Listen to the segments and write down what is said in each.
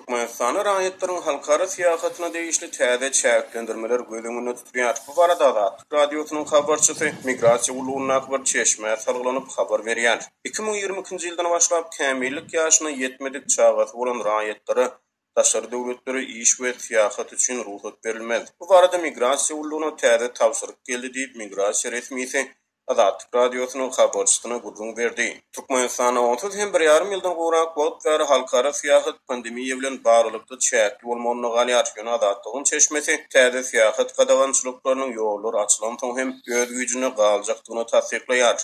Türkmenistana raýatlaryň halkara syýasatyna degişli täze çäklendirmeler gözüňde tutýar. Bu barada Azatlyk radiosynyň habarçysy migrasiýa ulugyna akbar çeşme salgylanyp habar berýär. 2022-nji ýyldan başlap kämillik ýaşyna ýetmedik çağat bolan raýatlary daşary döwletleri iş we syýasat üçin ruhsat berilmez. Bu barada migrasiýa ulugyna täze tapşyryk geldi diýip migrasiýa resmiýeti Azatlyk radiosynyň habarçysyna gurrun berdi. Türkmenistana 31,5 ýyldan gorak wagt bäri halkara syýasat pandemiýa bilen baglykda çäkli bolmagyny galýar. Ýöne Azatlygyň çeşmesi täze syýasat gadawançylyklarynyň ýollary açylan soň hem öz güýjüne galjakdygyny tasdiklaýar.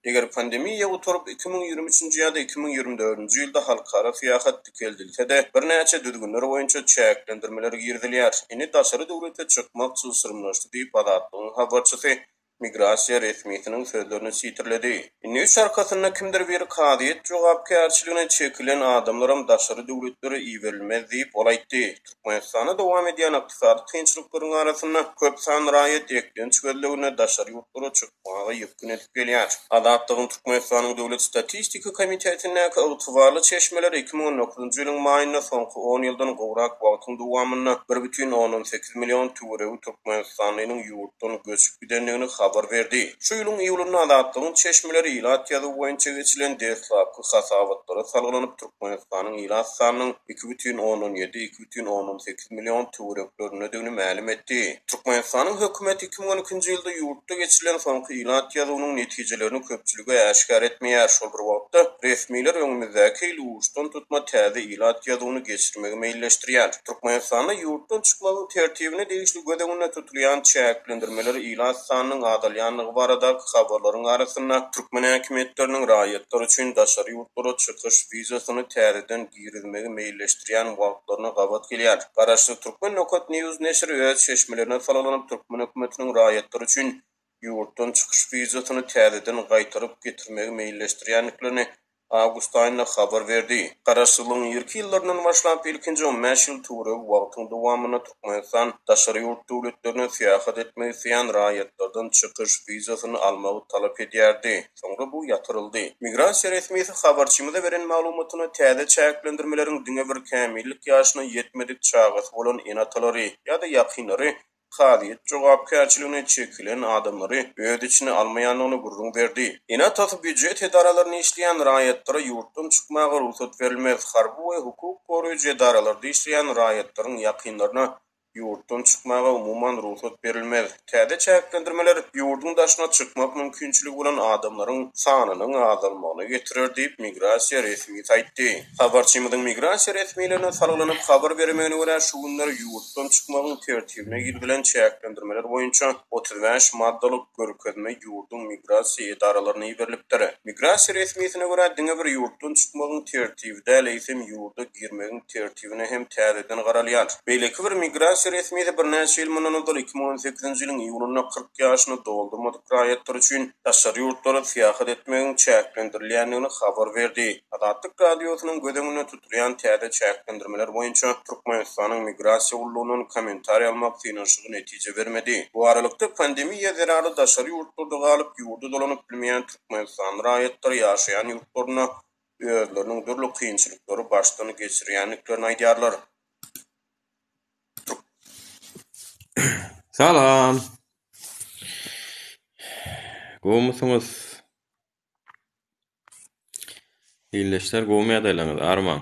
Eger pandemiýa oturup 2023-nji ýa-da 2024-nji ýylda halkara syýasat dikeldilse-de bir näçe düzgünler boýunça çäklendirmeler girdilýär. Indi daşary döwlete çykmak çylsyrmlaşdy diýip Azatlygyň habarçysy migrasiýa resmiýetiniň sözlerini sitirledi. Indi üç arkasynda kimdir bir kadyet jogapkärçiligine çekilen adamlarym daşary döwletleri iýerilmez diýip olaýtdy. Türkmenistana dowam edýän ykdysady kynçylyklaryň arasynda köp san raýat eklen çöldügine daşary ýurtlara çykmagy ýükün edip gelýär. Azatlygyň Türkmenistanyň döwlet statistika komitetine ygtybarly çeşmeler 2019-njy ýylyň maýyna soňky 10 ýyldan gowrak wagtyň dowamyny 1,18 million türew Türkmenistanyň ýurtdan göçüp gidenligini habar berdi. Şu ýylyň iýulunda Azatlygyň çeşmeleri ilat ýazy boýunça geçilen deslapky hasabatlary salgylanyp Türkmenistanyň ilat sanynyň 2,17-2,18 million türewlerine döwni ma'lum etdi. Türkmenistanyň hökümeti 2012-nji ýylda ýurtda geçilen soňky ilat ýazynyň netijelerini köpçülüge äşkar etmeýär. Şol bir wagtda resmiýler öňümüzdäki ýyl uçdan tutma täze ilat ýazynyny geçirmegi meýilleşdirýär. Türkmenistanyň ýurtdan çykmagy tertibine degişli gödeginde tutulýan çäklendirmeler ilat sanynyň adalyanlygy barada habarlaryň arasynda türkmen häkimetleriniň raýatlar üçin daşary ýurtlara çykyş wizasyny täzeden girizmegi meýilleşdirýän wagtlaryna gabat gelýär. Garaşly Türkmen Nokat News neşri öz çeşmelerine salgylanyp türkmen hökümetiniň raýatlar üçin ýurtdan çykyş wizasyny täzeden gaýtaryp getirmegi meýilleşdirýänliklerini Awgust aýynda habar berdi. Garaşlygyň ýerki ýyllarynyň başlap ilkinji 15 ýyl türew wagtyň dowamyna Türkmenistan daşary ýurt döwletlerine syýasat etmegi isleýän raýatlardan çykyş wizasyny almagy talap edýärdi. Soňra bu ýatyryldy. Migrasiýa resmiýeti habarçymyza beren maglumatyna täze çäklendirmeleriň diňe bir kämillik ýaşyna ýetmedik çağat bolan enatalary ýa-da ýakynlary kadyet jogapkärçiligine çekilen adamlary öz içine almaýanlygyny gurrun berdi. Enat büdjet edaralaryny işleýän raýatlara ýurtdan çykmaga ruhsat berilmez. Harby we hukuk goraýjy edaralarda işleýän raýatlaryň ýakynlaryna ýurtdan çykmaga umuman ruhsat berilmez. Täze çäklendirmeler ýurtdan daşyna çykmak mümkinçiligi bolan adamlaryň sanynyň azalmagyna getirir diýip migrasiýa resmiýeti aýtdy. Habarçymyzyň migrasiýa resmiýetlerine salgylanyp habar bermegine görä şu günler ýurtdan çykmagyň tertibine girilen çäklendirmeler boýunça 35 maddalyk görkezme ýurtdan migrasiýa edaralaryna berilipdir. Migrasiýa resmiýetine görä diňe bir ýurtdan çykmagyň tertibinde leýsem ýurda girmegiň tertibine hem täzeden garalýar. Beýleki bir migrasiýa resmiýeti bir näçe ýyl mundan 2018-nji ýylyň iýulunda 40 ýaşyny doldurmadyk raýatlar üçin daşary ýurtlara syýasat etmegiň çäklendirilýänligini habar berdi. Azatlyk radiosynyň gödeginde tutulýan täze çäklendirmeler boýunça Türkmenistanyň migrasiýa ulugynyň kommentariýa almak synanyşygy netije bermedi. Bu aralykda pandemiýa zerary daşary ýurtlarda galyp ýurda dolanyp bilmeýän Türkmenistan raýatlary ýaşaýan ýurtlaryna özleriniň dürli kynçylyklary başdan geçirýänliklerini aýdýarlar. Salam. Gowmusyňyz? Ýyleşler gowmaya daýlanyz, arman.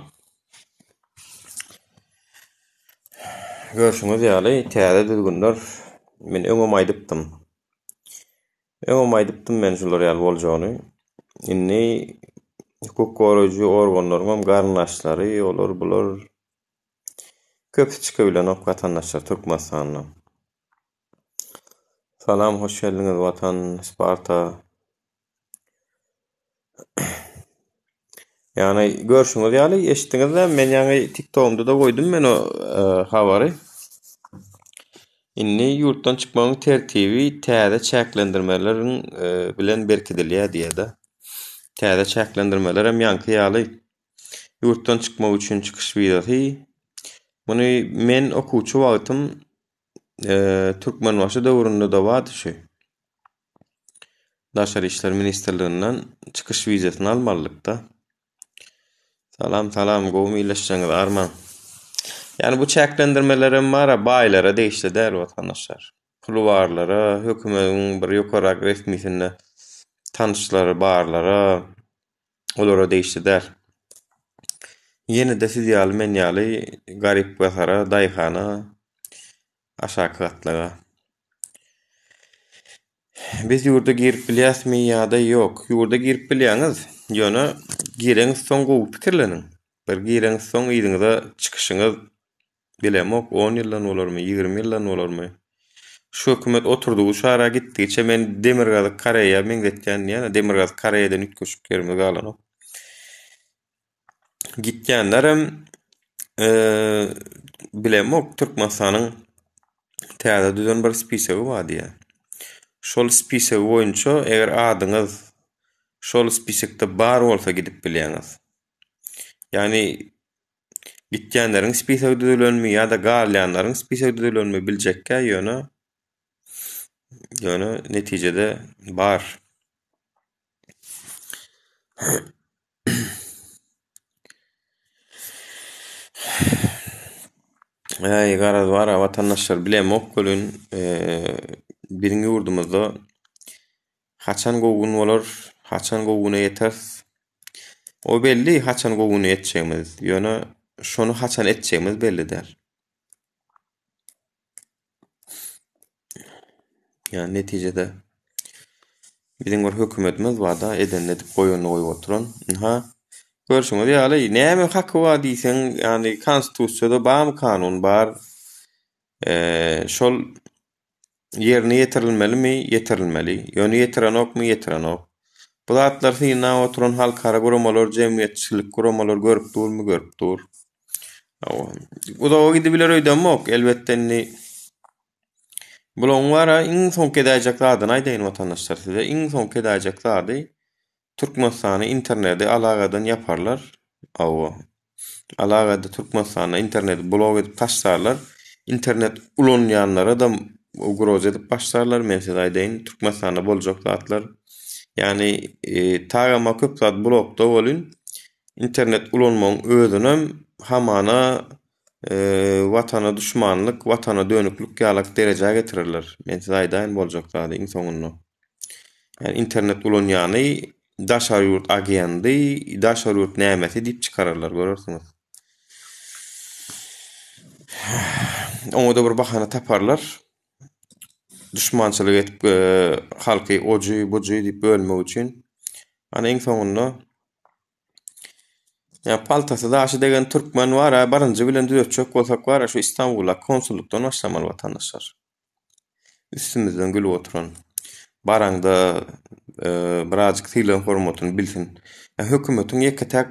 Görşüňiz ýaly, täze düzgünler men öňe aýdypdym. Men şular ýaly boljagyny. Inni hukuk goraýjy organlaryň garnaşlary, olar bular köp çykabilen wataşlar Türkmenistanyň. Salam, hoş geldiňiz watan Sparta. Yani görşüňiz ýaly, eşitdiňizmi? Men ýa-ni TikTok'umda da goýdum men o habary. Inni ýurtdan çykmagyň tertibi täze çäklendirmeleriň bilen berkidilýär diýär-de. Täze çäklendirmeler hem ýanky ýaly. Ýurtdan çykmak üçin çykyş wizasy. Muny men okuwçy wagtym Türkmenbaşy döwründe de wady. Daşary işler ministrliginden çykyş wizasyny almalykda. Salam, gowmy ýyleşýäňiz arman. Yani bu çeklendirmelerin mara baylara değişti der vatandaşlar. Kulvarlara, hökümetin bir yokarak resmisinde tanışları barlara olara değişti der. Yeni de siz ýaly men ýaly garip basara, daýhana, aşağı katlaga. Biz ýurda girip bilýäsmi ýa-da ýok? Ýurda girip bilýäňiz, ýöne gireňiz soň gowy pikirleniň. Bir gireňiz soň ýygyňyza çykyşyňyz bilemok 10 ýyldan bolarmy, 20 ýyldan bolarmy? Şu hökümet oturduğu şara gitdiçe men Demirgazy Kareýa meňzetýän ýa-da Demirgazy Kareýadan ütköşüp gelmegi galanok. Gitýänlerim bilemok Türkmenistanyň täze düzen bir spisigi bar diýe. Şol spisig boýunça eger adyňyz şol spisigde bar bolsa gidip bilýäňiz. Yani gitýänleriň spisigi düzenlenmi ýa-da galýanlaryň spisigi düzenlenmi biljekkä ýöne netijede bar. Garaz var vatandaşlar bilemok bolun biriňi ýurdumyzda haçan gogun bolar, haçan goguna ýeter. O belli haçan goguna ýetjegimiz. Ýöne şonu haçan etjegimiz belli der. Yani netijede biziň bir hökümetimiz bar da edenle dip goýuny goýup oturan. Görüşüňiz ýaly näme haky bar diýseň, ýani konstitusiýada bam kanun bar. Şol yerine yetirilmeli mi? Yetirilmeli. Ýöne yetirenokmy? Yetirenok. Bu zatlar syna oturan halkara guramalar, jemgyýetçilik guramalar görüp durmy? Görüp dur. Bu da o gidi biler öýdemok. Elbetde bulan wara iň soňky edäjeklerden aýdaýyn watandaşlar size. Iň soňky edäjeklerdi Türkmenistany interneti alagadan yaparlar. Alagada Türkmenistana internet blog edip taşlarlar. İnternet ulanýanlara da ugroz edip başlarlar. Men size aýdaýyn Türkmenistana boljak zatlar. Yani tagama köp zat blogda bolun. İnternet ulanmagyň özünem hamana watana düşmanlyk, watana dönüklük ýalak derejäge getirirler. Men size aýdaýyn boljak zat iň soňunda. Yani internet ulanýany daşar ýurt agendy, daşar ýurt nämesi dip çykararlar, görürsüňiz. Oňa da bir bahana taparlar. Düşmançylyk edip halky oji buji dip bölmek üçin. Ana iň soňunda ya paltasy daşy degen türkmen bar, barynjy bilen düzetjek bolsak bar, şu İstanbul'a konsullukdan başlamaly watandaşlar. Üstümizden gülüp oturan. Baranda birazcık tyle hormatyn bilsin. Hökümetiň ýeketek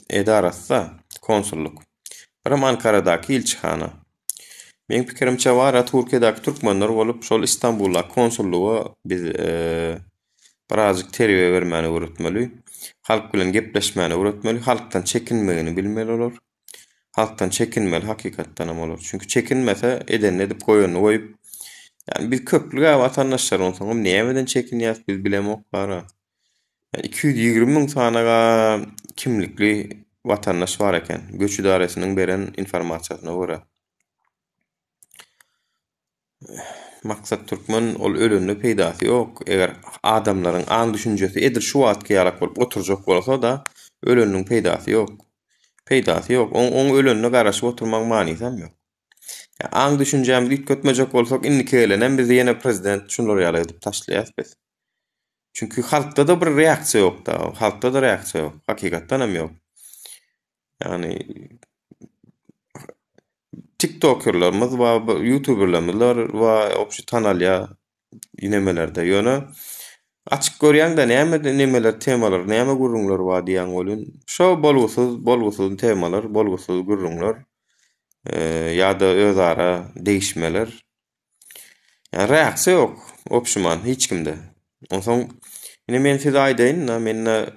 edarasy konsulluk. Biram Ankara'daky ilçihana. Meň pikirimçe bar, Türkiýedeäki türkmenler bolup şol İstanbul'a konsulluğa biz birazcık terbiýe bermäni öwretmeli. Halk bilen gepleşmäni öwretmeli. Halkdan çekinmegini bilmeli olar. Halkdan çekinmeli hakykatdan hem olar. Çünki çekinmese edenle edip goýuny goýup yani biz köplüge vatandaşlar olsaňam nämeden çekinýäs biz bilemok bar. Yani 220 000 sanaga kimlikli vatandaş bar eken. Göç idaresiniň beren informasiýasyna görä. Maksat türkmen ol ölünli peýdasy ýok. Eger adamlaryň aň düşünjesi edir şu wagtga ýalak bolup oturjak bolsa da ölünniň peýdasy ýok. Peýdasy ýok. Oň ölünne garaşyp oturmak manysam ýok. Aň düşünjämizi ýetmejek bolsak indiki elenen biz ýene prezident şunlar ýaly edip taşlaýas biz. Çünki halkda da bir reaksiýa ýok da. Halkda da reaksiýa ýok. Hakykatdan hem ýok. Yani TikTokerlarymyz we YouTuberlarymyz we opşy tanalýa inemelerde ýöne açyk görýän da nemeler temalar, näme gurrunlar bar diýen bolun. Şo bolgusyz temalar, bolgusyz gurrunlar ýa-da özara değişmeler. Yani reaksiýa ýok. Opşyman hiç kimde. Onsoň ine men size aýdaýyn, men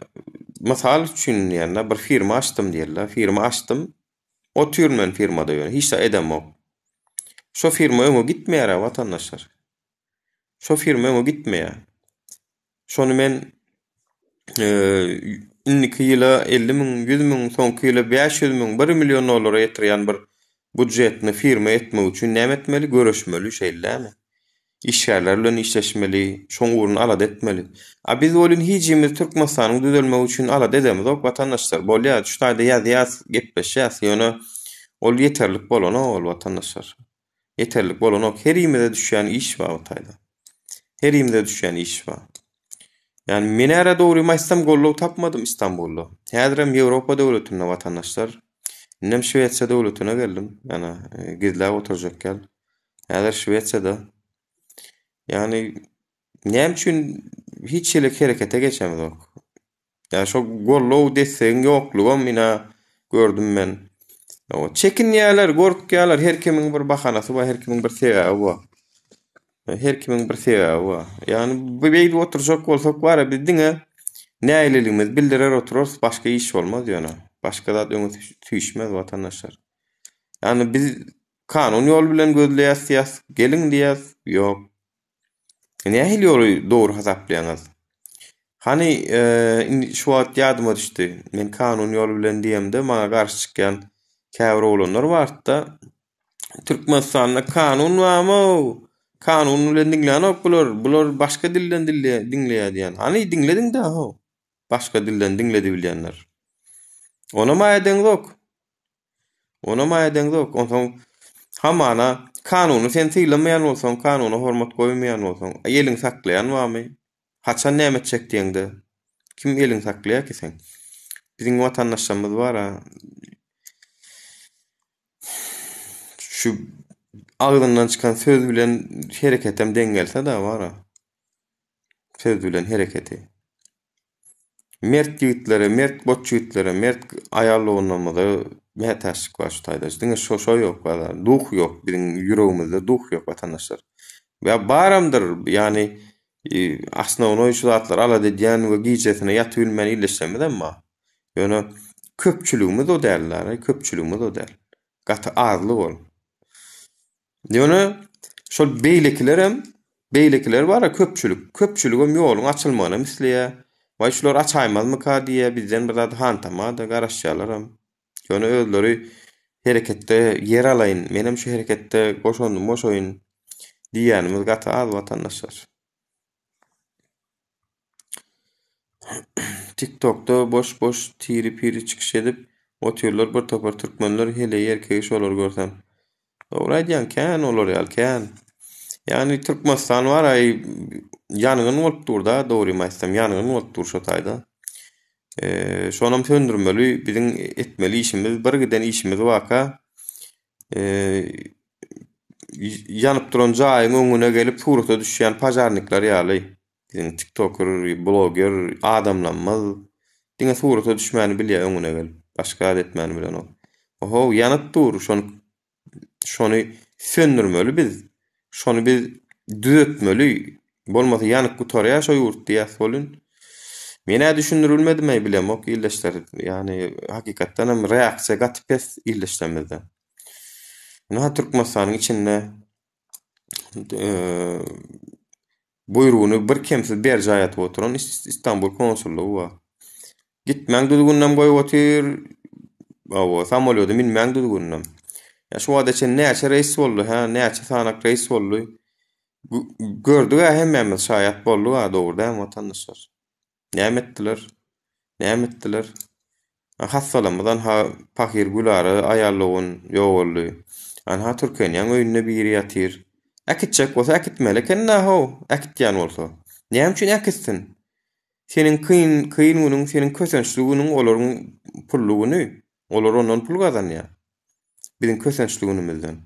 masal üçin ýa-da bir firma açdym diýerler. Firma açdym. Oturmen firmada ýöne hiç de edemok. Şo firma öňe gitmeýär watandaşlar. Şo firma öňe gitmeýär. Şonu men indiki ýyla 50 000, 100 000, soňky ýyla 500 000, 1 milyon dolara ýetirýän bir budjetini firma etmek üçin näme etmeli? Görüşmeli şeýlerämi? İşgärler bilen işleşmeli, şoň urun alad etmeli. A biz bolun hijimiz Türkmenistanyň düzelmegi üçin alad edemiz ok watandaşlar. Bolýar, şu taýda ýaz gepleşýäs, ýöne ol yeterlik bolana ol watandaşlar. Yeterlik bolana ok. Her ýerde düşýän iş bar o taýda. Her ýerde düşýän iş bar. Yani men ära dogry maýstam gollaw tapmadym Istanbulda. Häzirem Ýewropa döwletine watandaşlar. Nem Şweýça döwletine geldim. Ýana gizläp oturjak gel. Häzir Şweýçada. Yani näme üçin hiç şeýle herekete geçemizok. Ya şo gollaw desseň ýoklugam mena gördüm men. O çekinýärler, gorkýarlar, her kimiň bir bahanasy bar, her kimiň bir sebäbi bar. Her kimiň bir sebäbi bar. Yani bu beýdi oturjak bolsak bar, biz diňe näýleligimiz bildirer otururuz, başga iş bolmaz ýöne. Başga zat öňe tüýşmez watandaşlar. Yani biz kanun ýol bilen gözleýäs, gelin diýäs, ýok. Nähili ýoly dogry hasaplaýaňyz? Hani şu wagt ýadyma düşdi. Men kanun ýol bilen diýemde maňa garşy çykýan käbir oglanlar barda. Türkmenistanda kanun barmy? Kanun bilen diňleýän bular. Bular başga dilden diňleýär diýen. Hani diňlediň de ho. Başga dilden diňledi bilýänler. Ona maýadyň yok. Ona maýadyň yok. Onsoň hamana kanuny sen tyýlamaýan bolsaň, kanuny hormat goýmaýan bolsaň, ýeliň saklaýan barmy? Haçan näme etjek diýende? Kim ýeliň saklaýar ki sen? Biziň watandaşlarymyz bar ha. Şu ağzından çıkan söz bilen hereketem dengelse da bar ha. Söz bilen hereketi. Mert ýigitlere, mert bot ýigitlere, mert aýallygynamyzy mätäşik bar şu taýda. Diňe şo ýok bar. Duh ýok biziň ýüregimizde, duh ýok watandaşlar. Ya baramdyr, ýani aslında onu şu zatlar alad edýän we giýjesine ýatyp bilmän illeşmez emma. Ýöne köpçüligimiz o däller, köpçüligimiz o däl. Gaty azlyk bol. Ýöne şol beýlekiler bar, köpçülik. Köpçüligim ýoluň açylmagyna misleýär. Vay şular açaýmazmy ka diýe bizden bir zat hantama da garaşýarlar. Ýöne özleri hereketde yer alaýyn, menem şu hereketde goşondum, goşoýyn diýänimiz gaty az watandaşlar. TikTok'da boş tiri-piri çıkış edip otyrlar bir topar türkmenler hele erkeği şolar görsem. Dogry aýdýan kän olar ýal kän. Yani Türkmenistan var ay ýanyň bolup durda, dogry maýstam ýanyň bolup dur şo taýda. Şonam söndürmeli, biziň etmeli işimiz, bir giden işimiz waka. Ýanyp duran jaýyň öňüne gelip surata düşýän pajarniklar ýaly. Biziň TikToker, blogger, adamlanmaz. Diňe surata düşmäni bilýär öňüne gelip. Başga etmäni bilen ol. Oho, ýanyp dur, şonu söndürmeli biz. Şonu biz düzeltmeli. Bolmasa ýanyp gutarýar şo ýurt diýäs bolun. Mene düşündirilmedi bilem ok illeşler. Yani hakikatdan hem reaksiya gatyp pes illeşlemizde. Näme Türkmenistanyň içinde buyrugyny bir kimse ber jaýatyp oturan İstanbul konsulluğu var. Gitmäň düzgünden goýup otyr. Awa samolýoda minmäň düzgünden. Ya şu wagtda näçe reis boldy, näçe sanak reis boldy. Gördük hemmemiz şaýat boldy dogrudan watandaşlar. Näme etdiler? Hassalamydan pakir gulary aýallygyn ýoguldy. Ha Türkiýanyň öýünde biri ýatyr. Akitjek bolsa akitmeli kenna ho, akitýän bolsa. Näme üçin akitsin? Senin kıyın senin kösençlüğünün olaryň pullugyny, olar ondan pul gazanýar. Bizim kösençlüğünümizden.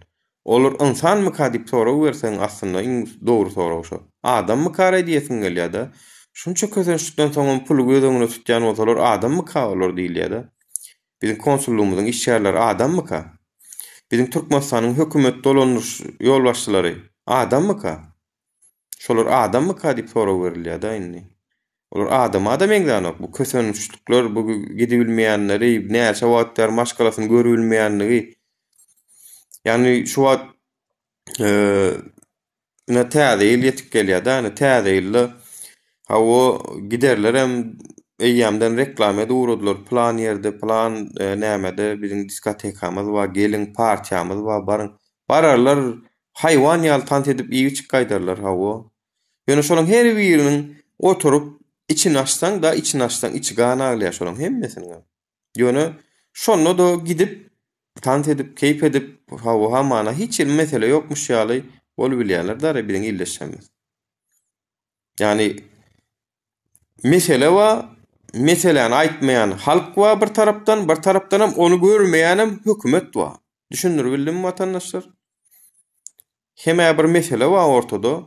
Olur insan mı kadip soru versen aslında doğru soru şu. Adam mı kar ediyesin gelýär da. Şunça kösençlükden soňra pul gözüňe tutýan bolsalar adam mı ka olur diýilýär da. Bizim konsulluğumuzun işçiler adam mı ka? Bizim Türkmenistanyň hökümet dolanýar yol başçylary adam mı ka? Şolar adam mı ka diýip soru berilýär da indi. Olar adam eňdanok bu kösençlükler bu gidibilmeýänleri näçe wagtlar maşgalasyny görübilmeýänligi. Yani şu wagt ne täze ýetip gelýär da, ne täze ýylla hawa giderler hem eýýamdan reklame dowradylar. Plan ýerde, plan nämede biziň diskotekamyz bar, gelin partiýamyz bar, barın. Bararlar haýwan ýaly tant edip iýi çykýarlar hawa. Ýöne şolaň her biriniň oturup içini açsaň da içini açsaň içi gana aglaýar şolaň hemmesini. Ýöne şonu da gidip tant edip keyif edip hawa hamana hiç mesele ýokmuş ýaly bolup bilýärler da biziň illeşýärmiz. Yani mesele wa meseleni aýtmaýan halk wa bir tarapdan hem onu görmeýän hökümet wa. Düşünür bildimmi watandaşlar? Hem bir mesele wa ortada.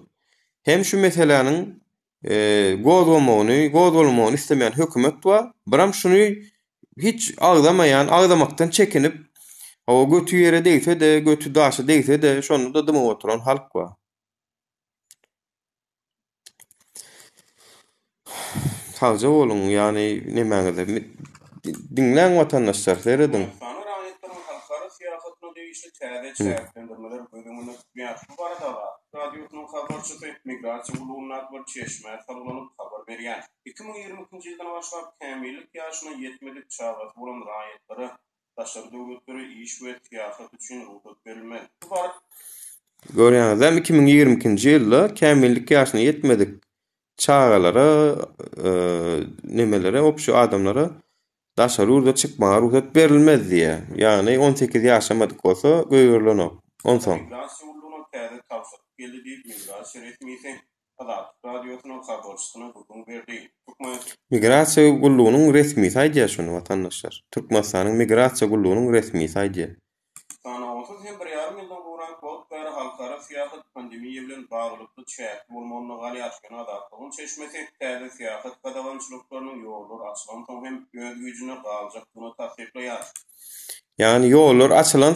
Hem şu meseleniň gozulmagyny istemeýän hökümet wa, biram şunu hiç agdamaktan çekinip o götü ýere değse de, götü daşy değse de şonu da dymyp oturan halk wa. Haza bolun, yani nemäňizde dinleň watandaşlar, seredin. Sana raýatlaryň halkara syýasatyna degişli täze çäklendirmeler bölümini tutmaýar. Bu barada radiosynyň habarçysy migrasiýa gulugyna bir çeşme sarylanyp habar berýär. 2022-nji ýyldan başlap kämillik ýaşyna ýetmedik çağat bolan raýatlary daşary döwletleri iş we syýasat üçin ruhsat berilmeli. Bu barada Görýäňiz, 2022-nji ýylda kämillik ýaşyna ýetmedik çağalara, nemelere, opşu adamlara daşary urda çykmaga ruhsat berilmez diýe. Yani 18 ýaşamadyk bolsa göýürlenok. Onsoň migrasiýa gulugyna täze tawsiýet geldi diýip migrasiýa resmiýeti Adat radiosynyň habarçysyna hukum berdi. migrasiýa gullugynyň resmi saýty şonu watandaşlar. Türkmenistanyň migrasiýa gullugynyň resmi saýty. Sana 30 ýyldan boran kod bäri halkara syýasat pandemiýa bilen baglykly çäk bolmagyny galýaşyna Adatlyň çeşmesi täze syýasat gadawançylyklarynyň ýolları açylan soň hem öz güýjüne galjakdygyny tasdiklaýar. Yani yollar açılan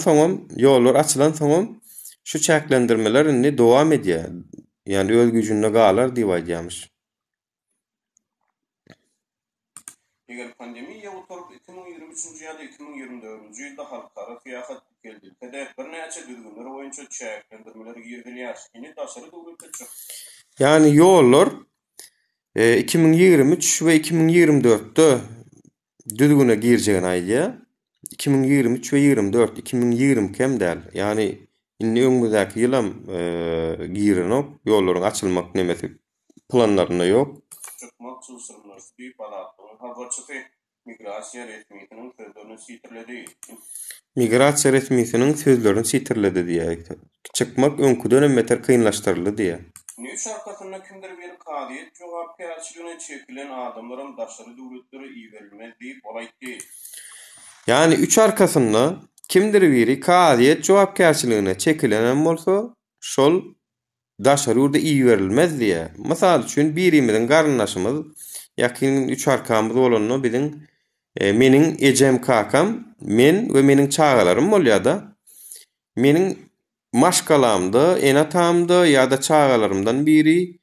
soňam şu çäklendirmeler indi dowam edýär. Yani öz güýjüne galar diýip aýdýarmyş. Eger pandemiýa oturup 2023-nji ýa-da 2024-nji ýylda halkara syýasat geldi-de bir näçe düzgünler boýunça çäklendirmeler girdilýär. Indi daşary döwletler çyk. Yani yollar 2023 ve 2024'te düzgüne gireceğini aýdýar. 2023 ve 24, 2020 kem däl. Yani inni öňümüzdäki ýylam girenok, ýollaryň açylmak nemesi planlaryna ýok. Çykmak çylsyrmlar diýip Adatlyň habarçysy migrasiýa resmiýetiniň sözlerini sitirledi. Migrasiýa resmiýetiniň sözlerini sitirledi diýär. Çykmak öňküden hem beter kynlaşdyryldy diýär. Nüş arkasında kimdir bir kadiyet jogapkärçiligine çekilen adamlaryň daşary döwletleri iýerilmez diýip olaýdy. Yani üç arkasında kimdir biri kadiyet jogapkärçiligine çekilen bolsa şol daşary urda iýerilmez diýär. Mysal üçin birimiziň garyndaşymyz ýakyn üç arkamyz bolanyny biziň meniň ejem kakam, men we meniň çagalarym bolýar-da. Meniň maşgalamda, enatamda ýa-da çagalarymdan biri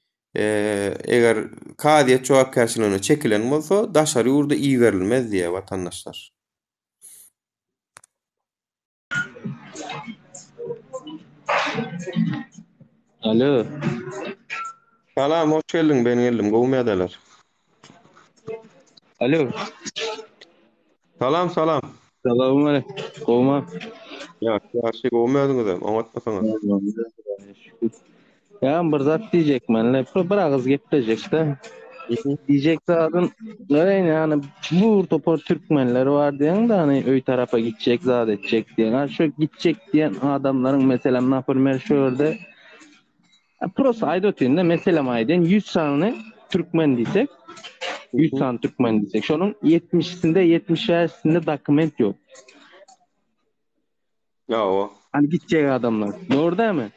eger kadiyet jogapkärçiligine çekilen bolsa daşary urda iýerilmez diýär watandaşlar. Alo. Salam, hoş geldin, ben geldim. Gowmaýadalar. Alo. Salam. Selamun aleyküm. Kovma. Ýaşy gowmaýadyňyz, oňatmasaňyz. Ya bir zat diýjekmenle, bir agyz gepleşekde. Diýjek zatyn, yani bu topor türkmenler bar diýen da hani öý tarafa gitjek, zat etjek diýen. Şu gitjek diýen adamlaryň meselem napyrmer şu ýerde prosa aýdotynda meselem aýdyn 100 sany türkmen diýsek, 100 sany türkmen diýsek, şonuň 70-sinde 70-sinde dokument ýok. Ýa-o. Hani gitjek adamlar. Doğru değil mi?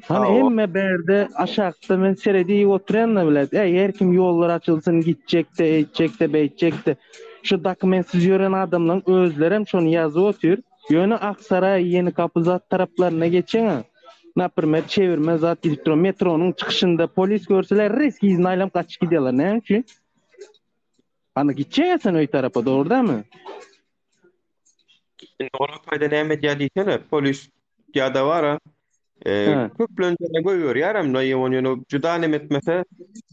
Hani emme berde aşağıda men seredi oturanla bilet. Her kim yollar açılsın gitjek de, etjek de, beýtjek de. Şu dokumentsiz ýören adamlaryň özleri hem şonu ýazyp otur. Ýöne Aksaray, Yeni Kapızat taraplarına geçen napyrmer çevirme zat gidip duran metronyň çykyşynda polis görseler reski izin aýlam kaçyp gidýärler. Näme üçin? Hani gitjek sen öý tarafa, doğru değil mi? Ola paýda näme diýýär diýsene, polis ýa-da bara Ha. Köplöňjene goýber ýaram da ýony juda nem etmese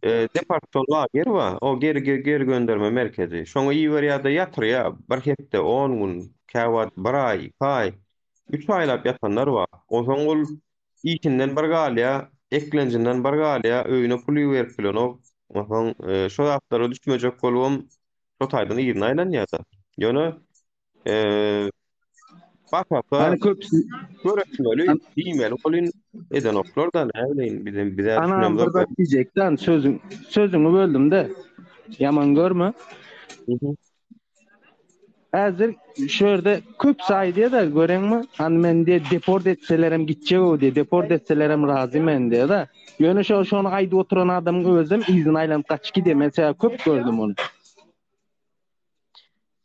departman lager wa o geri gönderme merkezi. Şoňa iýber ýa-da ýatyr bir hepde 10 gün, käwat 1 ay, 2 ay, 3 aýlap ýatanlar bar. Oňa ol işinden bir galya, eklenjinden bir galya öýüne pul berip bilen o şo ýatlary düşmejek bolubam şo taýdan ýygyny aýlanýarda. Ýöne bakapa Hani köp görekmeli, diýmeli bolyn eden oklar da näleýin bize anam düşünýär bir zat diyecekten sözüňi böldüm de yaman görme. Hazır şöyle köp saydıya da görenmi? Hani men de deport etselerem gidecek o diye deport etselerem razı men diye da. Yönü şonu ayda oturan adamın özüm izin aylanyp kaç gide mesela köp gördüm onu.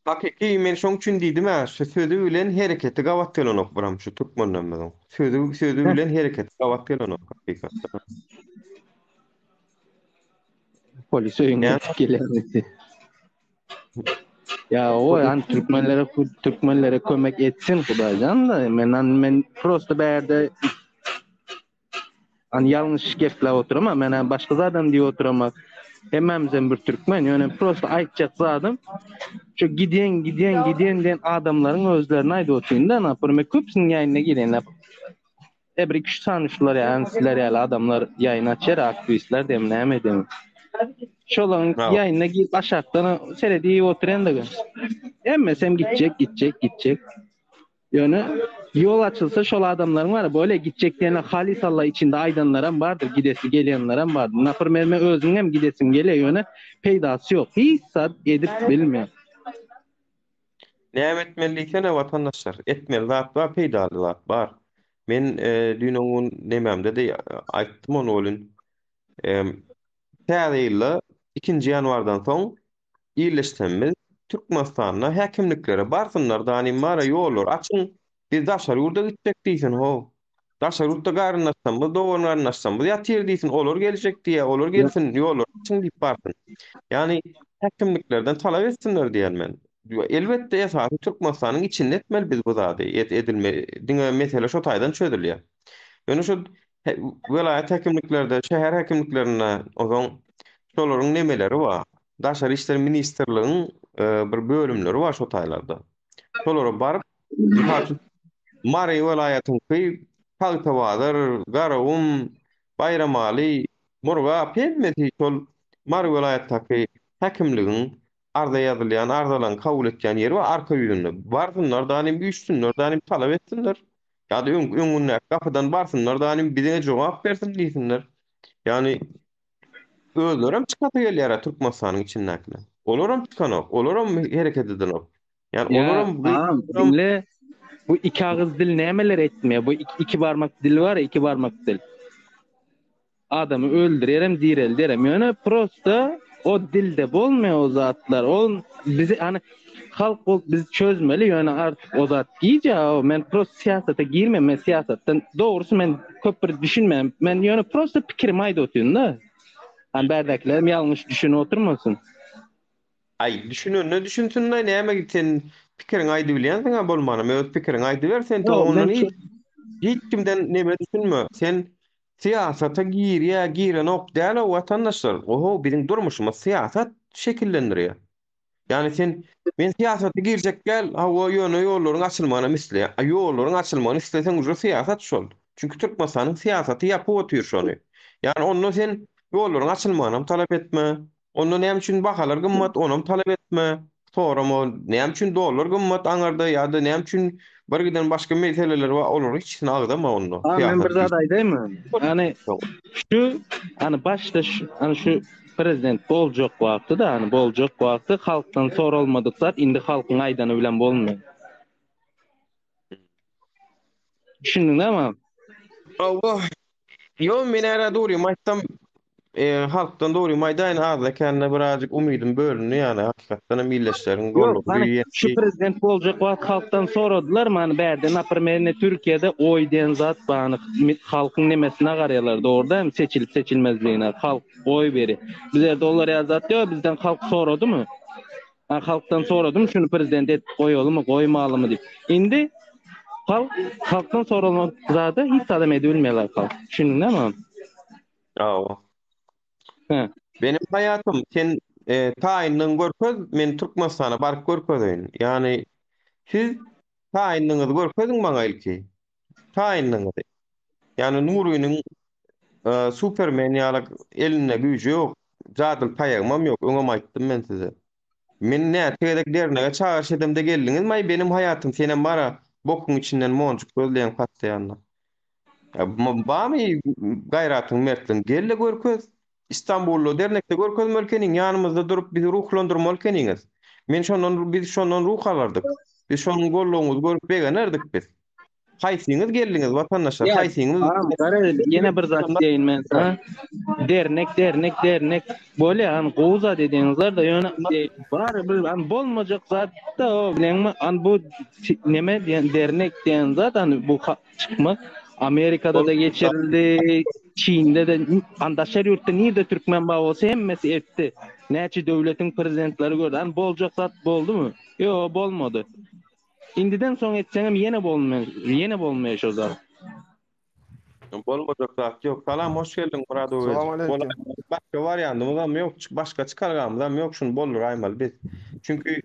Hakiki men şoň üçin diýdim şu sözü bilen hereketi gawat gelenok buram şu Türkmenlen bilen. Sözü bilen hereketi gawat gelenok hakykatda. Polis öýüňe Yani gelerdi. Ya o yani Türkmenlere kömek etsin Hudaýdan da men prosto berde an yanlış gepler oturamam. Men başga adam diye oturamam. Hemmemizden bir Türkmen yani prosto aýtjak zadım. Şu giden den adamların özlerini aýdyp oturýanda napyrmy köpsüň ýaýyna girenler. Bir iki tanışlar yani sizler yani adamlar yayın açar aktivistler dem näme dem. Şolaryň bravo. ýaýyna gidip aşakdan seredi oturan da. Emmesem gidecek. Yani yol açılsa şol adamların var böyle gideceklerine halis Allah içinde aydanlaram vardır gidesi geleyenleram vardır. Napyrmy men özüň hem gidesim gele ýöne peýdasy ýok. Hiç sat edip bilmeýär. Näme etmelilikene watandaşlar etmeli zat bar, peýdaly zat bar. Men dünýäň nememde de aýtdym onu bolun. Täze ýyly 2 ýanwardan soň ýerleşdirmiz Türkmenistanyna häkimliklere barsynlar da mara ýollar açyň biz daşary ýurda gitjek diýsin ho. Daşary ýurda garynlaşsam bu dowran garynlaşsam bu ýatyr diýsin olar geljek diýe olar gelsin ýollar açyň diýip barsyn. Yani häkimliklerden talap etsinler diýen men. Elbetde esasy Türkmenistanyň içinde etmeli biz bu zady edilme diňe mesele şo taýdan çözülýär. Ýöne şu vilayet häkimliklerde, şäher häkimliklerine oňa şolaryň nemeleri bar. Daşary işler ministrligiň bir bölümleri bar şo taýlarda. Şolara baryp misal Mary welaýatyny Kaltawadyr, Garawum, Bayramaly, Murga hemmeti şol Mary welaýatdaky häkimligiň arda ýazylýan, ardalan kabul etýän ýeri we arka ýüzünde. Barsynlar danym güýçsünler, danym talap etsinler. Ýa-da öňüne gapydan barsynlar, danym bize jogap bersin diýsinler. Yani özlerem çykata gelýär Türkmenistanyň içindäkiler. Olaram çykanok, olaram hereket edenok. Yani olaram Dinle bu iki ağız dil nämeler etmeye? Bu iki barmak dil var ya, iki barmak dil. Adamı öldürerem, direldirem. Yani prosto o dilde bolmayan o zatlar. Bizi hani halk biz çözmeli yani artık o zat diyece men prosto siyasete girmem, men siyasetten doğrusu men köpür düşünmem. Men yani prosto pikirimi ayda otuyon da. Hani berdekilerim yanlış düşünü oturmasın. Ay ne düşünsün ne näme giten pikirin aýdy bilýän sen bolmany öz pikirin aýdy bersen to onu hiç kimden näme düşünme sen siyasata giren ok däl o watandaşlar oho biziň durmuşymyz siyasat şekillendirýär. Yani sen men siyasata girjek gel o ýolaryň açylmagyna misli ýolaryň açylmagyny islesen uje siyasat şol. Çünkü Türkmenistanyň siyasaty ýapyp otyr şonu. Yani onu sen ýolaryň açylmagyna talap etme. Onu näme üçin bahalar gymmat, onu talap etme. Sorama näme üçin dolar gymmat aňarda ýa-da näme üçin bir giden başga meseleler bar, olar hiç agdama onu. Men bir zat aýdaýmyň. Hani şu hani başda hani şu prezident boljak wagtda hani boljak wagty halkdan soralmadyk zat indi halkyň aýdany bilen bolmaýar. Düşündiňmi? Allah. Yo men ara duri maçtam halkdan duri maýdan azda kendine birazcık umydym bölünýär yani hakykatdan milletleriň Yok, gollugy hani şu prezident boljak wagt halktan soradylar mı? Hani berde napyrmene Türkiýede oy diýen zat bany halkyň nemesine garaýarlar. Doğruda hem seçilip seçilmezliğine halk oy beri. Bizlerde olar ýazat ýok, bizden halk soradymy? Halktan soradym şunu prezident et goýalymy, goýmalymy diýip. Indi Halktan sorulmak zada hiç adam edilmeýär halk. Düşündün näme? Awa. He. Benim hayatım sen taýinlyň görköz, men Türkmenistana baryp görközeýin. Yani siz taýinlyňyzy görköziň maňa ilki. Taýinlyňyzy. Yani Nuriýnyň Superman ýaly eline güýji ýok. Jadyl paýagam ýok. Öňem aýtdym men size. Men näme tegek dernege çağırş edemde geldiňiz. May benim hayatım senem bara bokuň içinden monjuk gözleýän patlaýanlar. Bamy gaýratyň mertliň gelle görköz. İstanbullu dernekde görköz mölkeniň ýanymyzda durup bizi ruhlandyrmaly keniňiz. Biz şondan ruh alardyk. Biz şonuň gollugyny görüp begenerdik biz. Haýsyňyz geldiňiz watandaşlar, Ya haýsyňyz tamam, yine bir zat diýin men sana. Dernek bolýa an goza dediňizler da ýöne bari bir an bolmajak zat da o bilenmi an bu neme diýen dernek diýen zat an bu çykmak Amerika'da da geçirildi, Çin'de de andaşar yurtta nirde Türkmen bağı olsa hemmesi etti. Näçe döwletiň prezidentleri gördü. An boljak zat boldumy? Yo, bolmady. Indiden soň etseňem ýene bolmaýar o zat. Bolmajak zat ýok. Salam, hoş geldin Muradowy. Salam aleykum. Başka ýandymyzam ýok, başka çykargamyzam ýok, şunu bolur aýmal biz. Çünkü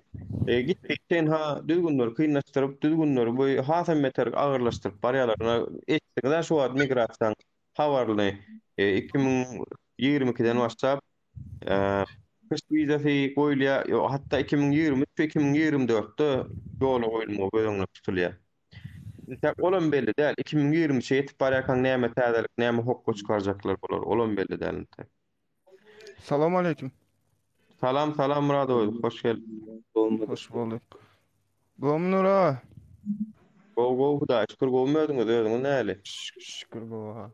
gitdik sen ha düzgünleri kıynaştırıp, düzgünleri bu hasem meter ağırlaştırıp baryalarına ettiğinde şu ad migrasiyon havarlı 2022'den başlap kış vizesi koyulya, hatta 2023-2024'te yolu koyulma bölümüne tutulya. Tek olan belli değil. 2023'e yetip baryakan näme täzelik, näme hokko çıkaracaklar bolar. Olan belli değil. Salam aleykum. Salam Muradowy, hoş geldin. Hoş bulduk. Gomnura. Go Huda, şükür gowmödüňiz özüňiz näli? Şükür gowa.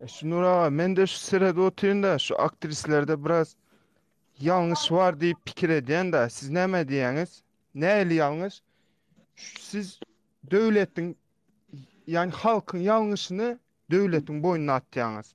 Şunura, men de şu sırada oturýan şu aktrislerde biraz yanlış var diýip pikir edýän da siz näme diýäňiz? Näli yanlış? Siz döwletiň yani halkyň yanlışyny döwletiň boynuna atýaňyz.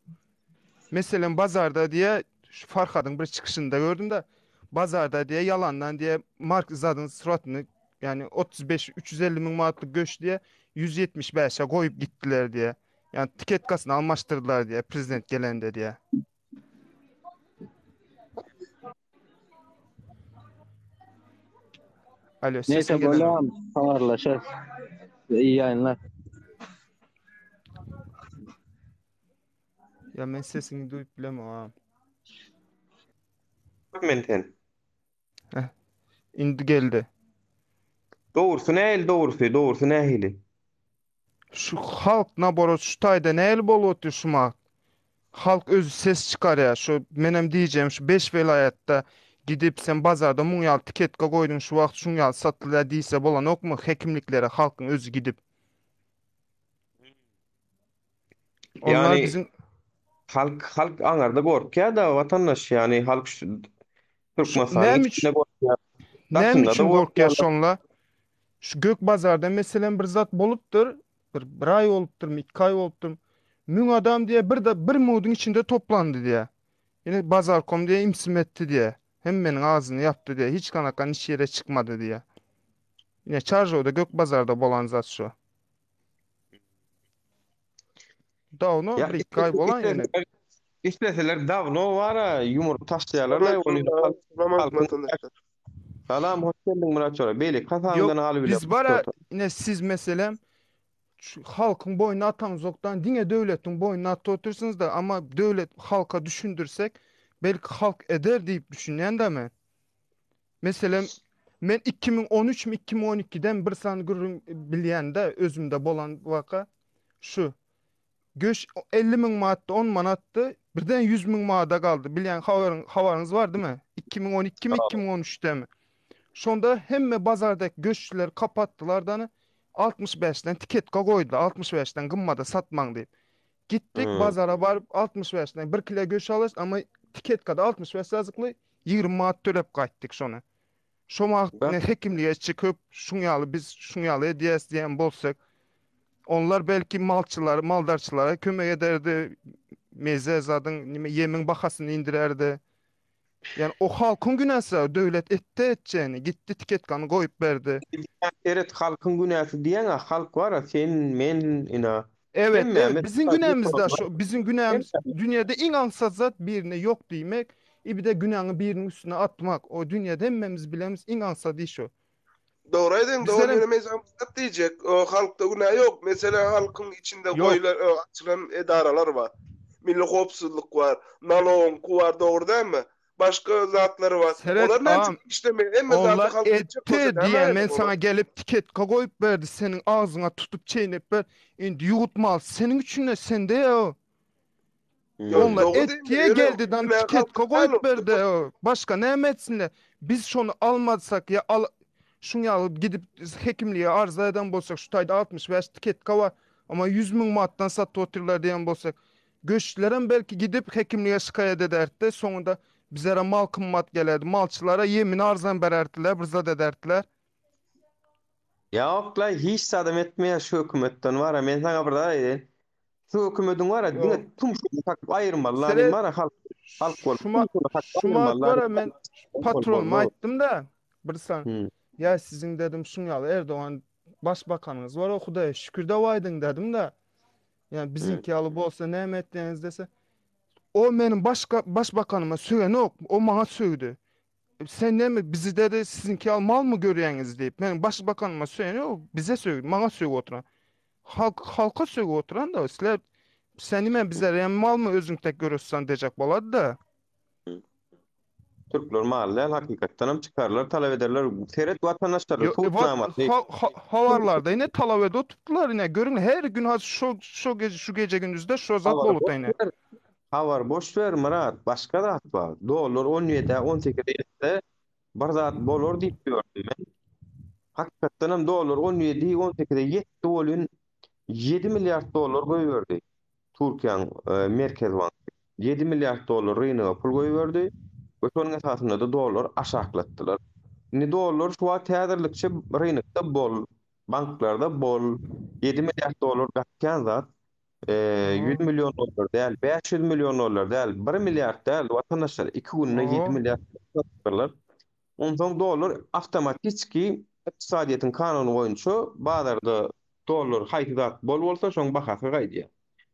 Meselen bazarda diye şu Farhadyň bir çıkışında gördüm de bazarda diye yalandan diye Mark Zad'ın suratını yani 35-350 min manatlyk göç diye 175'e koyup gittiler diye. Yani tiket kasını almaştırdılar diye prezident gelende diye. Alo, sesin Neyse gelen. bolam havarlaşar. İyi yayınlar. Ya men sesini duyup bilemem ha. Menten. Indi geldi. Doğrusu nähili. Şu halk naborat şu tayda näil bolup şuma? Halk özü ses çıkarýar. Şu menem diýjem şu 5 vilayetde gidip sen bazarda muňal tiketke goýdun şu wagt şuňal satylýar diýse bolan okmy? Hekimliklere halkyň özü gidip. Onlar Yani bizim halk aňarda gorkýar da watandaş yani halk Türkmenistan'ın näme içine gorkýar. näme Aslında üçin da gorkýar gorkýar. şonla? Şu gök bazarda meselen bir zat bolupdyr, bir ay bolupdyr, 2 ay bolupdyr. Müň adam diye bir mudyň içinde toplandy diye. Ýene bazarkom diye imsim etdi diye. Hem meniň ağzyny ýapdy diye. Hiç kanakan iş ýere çykmady diye. Ýene Çarjowda gök bazarda bolan zat şu. Dawno Ya bir 2 ay bolan ýene. İsteseler davno var yumrup taşlaýarlar onu. Salam, hoş geldin Murat Çora. Beylik, kafandan alıp Biz bara ine siz meselem şu halkyň boyuna atan zoktan diňe döwletiň boyuna atyp otursunuz da ama döwlet halka düşündirsek belki halk eder diýip düşünýän-de men. Meselem men 2013-2012'den bir san gürrüň bilýän-de özümde bolan waka şu göç 50 min manatdy, 10 manatdy, birden 100 min manata galdy. Bilýän habaryňyz bar diými? 2012-mi, 2013'de mi? Şonda hemme bazardaky göççüler kapatdylar-da 65'den tiketka goýdular. 65'den gymmada satmaň diýip. Gittik bazara baryp 65'den 1 kilo göç alys, ama tiketkada 65 ýazykly 20 manat төлep gaýtdyk şonu. Şoma hekimliğe çıkıp biz şuňaly edýäs diýen bolsak, onlar belki maldarçylara kömek ederdi. Meze zadyň ýemiň bahasyny indirerdi. Yani o halkın günäsi döwlet etdi etjäni, gitdi tiketkany goýup berdi. Eret halkın günäsi diýen halk bar, sen men ina Evet, evet. hemme Bizim günämizde şu, bizim günämiz dünyada iň aňsaz zat birine yok diýmek, bir de günäňi biriniň üstüne atmak. O dünyada hemmemiz bilemiz iň aňsaz iş o. Doğru aydın da onu Bizlerin mesela diyecek. O halkta günah yok. Mesela halkın içinde yok. koyular, açılan edaralar var. Milli Kopsuzluk var. Nalon, var doğru değil mi? Başka zatları var. Seret Onlar ne ağam, çıkıp işlemiyor. Emme zatı onlar halk edecek olsa etti diyen demeyelim men onu. sana gelip tiketka koyup verdi. Senin ağzına tutup çiğnep ver. Indi yutmal. Senin için ne sende ya? Yo, Hmm. Onlar doğru değil mi? ettiye Öyle geldi dan günah halk tiketka aynı koyup verdi oldu. ya. Başka ne emetsinler? Biz şunu almasak ya şunu alıp gidip hekimliğe arıza eden bolsak şu tayda 65 tiketka var. Ama 100 bin manattan sattı oturlar diyen bolsak. Göçleren belki gidip hekimliğe şikayet ederdi. Sonunda bizlere mal kımmat gelirdi. Malçılara yemin arzan bererdiler, bırzat ederdiler. Ýokla hiç sadam etmeýär şu hökümetden wara men sana bir daha eýin. Şu hökümetiň wara diňe Yo, tumşuny takıp aýyrmalar Sere wara halk bol şuma tumşuny takıp şumat aýyrmalar var ya men patronuma bol. ayttım da birsan. Hmm. Ya sizin dedim şunyalı Erdoğan başbakanınız var o Hudaya şükür de vaydın dedim da. Yani Hmm. bizimki alıp olsa ne emetliyeniz dese. O benim başbakanıma söyle ok. O bana söyledi. Sen ne mi bizi dedi sizinki al mal mı görüyorsunuz deyip. Benim başbakanıma söyle o bize söyledi. Bana söyledi oturan. Halka söyledi oturan da. Sizler seni ben bize yani mal mı özün tek görürsen diyecek boladı da. Türkler mahalle hakikatten hem çıkarlar, talep ederler. Seret vatandaşları Yo, tuğutnamatı. havarlarda yine talavada tuttular yine. Görün her gün şu gece şu gece gündüzde şu zat Havar bolup boş yine. ver. Havar boş ver Murat. Başka da hat var. Dolar 17, 18'de etse bir zat bolor deyip gördüm ben. Hakikaten hem dolar 17, 18'de yetti olun 7 milyar dolar koyuverdi. Türkiye'nin Merkez Bankı 7 milyar dolar reyna pul koyuverdi. Ve şonun esasında da dolar aşaklattılar. Ni dolar şu an täzirlikçe reynekde bol, banklarda bol 7 milyar dolar gatken zat 100 Aha. milyon dolar değil, 500 milyon dolar değil, 1 milyar değil, vatandaşlar 2 gününe 7 Aha. milyar dolar. Ondan dolar avtomatikki iqtisadiyyatın kanunu boyunça bazarda dolar haýyzat bol bolsa şoň bahasy gaýdýar.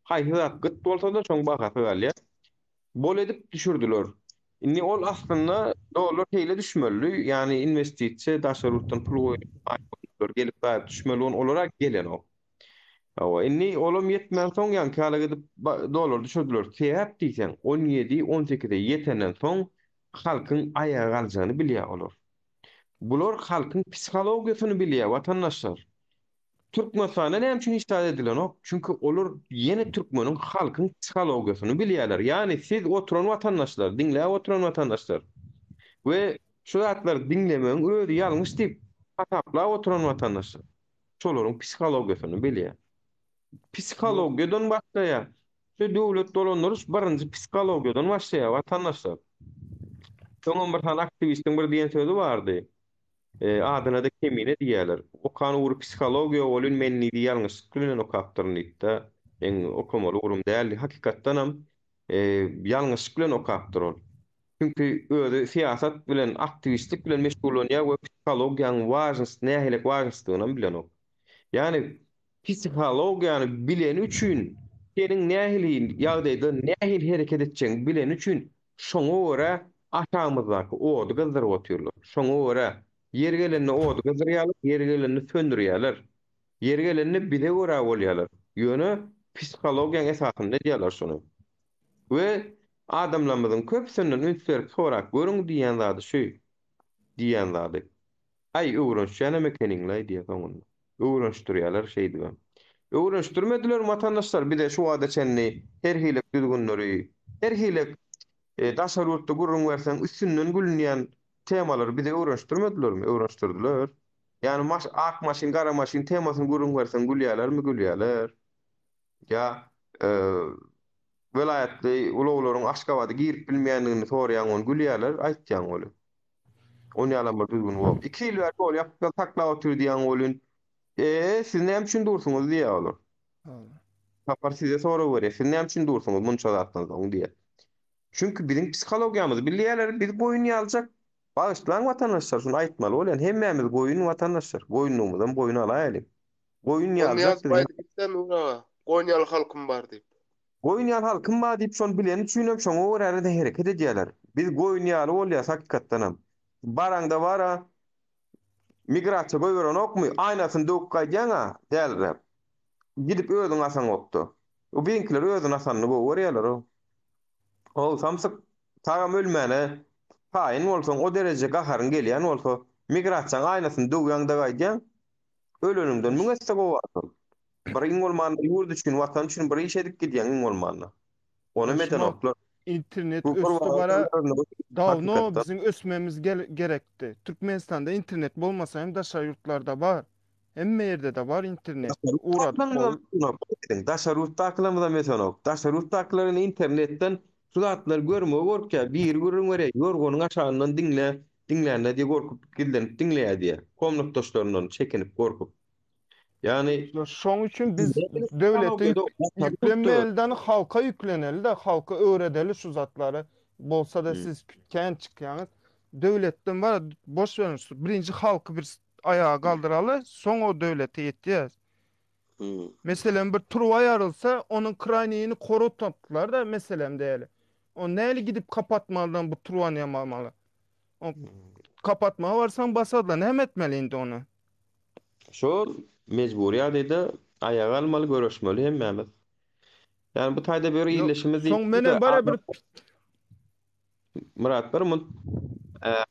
Haýyzat gıt bolsa da şoň bahasy galýar. Bol edip düşürdüler. Inni ol aslında dolar teyle düşmeli. Yani investisiya daşarutdan pul goýup gelip gaýp düşmeli olarak gelen o. Awa inni olum yetmän soň ýa-ni hala gidip dolar düşürdüler. Sebäp diýsen 17-18'de yetenden soň halkyň ayağa galjany bilýär olar. Bular halkyň psihologiýasyny bilýär watandaşlar. Türkmensana näme üçin istada edilen o? Çünkü olur yeni Türkmenin halkın psikologiýasyny bilýärler. Yani siz oturan watandaşlar, dinläp oturan watandaşlar we şu zatlar dinlemeň öýdi ýalňyş diýip hatapla oturan watandaşlar. Şolaryň psikologiýasyny bilýär. yo. Psikologiýadan başlaýar. Şu döwlet dolandyryş birinji psikologiýadan başlaýar watandaşlar. Soňra bir tane aktivistiň bir diýen sözi bardy. Adyna da kemine diýerler. Okan ur psikologiýa bolun menni ýalňyşlyk bilen okapdyryň diýdi. En okamaly urum däl. Hakykatdan hem ýalňyşlyk bilen okapdyr. Çünki öýde siýasat bilen, aktivistlik bilen meşgullanýar we psikologiýanyň wajyny, nähilek wajynyny bilen ok. Yani psikologiýany bilen üçin seniň nähili ýagdaýda nähil hereket etjäň bilen üçin şoňa görä aşamyzdaky odu gyzdyryp otyrlar. Şoňa görä yer gelenini odu gyzdyrýarlar, yer gelenini söndürýärler. Yer gelenini bide görä bolýarlar. Ýöne psikologiýanyň esasynda diýerler şonu. We adamlarymyzyň köpsünden ünsler sorak görüň diýen zady şu. Diýen zady. Ay öwrenşýän mekaniňle diýen. Öwrenşdirýärler şey diýen. Öwrenşdirmediler watandaşlar bir de şu wada çenni her hilek düzgünleri, her hilek daşarutda gurrun bersen üstünden gülünýän temalar bir de öwrenşdirmedilermi? Öwrenşdirdiler. Yani ak maşin, gara maşin temasyny gurrun bersen gülýärlermi? Gülýärler. Ya velayetli ulaglaryň Aşgabaty girip bilmeýändigini soraýan on gülýärler, aýtýan oly. Onu ýalan bir düzgün bolup. 2 ýyl bäri ol ýapyp taklap otur diýen olun. Siz näme üçin dursunuz diýýärler. Tapar size soru berýär. Siz näme üçin dursunuz munça zatdan soň diýär. Çünkü bizim psikologiyamız bilýärler, biz goýun ýaljak. Bağışlaň watandaşlar, şunu aýtmaly bolan, hemmemiz goýun watandaşlar. Goýunumyzdan boyun alaýaly. Goýun Onu ýaljak bizim. yazmaydı gitsen Uğur'a. Konyalı halkım var deyip. Goýun ýaly halkym ba diýip şonu bilen üçinem şoňa görä hereket edýärler. Biz goýun ýaly bolýas hakykatdanam. Baraňda bara migrasiýa goýberan okmy, aýnasyny döküp gaýdýaňa däldir. Gidip özüň asaň okdy. O beňkiler özüň asanyny görýärler o. O samsyk tagam ölmäne taýyn bolsaň o derejede gaharyň gelýän bolsa migrasiýaň aýnasyny döwýäň da gaýdýaň ölönüňden müňesse gowarsyn. Bir iň bolmanda ýurt üçin watan üçin bir iş edip gidýäň iň bolmanda. Onu meten Şuna oklar. internet Bu östü bara dawno hakykatda. bizim ösmemiz gerekdi. Türkmenistanda internet bolmasa hem daşa yurtlarda bar. Hemme yerde de var internet. Uğradık bol. Daşarutdaklaryny mesenok. Daşarutdaklaryny internetten sulatlar görmegi gorkya bir gürüň berek. Yorgonyň aşagyndan dinlänle diýip gorkup gildenip dinleýär diýe. Komnatdaşlaryndan çekinip gorkup. Yani Şoň üçin biz döwlete yüklenmeliden halka yükleneli de halka öwredeli şu zatlary bolsa da siz kütken çykýaňyz. Döwletden var boş verin. Birinji halky bir ayağa galdyraly, soň o döwlete ýetýär. Meselem bir truwa ýarylsa, onuň kraniýini korut tutlar da meselem diýeli. O näli gidip kapatmadan bu truwany ýamamaly. O kapatmaga barsaň basadan hem etmeli indi onu. şol mejburiýatyda ayağa almaly, görüşmeli hemmemiz. Yani bu taýda bir ýerleşimiz Soň menen bara bir Murat bir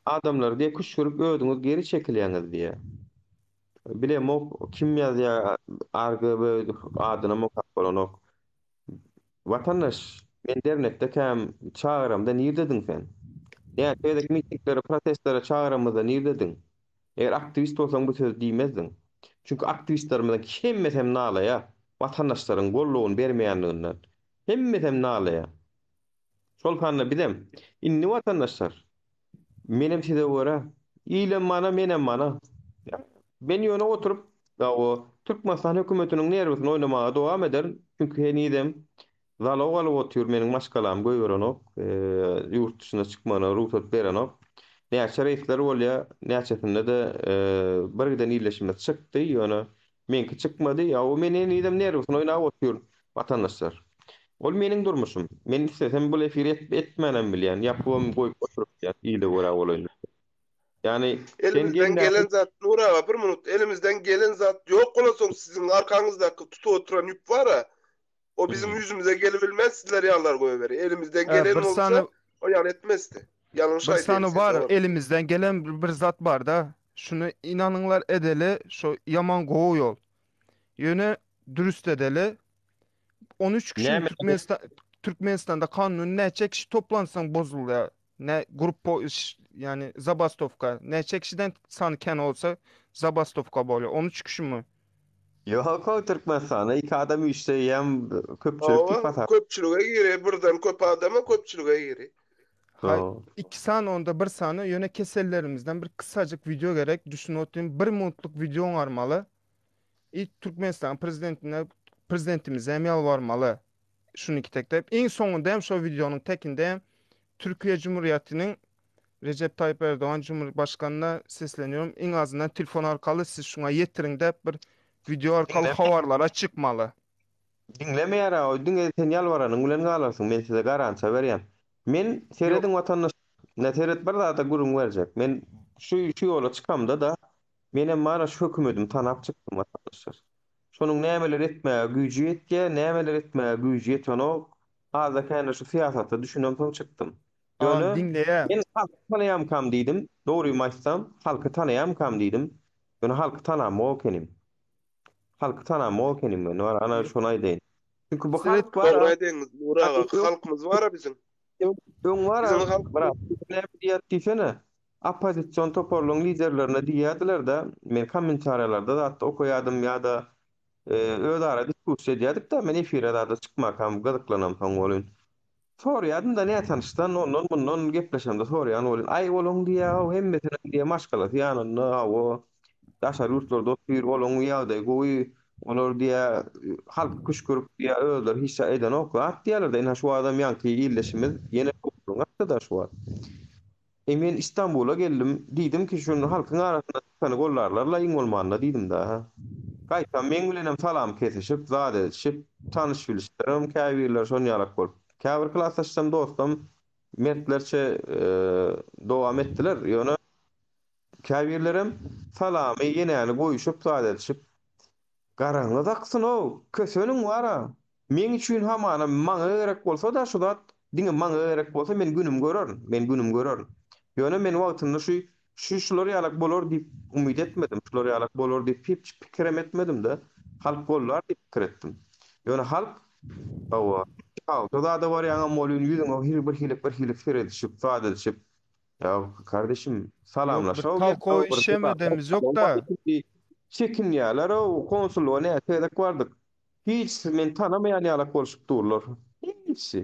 adamlar diýe kuş görüp ödüňiz geri çekilýäňiz diýe. Bilem o kim ýazýar argy adyna mokap bolanok. Vatandaş, men dernekde käm çağıramda nirdedim sen? Ya şeýle mitinglere, protestlere çağıramda nirdedim? Eger aktivist bolsaň bu söz diýmezdin. Çünkü aktivistler bilen hemmesem nalaýa, vatandaşlaryň gollugyny bermeýänliginden. Hemmesem nalaýa. Şol kanna bidem. Inni vatandaşlar. Menem size göre iýlem mana menem mana. Ben ýöne oturup o Türkmenistan hökümetiniň nerwesini oynamaga dowam eder. Çünkü hen idem zalaw otur meniň maşgalam goýberenok, ýurt dışına çykmana ruhsat berenok. Näçe reisler bolýa, näçesinde de birden ýerleşime çykdy, ýöne menki çykmady. Ya o meni idem nerwesini oynap otur vatandaşlar. Ol meniň durmuşum. Men istesem bu efir etmenem bilýän, ýapywam goýup oturup ýa ýyly wara bolayny. Yani Elimizden gelen zat Nur'a bir minut. Elimizden gelen zat yok olasoň sizin arkaňyzdaky tutup oturan ýük var ha. O bizim yüzümüze gelebilmez sizler ýanlar goýuber. Elimizden gelen olsa o ýan etmezdi. Ýalňyş aýdyp. Sany var, elimizden gelen bir zat bar da. Şunu inanыңlar edeli, şu yaman gowy ýol. Ýöne dürüst edeli. 13 kişi Türkmenistan'da kanun näçe kişi toplansaň bozulýar. Ne grup yani zabastovka näçe kişiden sany ken olsa zabastovka bolýar. 13 kişi mi? Yok Türkmenistan'a iki adam işleyen köpçülük pasar. Köpçülüğe giri. Buradan köp adama köpçülüğe giri. Hay, 2 sany onda 1 sany ýöne kesellerimizden bir kısacık video gerek. Düşünýotdym 1 minutluk video armaly. Türkmenistan prezidentimize hem ýalbarmaly. Şunu kitekdep. Iň soňunda hem şo videonyň tekinde Türkiýe Cumhuriyeti'nin Recep Tayyip Erdoğan Cumhurbaşkanına seslenýärem. Iň azından telefon arkaly siz şuna ýetirin dep bir video arkaly habarlara çykmaly. Dinlemeýär o diňe sen ýalbaranyň bilen galarsyň. Men size garantiýa berýän. Men seredin watandaş näseret bir zata gurun berjek. Men şu ýola çykamda da menem mara şu hökümetim tanap çykdym watandaşlar. Şonuň nämeler etmäge güýji ýetdi, nämeler etmäge güýji ýetmänok. Hazda käne şu siýasatda düşünem soň çykdym. Dinleýär. Men halky tanıýam kam diýdim. Dogry aýtsam, halky tanıýam kam diýdim. Ýöne halky tanamok kenim. Halky tanamok kenim. Men ana şonu aýdyn. Çünkü bu halk var. Halkymyz var bizim. Öň var. Näme diýýär Opozisiýon toparlaryň liderlerine diýýärdiler da, men kommentariýalarda da okuýardym ýa-da özara diskussiýa edýärdik da, men efire da çykmakam, gyzyklanam soň bolyn. Sorýardym da näme tanışdan, ondan bundan gepleşende sorýan bolyn. Ay bolun diýär, hemmesine diýär maşgalat ýanyna o daşar ýurtlarda oturyp bolun ýa-da gowy Olar diýe halk kuşkurup diýe öldür hissa eden ok at diýerler de şu adam ýanky ýerleşimiz ýene atda da şu var. Men İstanbul'a geldim diýdim ki şunu halkyň arasynda sany gollarlarla iň bolmanda diýdim da. Gaýtam men bilenem salam kesişip zat edişip tanış bilişdirim käbirler şonu ýalak bolup. Käbir klassdaşsam dostum mertlerçe dowam etdiler. Ýöne käbirlerim salamy ýene goýuşyp zat edişip garaňla daksyn o, köseniň wara. Men üçin hamana maňa gerek bolsa da şu zat diňe maňa gerek bolsa men günüm görürüm. Men günüm görürüm. Ýöne men wagtynda şu şular ýalak bolar diýip umyt etmedim. Şular ýalak bolar diýip hiç pikirem etmedim de. Halk bollar diýip pikir etdim. Ýöne halk awa da var ýa-da molun ýüzüňe bir hilik feredişip, zat edişip. Ya kardeşim salamlaşa. Talko işemedemiz yok da. Çekin ýalar o konsulluğa ne edek bardyk. Hiç men tanamayan ýalak bolşup durlar. Hiç.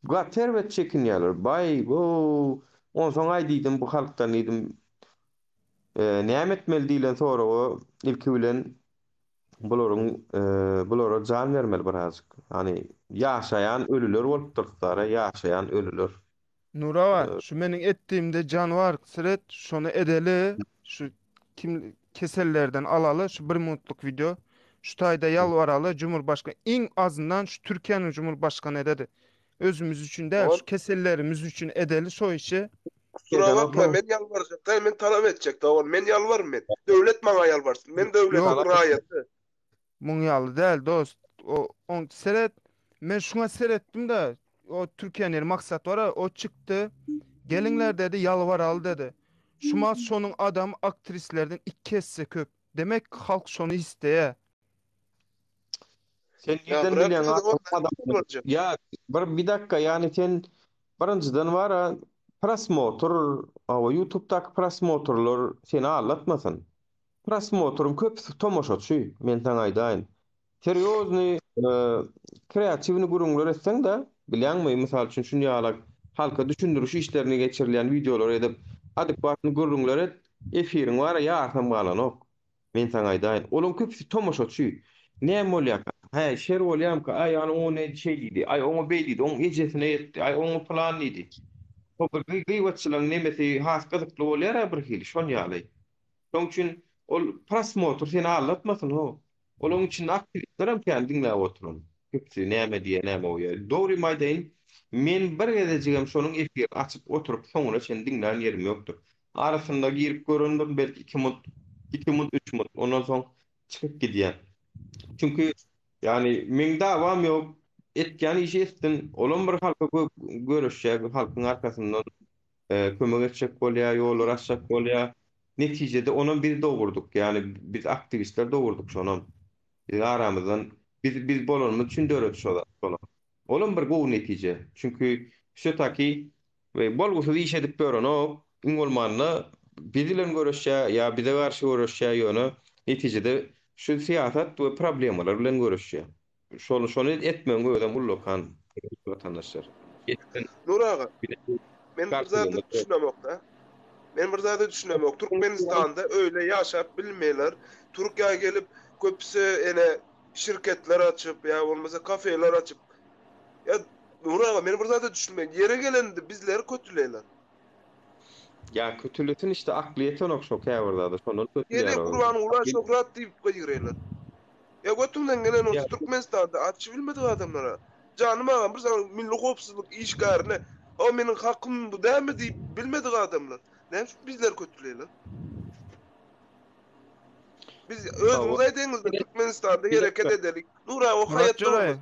Gater we çekin ýalar. Bay go. On soň ay diýdim bu halkdan diýdim. Näme etmeli diýilen sonra o ilki bilen bulara jan bermeli birazjyk. Hani ýaşaýan ölüler bolup durýar, ýaşaýan ölüler. Nurava, şu meniň etdiğimde canvar siret şonu edeli, şu kim kesellerden alalı, şu 1 minutluk video. Şu taýda ýalwaraly Cumhurbaşkanı iň azyndan şu Türkiýanyň Cumhurbaşkany ededi. Özümüz üçin däl, şu kesellerimiz üçin edeli şo işi. Kusura bakma, men ýalbarjak, men talap etjek da, men ýalbarym men. Döwlet maňa ýalbarsyn. Men döwletiň raýaty. Muň ýaly däl dost. O on seret, men şuna seretdim da, o Türkiýanyň maksat var, o çykdy. Gelinler dedi, ýalwaraly dedi. Şuma şonuň adam aktrislerden 2 hisse köp. Demek halk şonu isteýär. Sen nereden bilýän adam? Ya bir dakika yani sen birinçiden var prosmotor, YouTube'daki prosmotorlar seni anlatmasın. Prosmotorum köp tomoşaçy, men taň aýdaýyn. Serýozny kreatywny gurumlar etseň de, bilýänmi, mysal üçin şunu ýalak halka düşündürüş işlerini geçirilen videolar edip adekwatny gurumlar et, efiriň var ýarsam galan ok. Men taň aýdaýyn, olaň köpüsi tomoşaçy. Näme bolýar? Ha, şer bolýam ki, ay ýany o ne şey diýdi, ay oňa beýdi, oň ejesine ýetdi, ay oňa plan diýdi. O bir gıýbatçylaryň nemesi has gyzykly bolýar bir hili, şonu ýaly. Şoň üçin ol prosmotor seni anlatmasyn o. Olaň üçin aktivistlerim kendiňle oturun. Köpüsi näme diýe, näme oýar. Dogry maýdaýyn, men bir gezejigem şonuň efir açyp oturup soňra sen diňlän ýerim ýokdur. Arasynda girip göründim belki 2 minut, 3 minut, ondan soň çykyp gidýär. Çünkü yani men dawam ýok, etken işi etdim. Olan bir halka görüşjek, halkyň arkasyndan kömek etjek bolýar, ýollar açjak bolýar. Netijede onuň biri dogurduk. Yani biz aktivistler dogurduk şonuň. Aramyzdan biz bolanmy üçin döret şolar. Olan bir gowy netije. Çünkü şu taki we bolgusy iş edip beren o iň bolmanda biz bilen görüşjek ýa bize garşy görüşjek ýöne netijede şu siýasat we problemler bilen görüşjek. Şonu etmeň göýden bullokan vatandaşlar. Nur ağa, men bir zady düşünemok da. Men bir zady düşünemok. Türkmenistanda öyle ýaşap bilmeýler. Türkiýeye gelip köpüsi ene şirketler açıp ya olmasa kafeler açıp. Ya Nur ağa, men bir zady düşünmeýän. Ýere gelende bizleri kötüleýler. Ya kötülüsün işte akliyetin okşok käbirde şonun kötüler. Ýene Kur'an ulaşok rat diýip goýýarlar. Ya götümden gelen o Türkmenistan'da açı bilmedi adamlara. Canım ağam bir zaman milli gowpsuzlyk işgärine o meniň hakym bu däme diýip bilmedi adamlar. Näme bizler kötüleýler? Biz özüňiz aýdyňyzda Türkmenistan'da hareket edelik. Nura o haýatda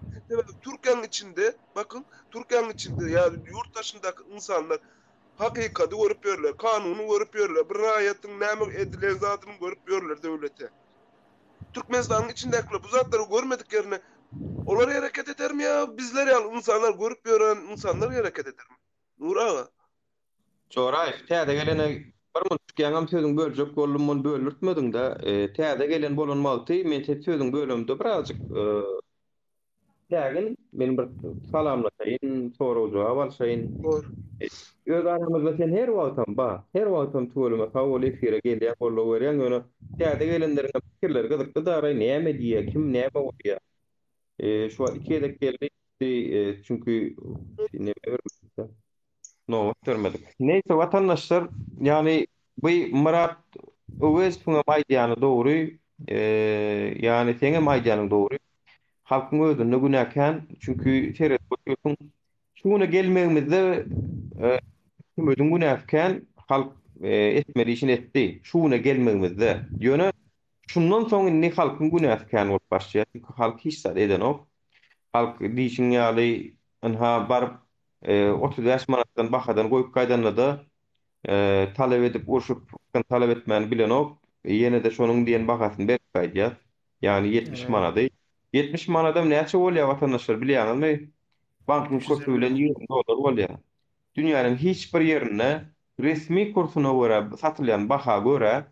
Türkiýanyň içinde, bakın Türkiýanyň içinde ýa-da ýurtdaşyndaky insanlar hakykaty görüp ýörler, kanuny görüp ýörler, bir raýatyň näme edilen zatyny görüp ýörler döwlete. Türkmenistan'ın içindekiler bu zatları görmedik yerine onlar hareket eder mi ya? Bizler ya insanlar görüp gören insanlar hareket eder mi? Nur ağa. Çoray, täze gelene bir mutluk ýangam sözüň böljek boldum, bölürtmediň de, täze gelen bolanmaly, men sözüň bölümde birazjyk tägin men bir salamlaşaýyn, soraw jogap alşaýyn. öz aramızda sen her wagtam töwelime kabul efire gelýär bolla berýän ýöne täze gelenleriň pikirleri gyzykdy da näme diýär, kim näme bolýar. Şu an iki edek geldik. Çünkü ne vermişler? No, görmedik. Neyse vatandaşlar yani bu Murat Öwes buna maýdany dogry, yani seňe maýdanyň dogry. Halkyň özüne günäken çünkü teret bolýarsyň. Şuna gelmegimizde kim özüň günäken halk etmeli işin etdi. Şuna gelmegimizde. Ýöne şundan soň inni halkyň günäken bolup başlaýar. Halk hiç sad eden ok. Halk diýişiň ýaly anha baryp 30 ýaş manatdan bahadan goýup gaýdanlada talep edip urşup talep etmäni bilen ok ýene de şonuň diýen bahasyny berip gaýdýar. Ýani 70 manady. 70 manada näçe bolýar watandaşlar bilýärmi? Bankyň kursu bilen $20 bolýar. Dünýäniň hiç bir ýerinde resmi kursuna görä satylýan baha görä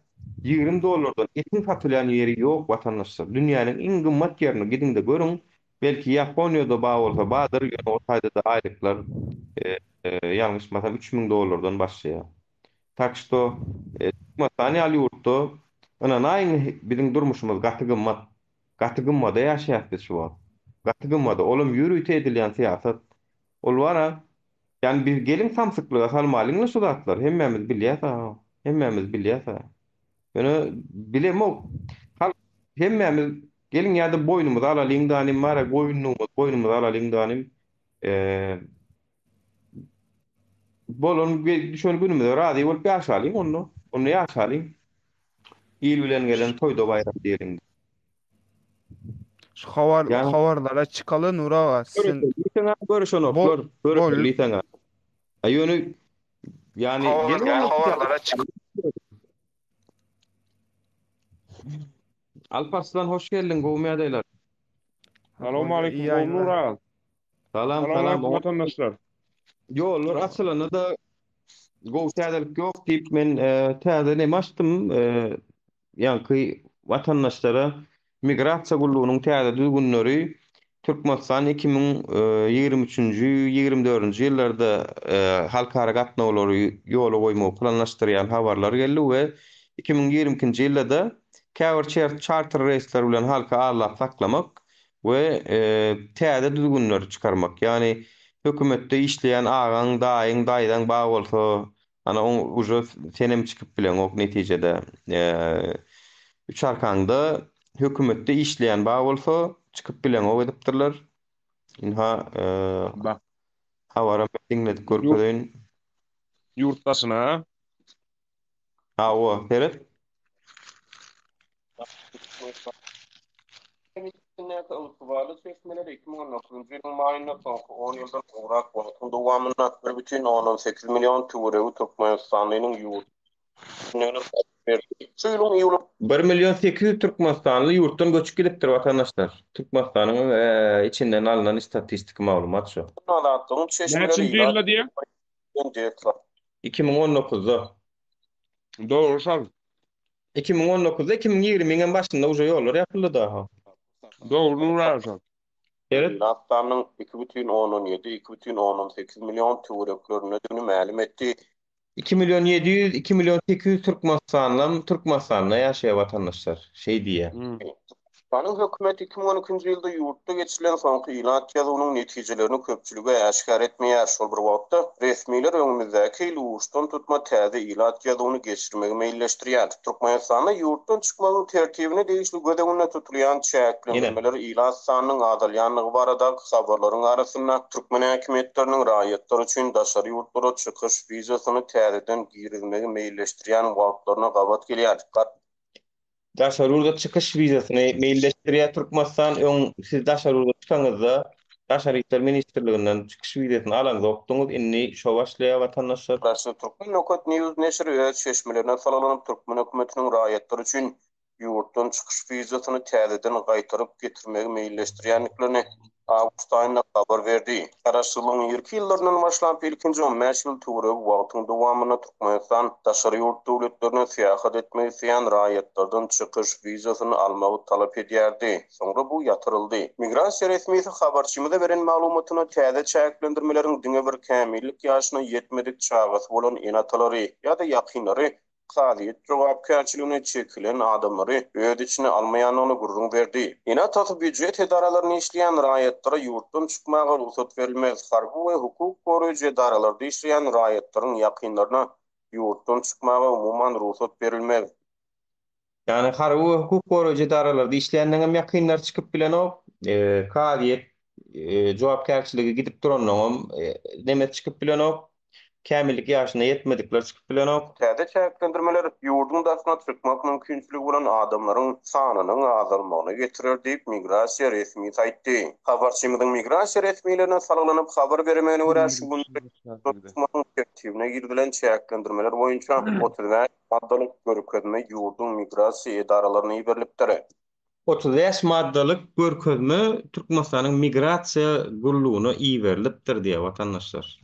$20 etin satylýan ýeri ýok watandaşlar. Dünýäniň iň gymmat ýerine gidin de görüň. Belki Japonya'da bağ olsa bağdır, yani o sayda da aylıklar yanlış masam $3.000'dan başlıyor. Tak što masani ali yurtda ana nayin bizim durmuşumuz gatygymada ýaşaýar şu an. Gatygymada olum ýürüýte edilýän siýasat ol wara yani bir gelin samsyklyga salmalyň şu zatlar hemmämiz bilýär. Hemmämiz bilýär. Yani bilemok. Hemmämiz gelin ýa-da boynumyza alalyň danym mara boynumyza alalyň danym bolon şol günümizde rady bolup ýaşalyň onu ýaşalyň il bilen gelen toýda bayram diýelim. Şu habarlara çıkalı Nura sen görüşen Ayony yani habarlara çık. Alparslan hoş geldin gowmy adaylar. Assalamu alaykum Nura. Salam vatandaşlar. Ýollar açylana da gow täzelik ýok diýip men täze näme açdym. Ýa-ni watandaşlara migrasiýa gullugynyň täze düzgünleri Türkmenistan 2023-nji 24-nji ýyllarda halkara gatnawlary ýola goýmagy planlaşdyrýan habarlar geldi we 2022-nji ýylda Cover charter reisler bilen halka ağırlap saklamak ve täze düzgünler çıkarmak. Yani hökümetde işleyen ağaň, daýyň bağ bolsa, ana ujo senem çıkıp bilen ok netijede 3 arkaňda hökümetde işleyen bağ bolsa çıkıp bilen ok edipdirler. Inha hawara dinledik görkezin Yurtdasyna. O, evet. Ulusuvalı seçmeler 2019-njy ýylyň maýyna soňky 10 ýyldan urak bolýan dowamyna 1,18 milyon türewi Türkmenistanyň ýurt. 1.800.000 Türkmenistanly ýurtdan göçüp gidipdir watandaşlar. Türkmenistanyň içinden alynan statistik maglumat şu. Näçe ýylda diýe? 2019'da. Doğru sal. 2019'da 2020'nin başında uca yollar yapıldı daha. Doğru Nurasal. Evet. Latanyň 2,17-2,18 milyon türeklerine ma'lum etdi. 2.700.000-2.800.000 Türkmenistanly ýaşaýan watandaşlar şey diye. Türkmeniň hökümeti 2012-nji ýylda ýurtda geçirilen soňky ilat ýazynyň netijelerini köpçülige äşkar etmeýär. Şol bir wagtda resmiler öňümüzdäki ýurtdan tutma täze ilat ýazynyny geçirmegi meýilleşdirýär. Türkmenistanda ýurtdan çykmagyň tertibine degişli gödegine tutulýan çäklenmeler ilat sanynyň azalýanlygy barada habarlaryň arasynda türkmen häkimetleriniň raýatlary üçin daşary ýurtlara çykyş wizasyny täzeden girizmegi meýilleşdirýän wagtlaryna gabat gelýär. Daşarurda çıkış vizasyny meýilleşdirýär Türkmenistan siz daşarurda çıkaňyzda Daşary işler ministrliginden çıkış vizasyny alaňyz okduňyz inni şo başlaýar watandaşlar. Türkmen Nokat News neşri öz şeşmelerine salanyp Türkmen hökümetiniň raýatlary üçin ýurtdan çıkış vizasyny täzeden gaýtaryp getirmegi meýilleşdirýänliklerini Ağustos ayında haber verdi. Karaşylygyň ilki ýyllaryndan başlap ilkinji 15 ýyl töwereg wagtyň dowamyna Türkmenistan daşary ýurt döwletlerine seýahat etmek isleýän raýatlardan çykyş wizasyny almagy talap edýärdi. Soňra bu ýatyryldy. Migrasiýa resmiýeti habarçymyza beren maglumatyna täze çäklendirmeleriň diňe bir kämillik ýaşyna ýetmedik çagasy bolan enatalary ýa-da ýakynlary Qadiyet jogapkärçiligine çekilen adamlary öz içine almaýanyny gurrun berdi. Ina taty büdjet edaralaryny işleýän raýatlara ýurtdan çykmaga ruhsat berilmez. Harby we hukuk goraýjy edaralarda işleýän raýatlaryň ýakynlaryna ýurtdan çykmaga umumyň ruhsat berilmez. Yani harby we hukuk goraýjy edaralarda işleýänleňem ýakynlar çykyp bilenok, qadiyet jogapkärçiligi gidip duranlarym demet çykyp bilenok. Kämillik ýaşyna ýetmedikler çykyp bilenok. Täze çäklendirmeler ýurdun daşyna çykmak mümkinçiligi bolan adamlaryň sanynyň azalmagyna getirir diýip migrasiýa resmiýeti aýtdy. Habarçymyzyň migrasiýa resmiýetlerine salalynyp habar bermegine görä şu günde tertibine girdilen çäklendirmeler boýunça 35 maddalyk görkezme ýurdun migrasiýa edaralaryna ýerilipdir. 35 maddalyk görkezme Türkmenistanyň migrasiýa gurulugyna ýerilipdir diýip watandaşlar.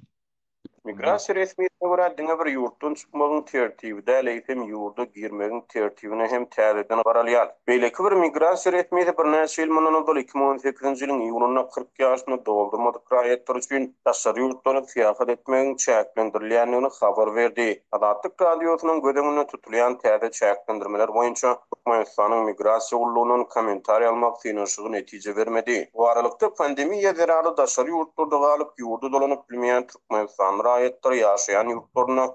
Migrasiýa resmiýetine görä diňe bir ýurtdan çykmagyň tertibi däl hem ýurda girmegiň tertibine hem täzeden garalýar. Beýleki bir migrasiýa resmiýeti bir näçe ýyl mundan öňe 2018-nji ýylyň ýylyna 40 ýaşyny doldurmadyk raýatlar üçin daşary ýurtlaryny seýahat etmegiň çäklendirilýändigini habar berdi. Adatlyk radiosynyň gödegine tutulýan täze çäklendirmeler boýunça Türkmenistanyň migrasiýa gurulugynyň kommentariýa almak synanyşygy netije bermedi. Bu aralykda pandemiýa zerary daşary ýurtlarda galyp ýurda dolanyp bilmeýän Türkmenistan raýatlar ýaşaýan ýurtlaryna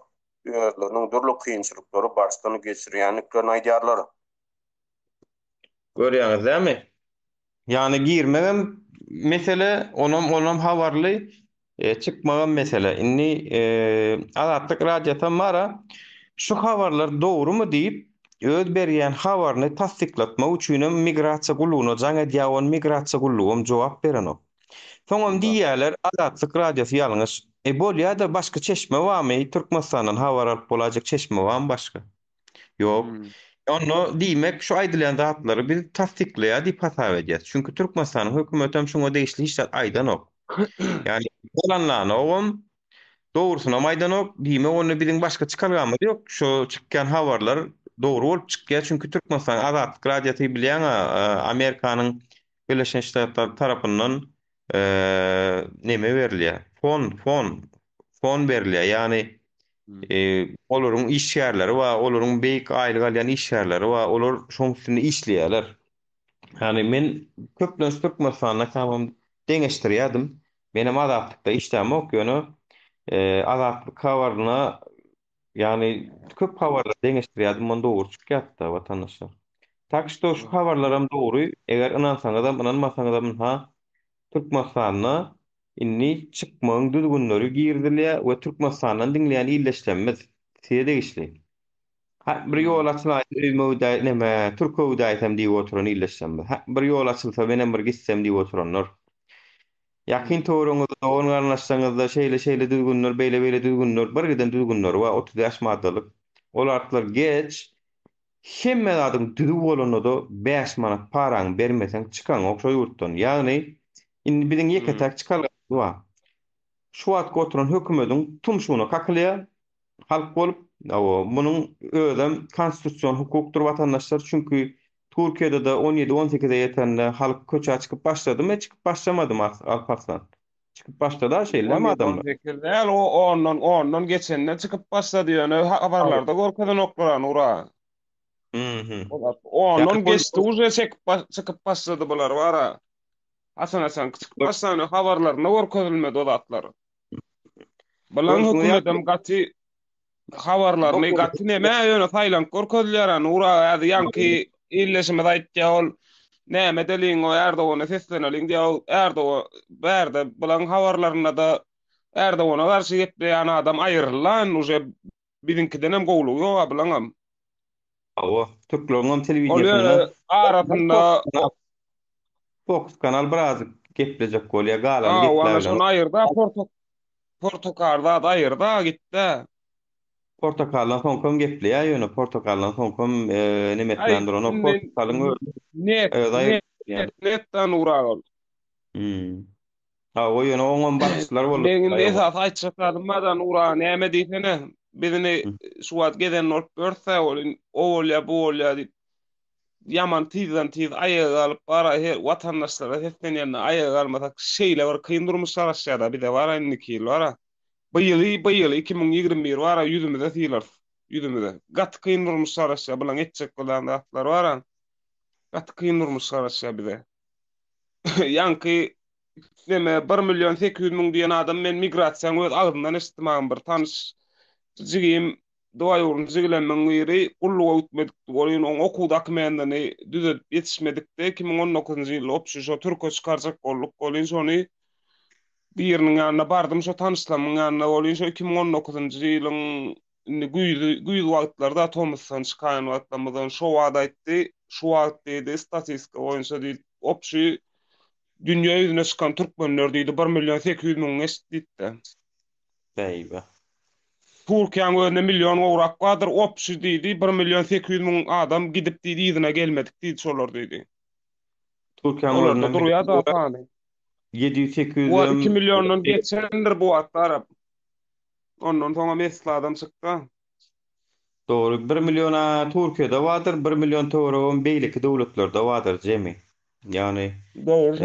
özleriniň durly kynçylyklary başdan geçirýänliklerini aýdýarlar. Görýäňizmi? Ýani girmegem mesele onam habarly çykmagan mesele. Inni adatlyk radiodan mara şu habarlar dogrumy diýip öz berýän habaryny tasdiklatmak üçin migrasiýa gurulugyna jaňa diýawan migrasiýa gurulugym jogap berenok. Soňam diýýärler adatlyk radiosy ýalňyş. Bolýa da başga çeşme barmy? Türkmenistanyň habar alyp bolajak çeşme barmy başga? Ýok. Onu diýmek şu aýdylýan zatlary biz tasdikleýär diýip hasap edýäs. Çünki Türkmenistanyň hökümeti hem şoňa degişli hiç aýdanok. Yani bolanlaryny ogum dogrusyna aýdanok diýmek onu biziň başga çykargamyz ýok. Şu çykkan habarlar dogru bolup çykýar çünki Türkmenistan adatlyk radiosy bilýän Amerikanyň Birleşen Ştatlar tarapyndan neme berilýär? Fon berilýär. Yani olaryň iş ýerleri we olaryň beýik aýlyk alýan iş ýerleri we olar şoň üstünde işleýärler. Yani men köplen Türkmenistanyna tamam deňeşdirýärdim. Benim adatlıkta işlemok ýöne adatlyk habaryna yani köp habarlar deňeşdirýärdim onda dogry çykýardy watandaşlar. Tak şu habarlaram dogry, eger inansaňyzam, inanmasaňyzam Türkmenistanyna inni çykmagyň düzgünleri girdilýär we Türkmenistanyň diňleýän illeşlenmez sede işli. Bir ýol açylsa neme Türkiýe daýsam diýip oturan illeşlenmez. Bir ýol açylsa benem bir gitsem diýip oturanlar. Ýakyn töwereňizde onu garnaşsaňyzda şeýle düzgünler, beýle düzgünler, birden düzgünler we 30 ýaş maddalyk. Olarlar geç hemme adyň düzgün bolanyny da 5 manat paraň bermeseň çykan okşa ýurtdan. Ýagny indi biziň ýeketek çykarlar. Şu wagt oturan hökümetiň tumşugyna kakylýar. Halk bolup, munyň özem konstitusiýon hukukdur watandaşlar çünki Türkiýede de 17-18'e ýetende halk köçe çykyp başladymy, çykyp başlamadymy Alparslan? Çykyp başlady şeýle adamlar. Ondan geçende çykyp başlady ýöne habarlarda gorkadan oklar ura. Ondan geçdi uje çykyp başlady bular wara. Hasan çykyp başlany habarlaryna gorkazylmady o zatlar. Bulan hökümetem gaty habarlaryny gaty neme ýöne Taýland gorkazylýar ura ýa-da ýanky illeşime aýtýar näme deliň o Erdoğan'a sesleneliň diýär Erdoğan berde bulan habarlaryna da Erdoğan'a garşy gepleýän adam aýrylan uje bizinkiden hem gowlugy ýok bulan. Türkleriň telewiziýasyna arasynda Fox kanal biraz geplejek bolýar galan gepler. Şonu aýyrda Portokalda da aýyrda gitdi. Portokaldan soňkom gepleýär ýöne Portokaldan soňkom nimetlendir onu Portokalyň netden ural. Hmm. Ha, o ýöne oňam bakçylar Men bolupdyr ýa. esas aýtjakadymadan ura näme diýsene bizini şuwat geden olup görse o bolýa bu bolýa diýip yaman tizden tiz aýaga alyp bara watandaşlara hepden ýerine aýaga almasak şeýle bir kyn durmuşlar aşağıda bir de bara inniki bara bu ýyl 2021 bara ýüzümizde tiýler ýüzümizde gat kyn durmuşlar aşağı bilen etjek bolan atlar bara gat kyn durmuşlar aşağı bir de ýanky neme 1.800.000 diýen adam men migrasiýaň öz agdymdan eşitmagam bir tanış jigim doýa urun jigilenmeň biri ulluga gitmedik bolýan oň okuwda akmändiňi düzelip ýetişmedikde 2019-njy ýyl opşuşa türkçe çykarjak bolduk bolýan şonu biriniň ýanyna bardym şo tanışlamyň ýanyna bolýan şo 2019-njy ýylyň güýdü wagtlarda Thomasdan çykan wagtlardan şo wagt aýtdy şu wagt diýdi statistika boýunça diýdi opşy dünýä ýüzüne çykan türkmenler diýdi 1.800.000 eşitdi. Beýbe. Türkiýanyň özünde million gowrak bardyr, opşy diýdi 1.800.000 adam gidip diýdi ýyzyna gelmedik diýdi şolar diýdi. Türkiýanyň Olar da özünden durýar da tany. 700-800 Bu 2 milyondan geçendir bu atlar. Ondan sonra mesle adam çykdy. Doğru. 1 milyona Türkiýede wadyr, 1 milyon töweregem beýleki dowletlerde wadyr jemi. Yani Doğru.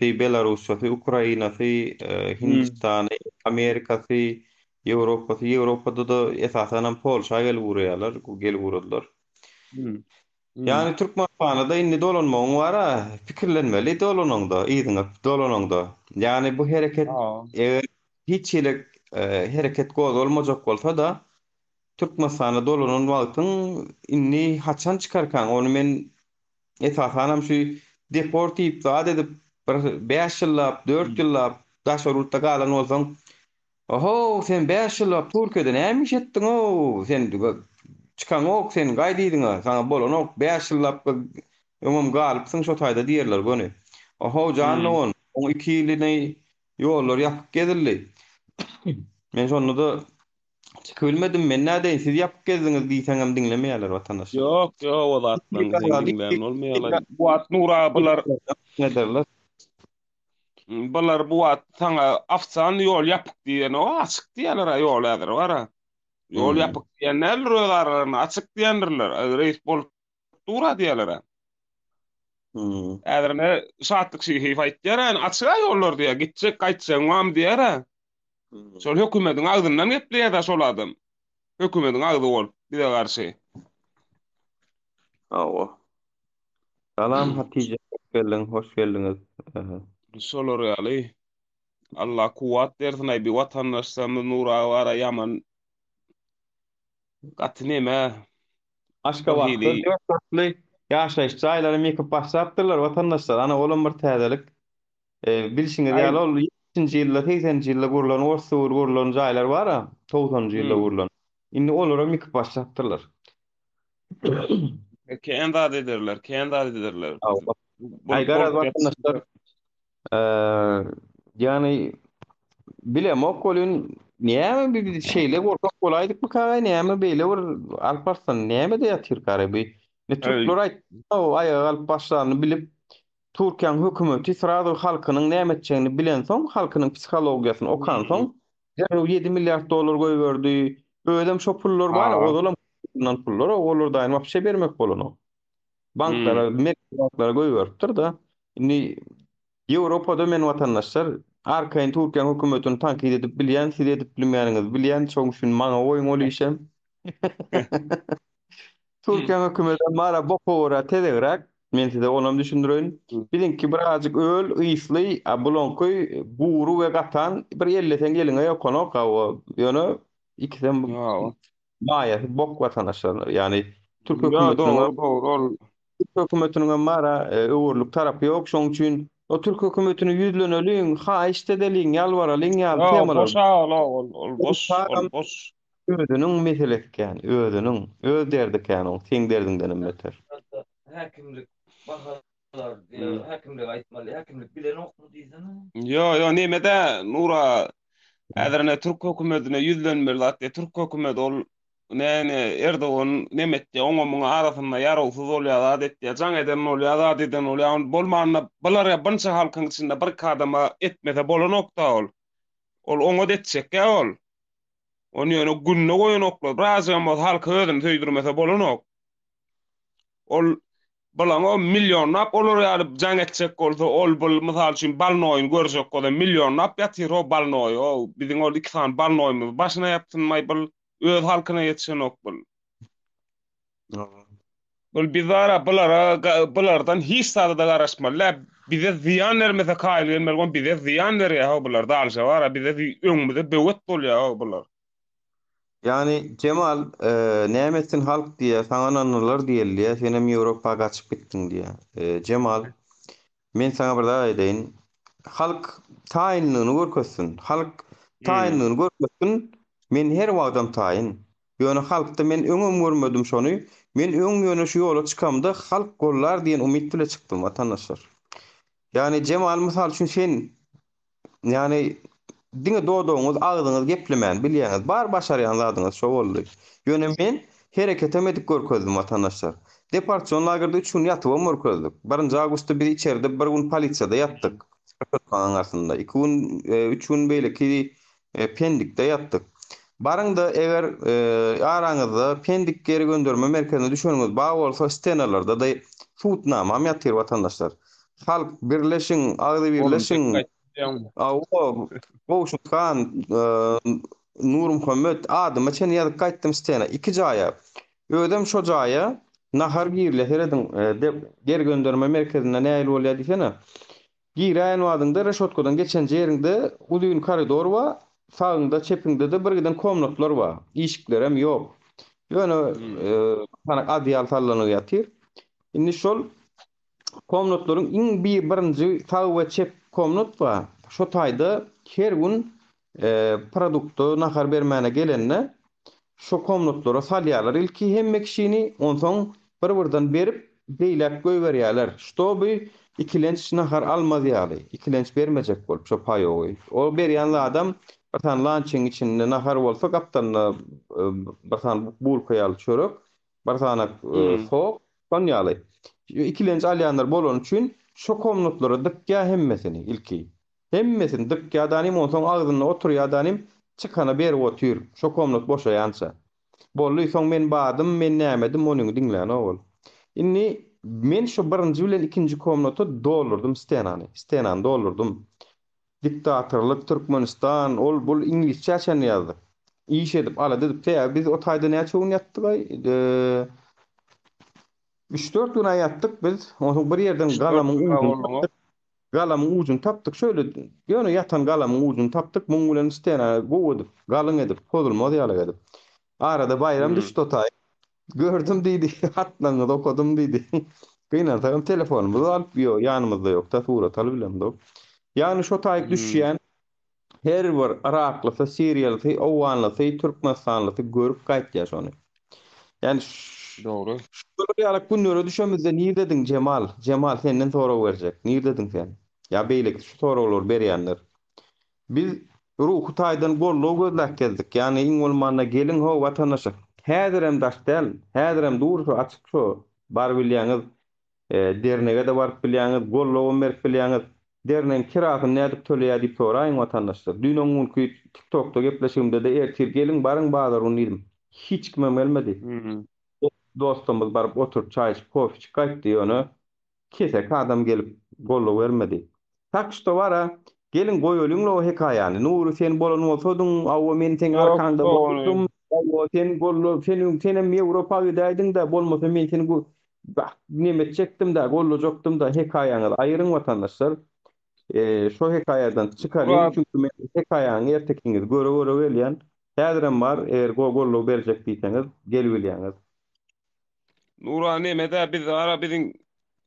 Belarusy, Ukrainasy, Hindistany, Amerikasy, Ýewropada da esasen Polşa gelip urýarlar, gelip urdylar. Yani Türkmenistanyda indi dolanmagyň bara pikirlenmeli dolananda, ýygyňa dolananda. Yani bu hereket hiç ýylyk hereket goz bolmajak bolsa da Türkmenistana dolanan wagtyň inni haçan çykarkan onu men esasen şu deport diýip zat edip 5 ýyllap, 4 ýyllap daşarutda galan bolsaň, oho sen 5 ýyllap Türkiýede näme iş etdiň o? Sen çıkan ok sen gaýdydyň, sana bolan ok 5 ýyllap ömüm galypsyň şo taýda diýerler gönü. Oho janly on 2 ýylyny ýollar ýapyp gezildi. Men şonu da bilmedim men näde siz ýapyp gezdiňiz diýseňem diňlemeýärler watandaş. Yok o zatdan dinleyen olmayalar. Bu at nura bular Ne derler? bular bu at sana afsan yol yapık diyen o açık diyenler yol edir var. Yol yapık diyenler rölarlarını açık diyenlerler. Reis bol dura diyenler. Edirne saatlik şey fayt diyen açığa yollar diye gidecek kaçacak mam diyer. Şol hökümetin agdyndan gepleýär da şol adam. Hökümetin agdy bol bir de garşy. Awa. Salam Hatice, hoş geldiňiz. Şolar ýaly. Allah kuwat bersin bir watandaşlarymyz nura wara yaman gatneme Aşka wagtda dörtli ýaşaýyş jaýlary mekip başlapdylar watandaşlar. Ana olam bir täzelik. Bilşiňiz ýaly ol 70-nji ýylda, 80-nji ýylda gurulan Orsuwur gurulan jaýlar bar-a, 90-njy ýylda gurulan. Indi olara mekip başlapdylar. Kendi ederler. Ay garaz vatandaşlar yani bilem okolun näme bir şeyle gorkak bolaydyk mı kagay näme beýle bir Alparslan näme de ýatyr garaby. Ne Türkler aýtdy o aýaga alyp başlaryny bilip Türkiýanyň hökümeti sırada halkynyň näme etjegini bilen soň halkynyň psihologiýasyny okan soň 7 milliard dolar goýberdi. Ödem şo pullar bar, odalam pullar, olar daýym wapşe bermek bolan. Banklara, banklara goýberipdir da. Indi Ýewropada men watandaşlar arkaýyn Türkiýa hökümetini tankid edip bilýän, siz edip bilmeýäniňiz bilýän, şoň üçin maňa oýuň bolýşam. Türkiýa hökümeti mara bokora telegrak, men size onam düşündirýän. Bilinki birazjyk öl, ysly, bulonky, buru we gatan bir 50 sen geliňe ýokanok ýöne ikisem maýa bok watandaşlar. Yani Türk hökümetiniň hökümetiniň mara öwürlük tarapy ýok, şoň üçin o Türk hökümetini ýüzleneliň, ha işdedeliň, ýalbaralyň, temalar. Boş. Özüniň meselesi yani, öz derdik yani, sen derdiňden beter. Häkimlik bahalar diýär, häkimlik aýtmaly, häkimlik bilen okmy diýsen? Yo, nemede Nura Äderine Türk hökümetine ýüzlenmeli, Türk hökümeti ol Erdoğan nemetdi oňa muňa arasynda ýaragsyz bolýar adetde jaň eden bolýar adeden bolýar bolmanda bular bança halkyň içinde bir kadama etmese bolanokda ol oňa detsek ol onu ýöne günne goýanoklar razı bolmaz halky özüni söýdirmese bolanok ol bulan o milyonlap olur ýaly jaň etsek bolsa ol bul mysal üçin balnoýun görsek bolsa milyonlap ýatyr o balnoý o biziň ol 2 san balnoýmyz başyna ýaptynmaý bul öz halkyna ýetişenok bul. Bul bizara bulardan hiç sada da garaşmaly. Bize ziyan vermese kaýly gelmeli, bize ziyan berýär bular da alşa wara bize öňümizde böwet bolýar bular. Yani Cemal nämesin halk diýe saňa anlar diýilýär, senem Ýewropa gaçyp gitdiň diýe. Cemal, men saňa bir daha aýdaýyn. Halk taýinlygyny görkezsin. Halk taýinlygyny görkezsin. Men her wagtam taýin. Ýöne halkda men öňüm görmedim şonu. Men öň ýöne şu ýola çykamda halk gollar diýen umyt bilen çykdym watandaşlar. Yani Cemal mysal üçin sen yani diňe doýdoňyz, agdyňyz geplemän, bilýäňiz, bar başarýanladyňyz şo boldy. Ýöne men hereket emedik görkezdim watandaşlar. Departman lagerda 3 gün ýatyp görkezdik. 1 awgustda biz içeride 1 gün polisiýada ýatdyk. Köpkanyň arasynda 2 gün 3 gün beýleki Pendikde ýatdyk. Barıňda eger araňyzda Pendik geri gönderme merkezine düşeniňiz baý bolsa stenalarda da tutnama ýatyr watandaşlar. Halk birleşiň, agdy birleşiň. Boşukhan, Nur Muhammed adyma çen ýazyp gaýtdym stena. 2 jaýa. Ödem şo jaýa nahar girle herediň geri gönderme merkezine näil bolýar diýsene. Giräň wadyňda reşotkadan geçen ýerinde uzun koridor bar. Sağında çepiňde de bir giden komnatlar bar. İşikler hem ýok. Ýöne sana adyal sallanyp ýatyr. Indi şol komnatlaryň iň birinji sağ we çep komnat bar. Şo taýda her gün produkty nahar bermäne gelenne şo komnatlara salýarlar. Ilki hemme kişini onsoň bir-birden berip beýlep goýberýärler. Ştoby ikilenç nahar almaz ýaly. Ikilenç bermejek bolup şo paýowy. O berýän adam batan lançyň içinde nahar bolsa kaptanna batan bulkaýaly çörek, batan soğuk ýaly. Ikilenç alýanlar bolan üçin şo komnatlara dykýa hemmesini ilki. Hemmesini dykýa danym onsoň agdyna oturýar danym çykana berip otyr. Şo komnat boşaýança. Bolly soň men badym, men nämedim onuň diňlän ol. Inni men şo birinji bilen ikinji komnaty doldurdum stenany. Stenany doldurdum. Diktatorlyk Türkmenistan ol bul ingilisçe çän ýazdy. İş edip ala dedip biz o taýda näçe gün ýatdyk ay? 3-4 gün ýatdyk biz. Onuň bir ýerden galamyň ucunu tapdyk. Şöyle ýöne ýatan galamyň ucunu tapdyk. Muň bilen stena gowy galyň edip, pozulmaz ýaly edip. Arada bayram düşdi o taý. Gördüm diýdi, hatlaňyzy okudum diýdi. Gynansaňam telefonumyzy alyp ýanymyzda ýok, tasawwurat alyp bilemdi. Yani şo taýyk düşýän her bir Irakly, Siriýaly, Owganly, Türkmenistanly görüp gaýtdy şonu. Yani Dogry. Şol ýaly günlere düşemizde niýe dediň Cemal? Cemal senden sonra berjek. Niýe dediň sen? Ya beýlik şu soralar berýänler. Biz ruhu taýdan golluw gözläp geldik. Yani iň bolmanda gelin ho watandaşa. Häzirem daşdal, häzirem durşu açyk şo bar bilýäňiz. Dernege de barıp bilýäňiz, golluw berip bilýäňiz. Dernen kirasyny nädip töleýär diýip soraýyn watandaşlar. Dünýäň günki TikTok'ta gepleşimde de ertir gelin barıň bazar unydim. Hiç kime gelmedi. Dostumuz barıp oturup çay içip kofe içip gaýtdy ýöne. Kesek adam gelip golluw bermedi. Takşda wara gelin goýulyňla o hekaýany. Nuru sen bolan bolsadyň, awwa men teň arkaňda boldum. Awwa sen golluw senem Ýewropaga daýdyň da bolmasa men seni nimet çekdim da golluw jokdum da hekaýaňy aýyryň watandaşlar. Şo hekaýadan çykaryn çünki men hekaýany ertekiňiz göre gelýän. Häzirem bar, eger golluw berjek diýseňiz gelip bilýäňiz. Nura nemede biz ara biziň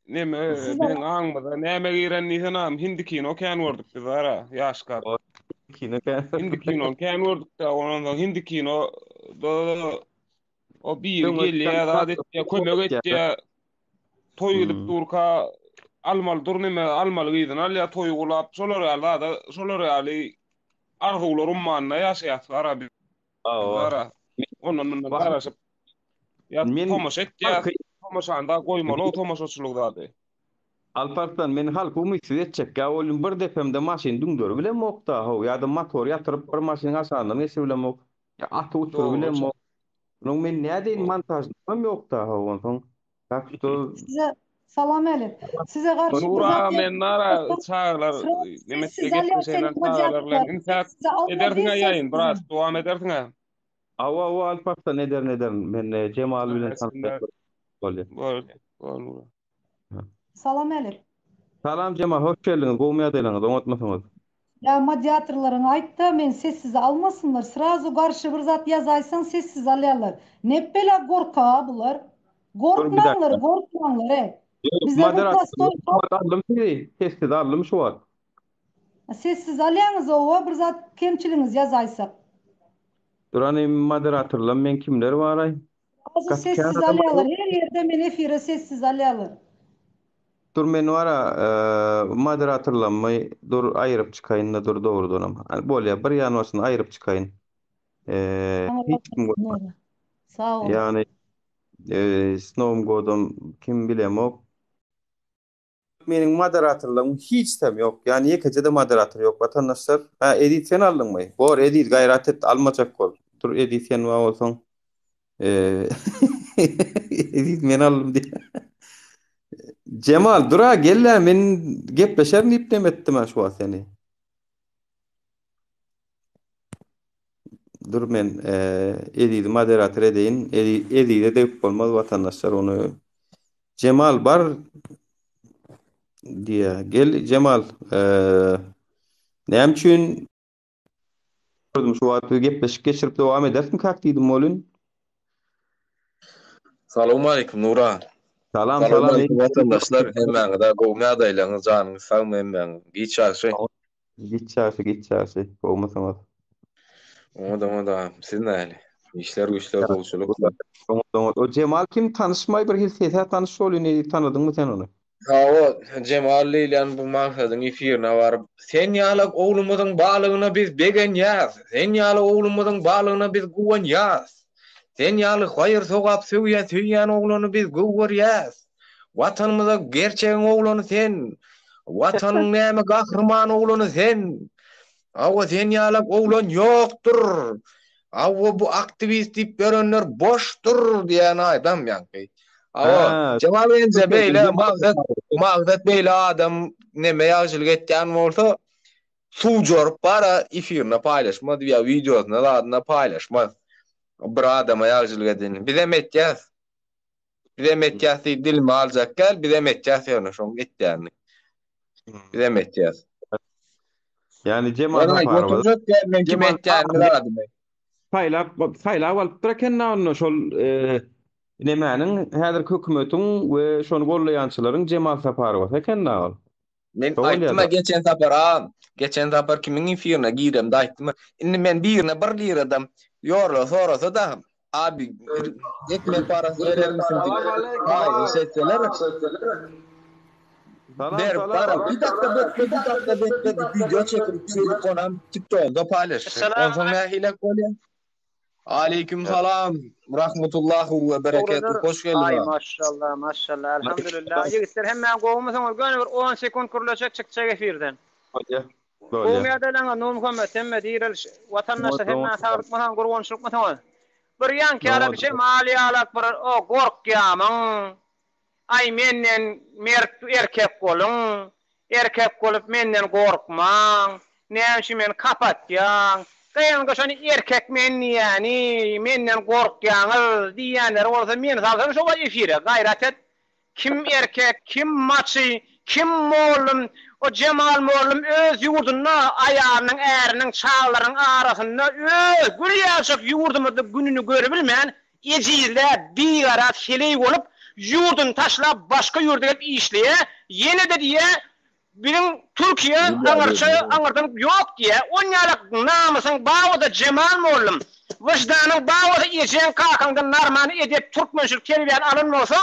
biziň aňmyza näme giren niýsenam hindi kino kän gördük biz ara ýaşkar. Hindi kino kän gördük da onuň hindi kino o bir gelýär adetde kömek etdi toý edip durka almal durneme almal gydyn alya toy gulap şolar ýaly arzuwlarym manna ýaşaýar ara biz. Ara Onunla garaşyp ya tomoş et ya tomoşanda goýmaly tomoşçylykdady. Alparslan men halk umytsuz etjek. Ya oğlum bir defemde maşin düňdür bilen mokta ho ya da motor ýatyryp bir maşin aşandan esi bilen mok. Ya aty uçur bilen mok. Nuň men nädeýin montajlykam ýokda ho onsoň. Taksto Size salam elip. Size karşı Nura men nara çağlar nemette geçmişler çağlar bilen insat ederdiň ýaýyn biraz dowam ederdiň. Awa Alparslan neder men Cemal bilen tanışyp bolýar. Bol. Salam elip. Salam Cemal, hoş geldiniz. Gowmaya delaňyz, oňatmasaňyz. Ya mediatorlaryň aýtdy, men sessiz almasınlar. Srazu karşı bir zat ýazaýsaň sessiz alýarlar. Nepele gorka bular. Gorkmaňlar. Bize bu prostoy sessiz aldım şu var. Sessiz alýaňyz o bir zat kemçiligiňiz ýazaýsak. Durany moderatorlar men kimler var ay? Sessiz alýarlar. Her ýerde men efire sessiz alýarlar. Dur men wara moderatorlanmy dur aýryp çykaýyn da dur dogrudan. Hani bolýar bir ýanysyny aýryp çykaýyn. Hiç kim görmez. Sağ ol. Yani snom godum kim bilemok. Meniň moderatorlarym hiç tem ýok. Yani ýekejede moderator ýok. Watandaşlar, edit sen aldyňmy? Bor edit gaýrat et almajak bol. Dur edit sen wa bolsaň. Edit men aldym diýe. Cemal dura gelle men gepleşer diýip demetdim ha şu an seni. Dur men edit moderator edeýin. Edit edip bolmaz watandaşlar onu. Cemal bar diye. Gel Cemal. Näme üçin gördüm şu wagty gepleşip geçirip dowam edersin kak diýdim molun. Salamu aleykum Nura. Salam vatandaşlar. Hemmäňe de gowmy adaýlaryňyz janyňyz sag men. Giçarşy. Gowmasaňyz. Oda. Siz näle? İşler güçler bolşuluk. O Cemal kim tanışmay bir hilsete tanış bolýan tanıdyňmy sen onu? O Cemal Leylan bu maksadyň efirine baryp sen ýaly oglumyzyň balygyna biz begen ýaz. Sen ýaly oglumyzyň balygyna biz gowan ýaz. Sen ýaly haýyr sogap söýýän oglany biz gowar ýaz. Watanymyza gerçegiň oglany sen. Watanyň näme gahrman oglany sen. Awa sen ýaly oglan ýokdur. Awa bu aktivist diýip berenler boşdur diýen aýdam ýa-ni. Awa Cemal enze beýle magzat beýle adam näme ýagşylyk etýän bolsa suw jorup bara efirine paýlaşmaz ýa videosyna adyna paýlaşmaz. Bir adama ýagşylyk edeni. Biz hem etýäs. Dilimi aljak gel, biz hem etýäs ýa-ni şoň etýärni. Biz hem etýäs. Yani Cemal var. Men kim etýärni adymy. Saýlap alyp durakenna onu şol nemäniň häzir hökümetiň we şonu gollaýançylaryň Cemal Saparow ekenna ol. Men aýtdyma geçen tapar kimiň efirine girem da aýtdyma. Indi men birine bir liradam ýorla sorasa da abi ekmek parasy berer misin diýip. Aý setseler. Der para bir dakika bekle video çekip çelik konam TikTok'da paýlaş. Onsoň nähile bolýar? Aleyküm salam. Rahmetullahi ve berekatuhu. Hoş geldin. Ay maşallah. Elhamdülillah. Ýigitler hemme gowmasaňyz göne bir 10 sekund kurulacak çykjak efirden. Gowmaya dalaňa Nur Muhammed hemme diýerel watandaşlar hemme sagyrtmasan gurbançylykmasan. Bir ýanky ara bir şey mali alak bir o gorkýamyň. Ay menden erkek bolun. Erkek bolup menden gorkmaň. Näme men kapatýan. Gaýan şonu erkek men ýani menden gorkýaňyz diýenler bolsa men salsam şo efire gaýrat et. Kim erkek, kim maçy, kim mollum, o Cemal mollum öz ýurduna aýarynyň äriniň çağlaryň arasynda öz gürýäşik ýurdumyzda gününi görüp bilmän ejizle bigarat heley bolup ýurdun taşlap başga ýurda gelip işleýe. Ýene de diýe bilen Türkiye aňardan ýok diýe. Onýalyk namysyň bagda Cemal mollum. Wyjdanyň bagda ýeşen kakaňdan narman edip türkmençilik kelibýän alynmasa,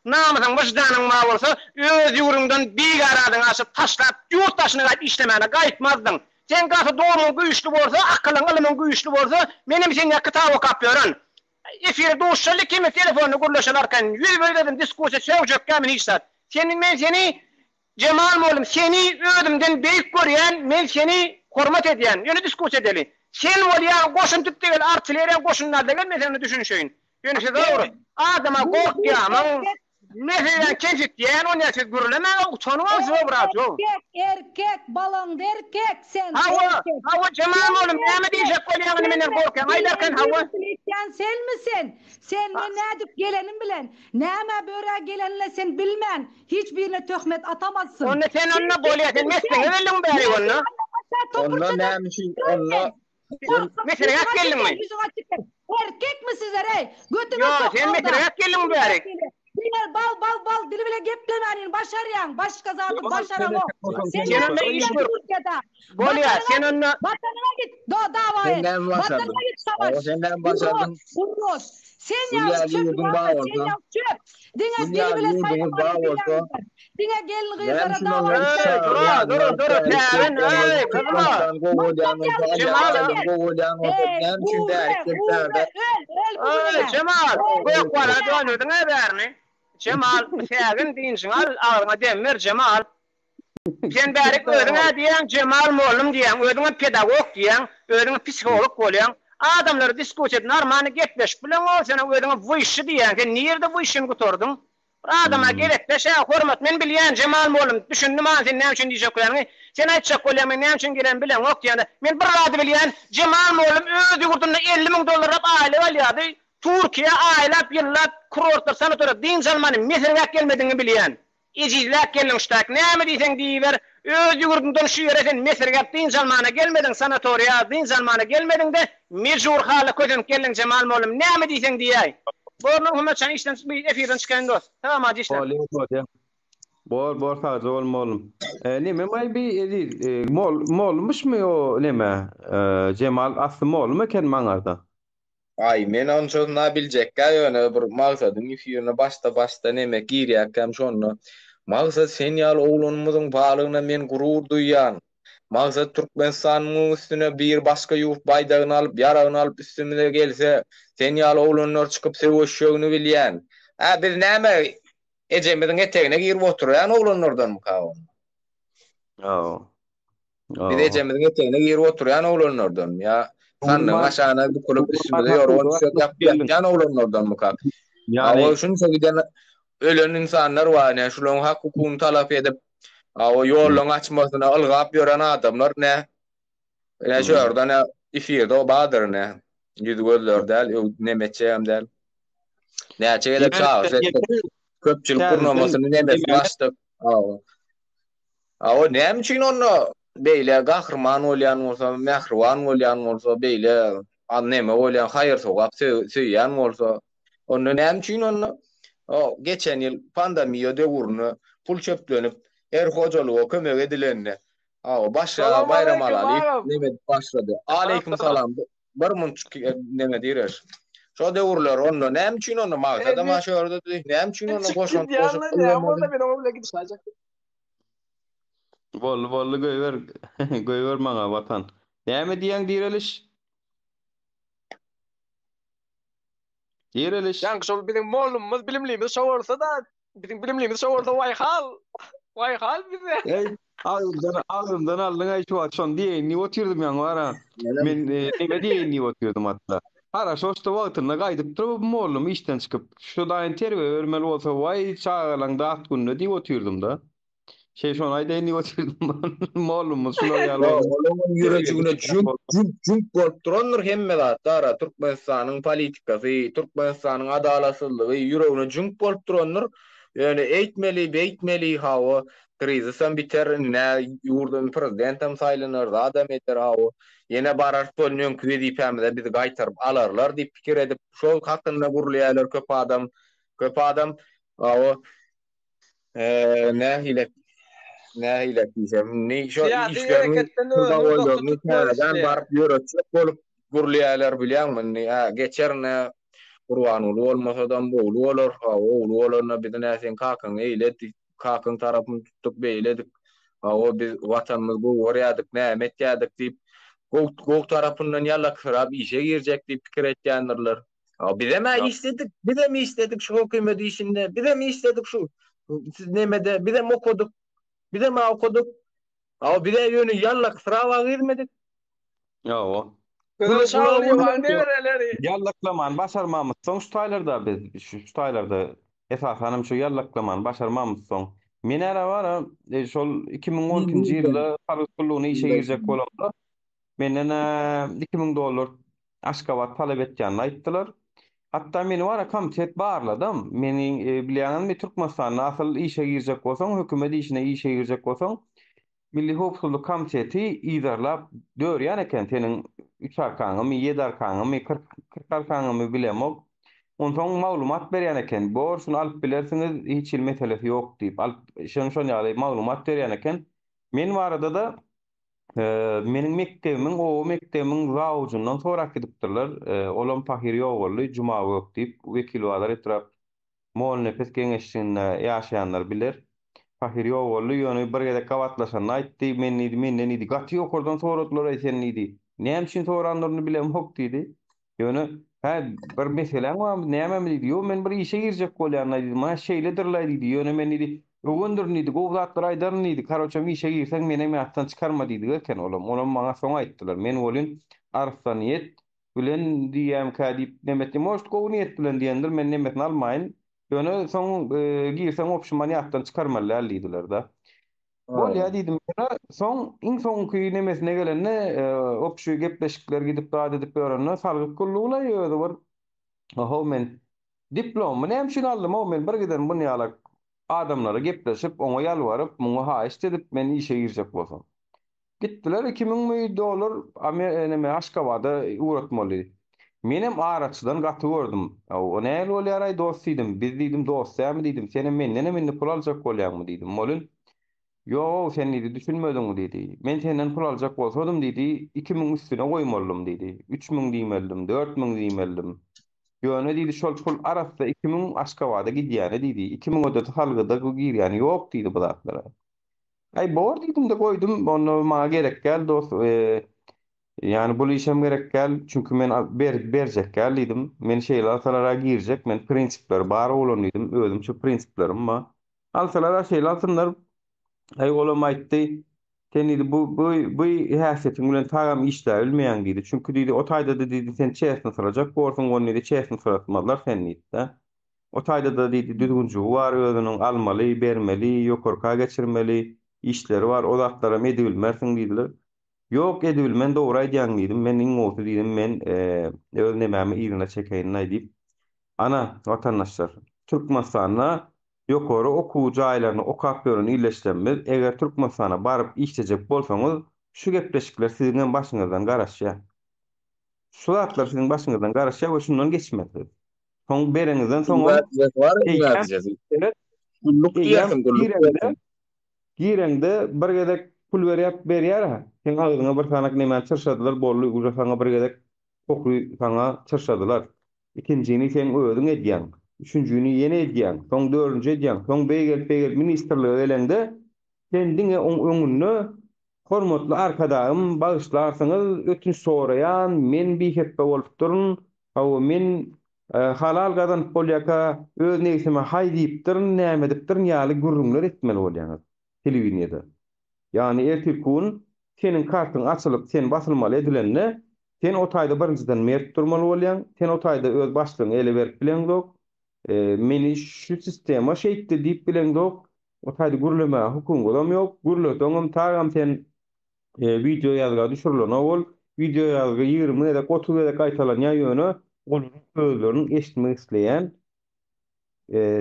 namysyň wyjdanyň bolsa, öz ýurundan bigaradyň aşyp taşlap ýurtdaşyna gaýp işlemäne gaýtmazdyň. Sen gasy doğruň güýçli bolsa, akylyň ilymiň güýçli bolsa, menim seni kitap okap ýören. efir doğuşçalı kimi telefonu gurlaşalarken yüz dedim diskusiya söwjek kämin hiçsat. Men seni Cemal oğlum seni ödümden büyük görýän, men seni hormat edýän. Ýöne diskusiya edeli. Sen bolýan goşun tutdygil artilleriýa goşunlarda gelmesini düşünşeýin. Ýöne şe dogry. Adama gorkýan, mesela kençit diyen o neyse gürleme utanmaz mı bırakıyor? Erkek balan erkek sen. Hava Cemal oğlum ne mi diyecek kolyanı menen korkan aydarken hava. Sen misin? Sen ne edip gelenin bilen. Näme böre gelenle sen bilmen. Hiçbirine töhmet atamazsın. Onu sen onunla bolýar sen mesleğe verin bari onu. Onunla näme şey onunla. Mesela yak gelin mi? Erkek mi sizler ey? Yok sen mesela yak gelin mi bari? Diler bal dili bile geplemenin başaryan başka zatı başaramam. Sen onunla iş kur. Bolya sen onunla vatanına git dava et. Vatanına git savaş. Senden başardın. Urus. Sen yap çöp. Sen yap çöp. Dine dili bile sayın. Dine gelin kıyılara dava et. Dur. Sen öyle kızma. Cemal. Bu kadar dönürdün haberini. Cemal, sen dinsin ağırma demir Cemal. Sen bari ödüne diyen Cemal oğlum diyen, ödüne pedagog diyen, ödüne psikolog bolyan. Adamları diskusiya edin, armanı getleş bilen ol sana ödüne bu işi diyen. Sen nerede bu işini kuturdun? Adama gerek de şey hormat men bilýän Cemal oğlum düşündüm an sen näme üçin diýjek bolýan. Sen aýtjak bolýan men näme üçin gelen bilen ok diýende. Men bir rady bilýän Cemal oğlum öz ýurdunda $50.000 aýly bolýardy. Türkiye aylap yıllap kurortlar sanatoryat din Salman'ın meselek gelmediğini bilýän. Ejizlek gelmiştak. Näme diýsen diýber. Öz ýurdundan şu ýere sen meselek din Salman'a gelmedin sanatoriya din Salman'a gelmedin de mecbur haly közen geldin Cemal oğlum näme diýsen diýäy. Bornu hümmetçan işten bir efirden çıkan dost. Tamam hadi işte. Bor fazla olmalım. Neme may bir edir. Molmuş mu o neme? Cemal aslı mol mu ken maňarda? Ay men onço nabiljek ýöne bir magsadyň ifirine başta neme girýäkem şonu. Maksat sen ýaly oglunumyzyň balygyna men gurur duýýan. Maksat Türkmenistanyň üstüne bir başga ýurt baýdagyny alyp, ýaragyny alyp üstüme gelse, sen ýaly oglunlar çykyp sevişýägini bilýän. Biz näme ejemizin etegine girip oturýan oglunlardan mı kawan? Biz ejemizin etegine girip oturýan oglunlardan ýa sannyň aşagyna bukulyp üstüme ýorup ýan oglunlardan mı kawan? Ýa şunu söýden ölen insanlar var, ne şularyň hakykyny talap edip o ýolun açmasyna ılgap ýören adamlar ne? Şu ýerden ifirde o badyr ne? Ýüz gözler däl, nemeçem däl. Näçe gelip çağır. Köpçülik kurmamasını nemes başdyk. O näme üçin onu beýle gahrman bolýan bolsa, mährwan bolýan bolsa, beýle anneme bolýan, haýyr sogap söýýän bolsa, onu näme üçin onu geçen ýyl pandemiýa döwrüne pul çöplenip hojalyga kömek edilenine başa bayram alaly neme başlady. Aleyküm salam. Bir munçuk neme diýer. Şo döwürler onu näme üçin onu maksada maşa ýerde näme üçin onu goşun Bolly göýber maňa watan. Näme diýen diýereliş? Yani şol bizim molumuz bilimlimiz şowursa da bizim bilimlimiz şowursa vay hal bize. Ağzımdan aldın ay şu açon diye ni oturdum yan var. Men neme diye ni oturdum hatta. Ara şoşta wagtyna gaýdyp durup molum işten çykyp şu daýyn terwe bermeli bolsa vay çağalaň da atgunny diýip oturdum da. Şoň aýda ni oturdum molumuz şuna ýaly. Molumyň ýüregine jump bolup duranlar hemme zatara Türkmenistanyň politikasy, Türkmenistanyň adalatsızlygy ýüregine jump bolup duranlar. Yani eýtmeli hawa krizisem biter ne ýurdun prezidentim saýlanır adam eter hawa ýene barar bolýan kwedipämde bizi gaýtaryp alarlar diýip pikir edip şol hakynda gurulýarlar köp adam hawa ne hilek diýsem ne şo işlerini näden barıp ýöretjek bolup gurulýarlar bilýärmi geçerne Kurwan ulu olmasadan bu ulu olur. Ulu olurna bir de näsen kakın eyledik. Kakın tarafını tuttuk beyledik. O biz vatanımız bu oryadık, näme etýärdik diýip gowk tarapyndan ýalla kırap işe girjek diýip pikir etýändirler. Bize mi istedik? Bize mi istedik şu hükümet işinde? Bize mi istedik şu? Siz nemede? Bize mi okuduk? Bize mi okuduk? Bize yönü yallak sırava girmedik. Yo. Gözel sağlıyor var ne vereleri? Yallaklaman başarmamız soň şu taýlarda biz şu taýlarda esas hanım şu yallaklaman başarmamız soň. Men ara bara şol 2012-nji ýylda Saryskullugyny işe girjek bolamda menden $2000 Aşgabat talep etýänini aýtdylar. Hatda meni wara komitet barladym. Meni bilýäňem Türkmenistanyna asyl işe girjek bolsaň, hökümet işine işe girjek bolsaň, Milli Howpsuzlyk Komiteti idarlap dörýän eken seniň 3 arkanymy, 7 arkanymy, 40 arkanymy bilemok. Onsoň maglumat berýän eken. Bu şunu alyp bilersiňiz, hiç il meselesi ýok diýip alyp şonu ýaly maglumat berýän eken. Men barada da meniň mektebimin zawjundan sorak edipdirler. Olam Pahir ýogurly Juma ýok diýip wekil wazar etrap Moğol Nefes Geňeşçiliğinde ýaşaýanlar biler. Pahir ýogurly ýöne bir gede gawatlaşanyny aýtdy. Menden idi. Gaty okurdan soradylar sen idi. Näme üçin soranlaryny bilemok diýdi. Ýöne bir mesele var. Näme diýdi? Ýok men bir işe girjek bolýan diýdi. Ma şeýledirler diýdi. Ýöne men idi. Öwündür diýdi. Gowzatlar aýdar diýdi. Karoçam işe girseň meni meňatdan çykarma diýdi eken olam. Olam maňa soň aýtdylar. Men bolyn arsaniyet bilen diýýäm kadip nemetni most gowniyet bilen diýendir. Men nemetni almaýyn. Ýöne soň girseň opşuman ýatdan çykarmalar diýdiler da. Bolýa diýdim men. Soň iň soňky nemesine gelende opşu gepleşikler gidip daýat edip berende salgyk kullugyla ýöňe bir. Aha men diplom näme üçin aldym? Men bir geden bunu ýalak adamlara gepleşip oňa ýalwaryp, muňa haýyş edip men işe girjek bolsam. Gitdiler $2000 neme Aşgabatda uğratmaly. Menem araçdan gaty gördüm. O näme bolýar ay dost diýdim. Biz diýdim dostsam diýdim. Senem menden pul aljak bolýarmy diýdim. Molun yo sen diýdi düşünmediňmi diýdi. Men senden pul aljak bolsam diýdi 2000 üstüne goýmalym diýdi. 3000 diýmeldim, 4000 diýmeldim. Ýöne diýdi şol pul arasynda 2000 Aşgabatda gidýär diýdi. 2000 ödet halgyda girýän ýok diýdi bu zatlara. Ay bor diýdim de goýdum. Onu maňa gerek gel dost. Yani bu işem gerek gel çünkü men berjek gel diýdim. Men şeýle alsalara girjek, men prinsipler bar bolan diýdim. Özüm şu prinsiplerim bar. Alsalara şeýle alsınlar. Ay olam aýtdy. Sen diýdi bu häsiýetiň bilen tagam işler bilmeýän diýdi. Çünkü diýdi o taýda da diýdi sen çeýsini sorajak, borsun onu diýdi çeýsini soratmadylar sen diýdi. O taýda da diýdi düzgünçi bar, özüniň almaly, bermeli, ýokurka geçirmeli işleri bar. O zatlara edibilmersiň diýdiler. Yok edibilmen doğru aýdýan diýdim. Men iň oýsy diýdim. Men öz nemämi ýerine çekeýin diýip. Ana watandaşlar, Türkmenistana ýokary okuwjy aýlaryny okap ýörüni illeşdirmez. Eger Türkmenistana baryp işlejek bolsaňyz, şu gepleşikler siziň başyňyzdan garaşýar. Şu zatlar siziň başyňyzdan garaşýar we şundan geçmez. Soň bereňizden soň girende bir gedek pul berýär. Sen agyňa bir sanak näme çyrşadylar, bolly uza saňa bir gedek okuy saňa çyrşadylar. İkincini sen özüň edýän. Üçüncüni ýene edýän. Soň dördüncü edýän. Soň beýgel ministrligi elende sen diňe öňünde hormatly arkadaşym bagyşlarsyňyz ötünç soraýan, men bihetbe bolup durun. Men halal gadan polyaka öz negsime hay diýip durun, näme edip durun ýaly gürrüňler etmeli bolýaňyz telewizionyda. Yani ertirkun senin kartın açılıp sen basılmaly edilende sen o taýda birinciden mert durmaly bolýan, sen o taýda öz başlygyny ele berip bilen dok. Meni şu sistema şeýtdi diýip bilen dok. O taýda gürleme hukukum ýok. Gürledeňim tagam sen video ýazga düşürilene bol. Video ýazga 20 ede 30 ede gaýtalanýan ýöne olaryň sözlerini eşitmek isleýän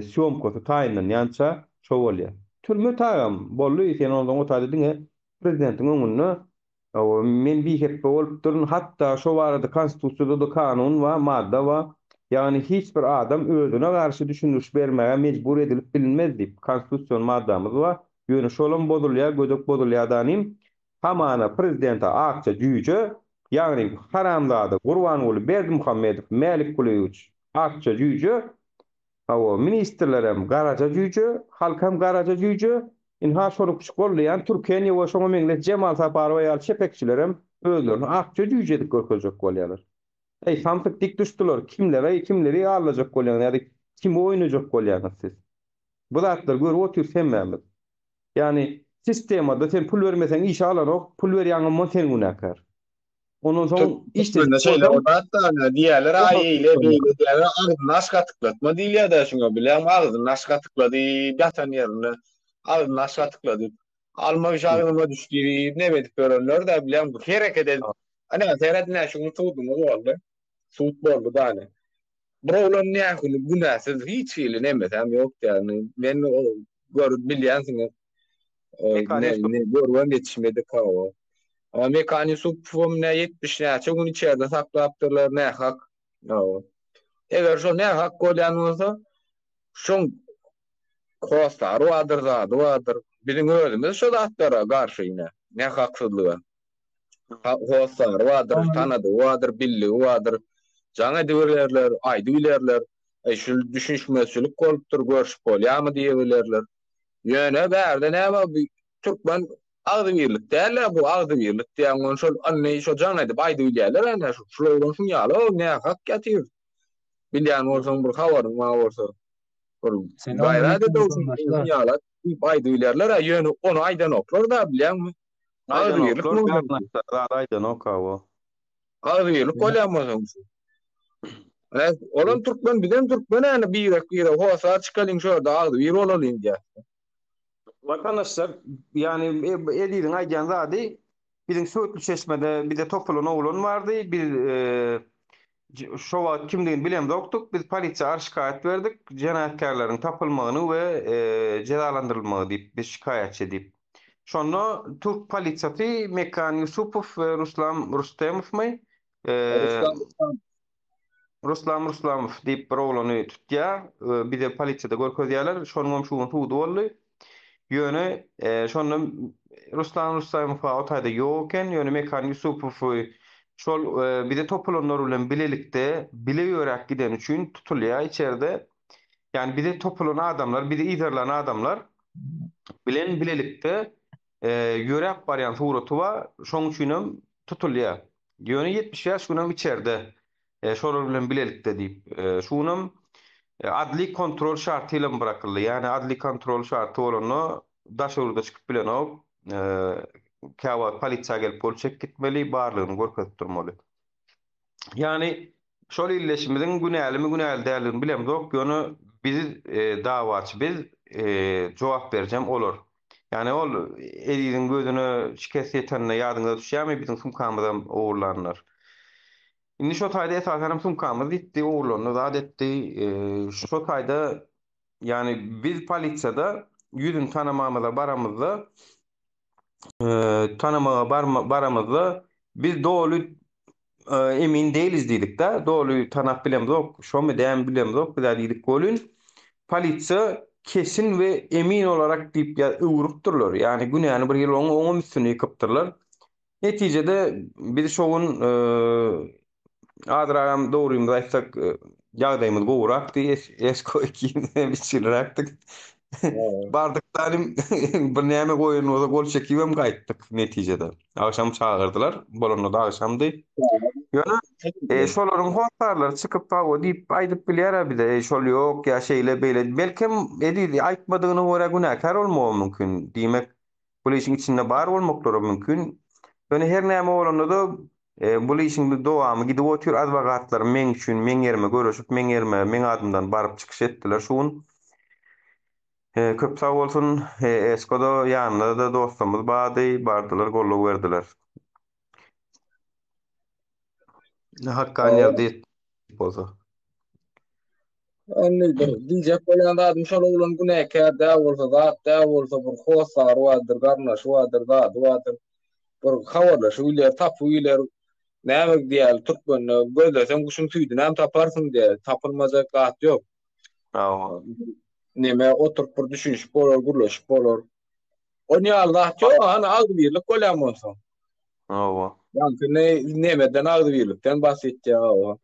syomkosy taýyndan ýança şo bolýar. Türme tagam bolly sen ondan o taýda diňe prezidentiň öňünde men bihetbe bolup durun, hatta şo barada konstitusiýada da kanun we madda we yani hiç bir adam özüne garşy düşünüş bermäge mecbur edilip bilinmez diýip konstitusiýon maddamyz we ýöne şolam bozulýar, gödök bozulýar danym hamana prezidenta akça jüýje yani haramzada Gurbanuly Berdimuhammedow Mälik Kuleýewiç akça jüýje ministrlerem garaja jüýje, halkam garaja jüýje. İnha şonu küçük bolýan Türkiýe we şoňa meňle Jemal Saparow ýaly şepekçilerem özlerini akça jüýjedik görkezek bolýarlar. Samsyk dik düşdiler. Kimleri alacak bolýan ýa-da kim oýnajak bolýan siz. Bu zatlar görüp otursanmamyz. Yani sistemada sen pul vermesen iş alanok, pul berýäňem sen günäkär. Ondan soň Türkmende şeyler o da hatta diğerler aile böyle diğerler ağzını aşka tıklatma diýilýär da şuňa bilen ağzını aşka tıklady ýatan ýerine ağzını aşka tıklady almak şagyma düşdi ne bedip görenler de bilen bu hereket edip ana seyret ne şunu tutdum o boldy sut boldy da ne Brolon ne ýakyny günäsiz hiç şeýle nemesem ýok ýani men o görüp bilýänsiň ne görwem ýetişmedi kawa. Ama mekani supfum ne 70 näçe gün içeride saklapdyrlar ne hak. No. Eger şo ne hak bolýan bolsa şoň kostar wadyr. Biziň özümiz şo zatlara garşy ine. Ne haksızlyga. Kostar wadyr tanady wadyr billi wadyr. Jaňa diýerler, aýdy bilerler. Şu düşünşmezçilik bolupdyr görüş bolýarmy diýerler. Ýöne bärde näme Türkmen ağdı birlik derler bu ağdı birlik diýen şol anne şo jaň edip aýdy bilýärler ene şolardan şuň ýaly ne hak getir. Bilýän bolsaň bir habarym bar bolsa. Gaýra da şuň ýaly aýdy bilýärler ýöne onu aýdan oklar da bilýänmi? Ağdı birlik aýdan okaw. Ağdı birlik bolýarmy? Olan Türkmen bilen Türkmen ene bir hosa çykalyn şurada ağdı bir bolalym diýär. Vatandaşlar yani edirin aýdan zady biziň Söğütlü Çeşme'de bir de Topulun oğlun vardı. Bir şova kimdigini bilen doktuk. Biz polisiýa şikaýet berdik. Jenayetkarlaryň tapylmagyny we cezalandyrylmagy diýip biz şikaýetçi diýip. Şonu Türk polisiýasy Mekan Yusupow we Rustemowmy Ruslamow diýip bir oglany tutýar. Bir de polisiýada görkezýärler. Şonuň şuň tuğdu boldy. Ýöne şonu Ruslamow otayda ýoken ýöne Mekan Yusupow şol bir de topulonlar bilen bilelikde bileýärak giden üçin tutulýar içeride. Yani bir de topulon adamlar, bir de iderlan adamlar bilen bilelikde ýörek barýan suraty bar, şoň üçin tutulýar. Ýöne 70 ýaş günüm içeride şolar bilen bilelikde diýip şunum adli kontrol şartyla bırakıldı. Yani adli kontrol şartı olany daşurda çykyp bilen o kawa polisiýa gelip bolçak gitmeli, barlygyny görkezip durmaly. Yani şol illeşimiziň günäli däldigini bilemzok, ýöne biz dawaçy biz jogap berjem olar. Yani ol ediň gözüne şikayet etende ýadyňda düşýärmi biziň sumkamyzdan owurlanlar. Indi şo taýda esasen sumkamyz gitdi, owurlandy, zat etdi. Şo taýda yani biz polisiýada ýüzüni tanamamyza baramyzda baramyzda biz dolu emin değiliz diýdik da, dolu tanap bilemzok, şomy däm bilemzok, biz diýdik golün polisiýa kesin we emin olarak diýip öwrüpdirler. Yani günäni bir ýyl oňa üstüne ýykypdyrlar. Netijede biz şoň adragam dogrumy aýtsak ýagdaýymyz gowrakdy, esko ikine biçilerakdyk. Bardyklarym bir näme goýunyňda gol çekibem gaýtdyk netijede. Agşam çağırdylar, bolany da agşamdy. Ýöne şolaryň hostarlary çykyp taw diýip aýdyp bilýär bir de şol ýok ýa şeýle beýle. Belkim edidi aýtmadygyny görä günäkär bolmagy mümkin. Diýmek bu işiň içinde bar bolmaklary mümkin. Ýöne her näme bolanda da bu işiň dowamy gidip otur adwokatlar men üçin men ýerime görüşip men adymdan baryp çykyş etdiler şuň. Köp sağ bolsun, eskoda ýanynda da dostumyz bardylar, golluk berdiler. Hakkaniýet bolsa. Anlaýdyk. Diýjek bolýan adam şol bolan günäkär dä bolsa bir hosar wadyr, garnaş wadyr, bir hawarlar şuýlar tapýlar. Näme diýär Türkmen gözlesem guşun tüýdi, näme taparsyn diýär. Tapylmazak gat ýok. Neme oturup bir düşünüş bolar, gurlaşyp bolar. Onu Allah çok ana ağdı birlik bolýanmasa. Yani nemeden ağdı birlikden bahsetdi awa.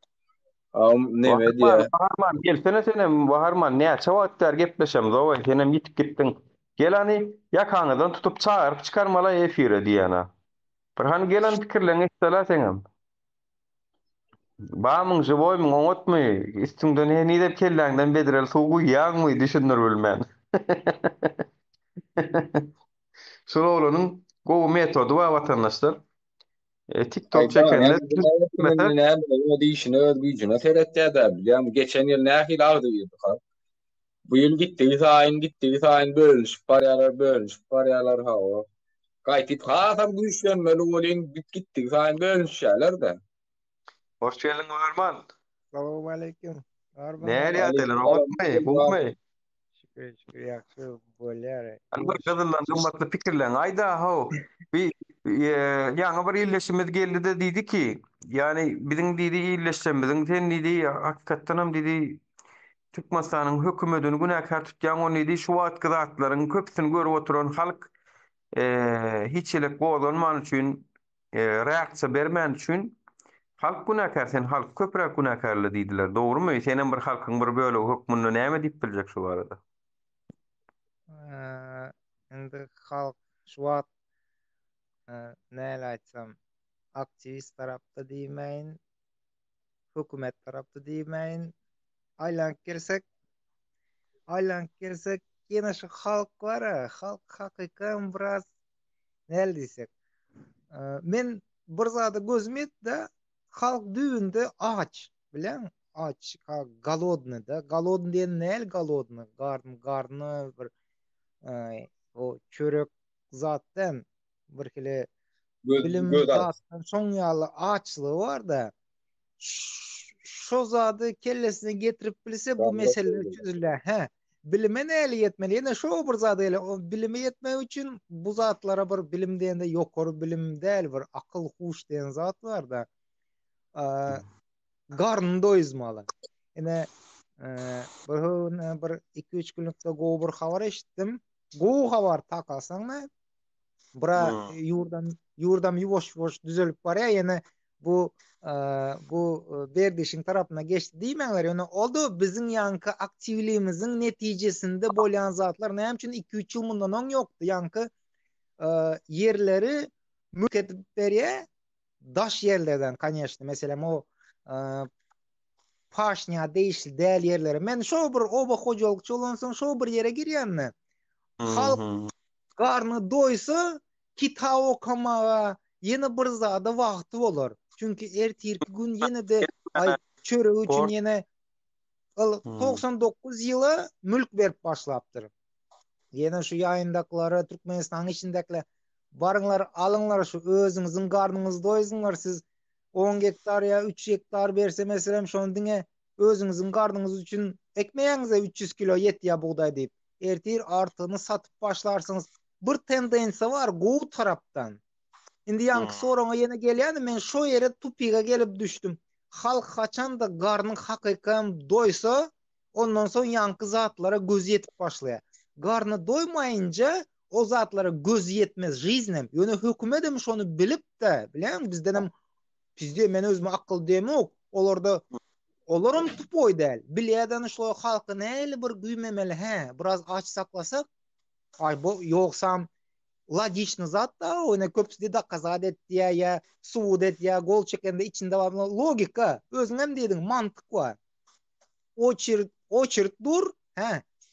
Neme diýär. Baharman gelsene senem Baharman näçe wagtlar gepleşemiz awa senem ýitip gitdiň. Gel ani ýakaňyzdan tutup çağırıp çykarmala efire diýene. Bir han gelen pikirlerini istela senem. Bamyňjy boýmuň oňatmy? Üstüňden heni dep kelläňden bedirel suw ýaňmy düşünür bilmän. Şol olanyň gowy metody we watandaşlar. TikTok Aydan çekenler mesela ne diýişine öz güýjüne seretdi. Ýa geçen ýyl nähil agdy ýyrdy. Bu ýyl gitdi, saýyn bölünýär, barýarlar hawa. Gaýtyp hasam güýçlenmeli bolan gitdi, saýyn bölünýärler de. hoş geldin Arman. Assalamu alaikum. Näle ýatylar oňatmy, bugmy? Şükür ýaxşy bolýar. Bir gyzylan gymmatly pikirleň. Aýda haw. Bir ýa-ni bir ýylleşimiz geldi de diýdi ki, ýani biziň diýdi ýylleşmemiziň sen diýdi hakykatdanam diýdi Türkmenistanyň hökümetini günäkär tutýan ony diýdi şu wagt gyzatlaryň köpsini görüp oturan halk hiçlik bolanman üçin reaksiýa bermän üçin halk günäkär sen halk köprek günäkärli diýdiler. Dogrymy? Senem bir halkyň bir böle hökmüni näme diýip biljek şu barada? Indi halk şu wagt näle aýtsam, aktivist tarapda diýmeýin, hökümet tarapda diýmeýin, aýlanyp gelsek ýene şu halk bar, halk hakykan biraz näle diýsek. Men bir zada gözüm etdi, halk düýünde aç, bilen aç, голодный da, голодный diýen näle голодный, garny bir o çörek zatdan bir kile bilim zatdan soň ýaly açlygy bar da şo zady kellesine getirip bilse bu meseleler çözülýär. Bilime näle ýetmeli? Ýene şo bir zady ele bilime ýetmek üçin bu zatlara bir bilim diýende ýokary bilim däl, bir akyl huş diýen zat bar da garny doýuzmaly. Ene bir 2-3 günlükde gowy bir habar eşitdim. Gowy habar takasaňmy? Bira ýurdam ýuwaş düzelip barýar, ýene bu berdişiň tarapyna geçdi diýmeňler. Ýöne oldu biziň ýanky aktivligimiziň netijesinde bolýan zatlar näme üçin 2-3 ýyl mundan oň ýokdy. Ýanky yerleri mülk edip berýär, daş yerlerden kanyşdy. Meselem o paşnya değişli däl yerlere. Men şo bir oba hojalyk olansoň şo bir yere girýänmi? Halk garny doýsa kitap okamaga ýene bir zada wagty bolar. Çünki ertirki gün ýene de çörek üçin ýene 99 ýyla mülk berip başlapdyr. Ýene şu ýaýyndaklary Türkmenistanyň içindäkiler barıňlar alyňlar şu özüňiziň garnyňyzy doýsunlar, siz 10 hektar ya 3 hektar berse meselem şonu diňe özüňiziň garnyňyz üçin ekmeğiňize 300 kilo ýetýär buğday diýip ertir artyny satyp başlarsyňyz. Bir tendensiýa bar gowy tarapdan. Indi ýanky soraňa ýene gelýär, men şo ýere tupiga gelip düşdüm. Halk haçan da garnyň hakykan doýsa, ondan soň ýanky zatlara göz ýetip başlaýar. Garny doýmaýynca o zatlara göz ýetmez жизнем. Ýöne hökümetem şonu bilip de, bilen bizdenem bizde men özüme akyl demok, olarda olaram tupoy däl. Bilýärden şo halky näle bir güýmemeli, biraz aç saklasak, ay bu ýoksam logичный zat da, ona köpsüde dakazat etdi ya suud etdi ya gol çekende içinde var logika. Özüň hem diýdiň mantyk var. Очередь dur,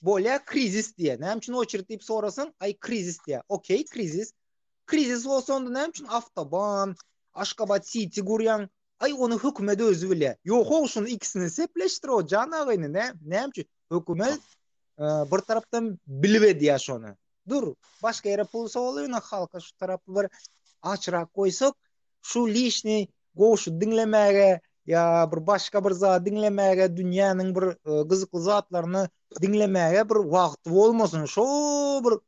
bolýa krizis diýe. Näme üçin очередь diýip sorasyň, ay krizis diýe. Okey, krizis. Krizis bolsonda näme üçin avtoban, Aşgabat City gurýan, ay onu hökümet özü bilýär. Ýok, şunu ikisini sepleşdir o janagyny, näme üçin hökümet bir tarapdan bilip edýär şonu. Dur, başka yere pulsa bolýar, halka şu tarapy bir açrak koysak, şu lişni goşu dinlemäge ya bir başka bir zat dinlemäge, dünýäniň bir gyzykly zatlaryny dinlemäge bir wagty bolmasyn. Şo bir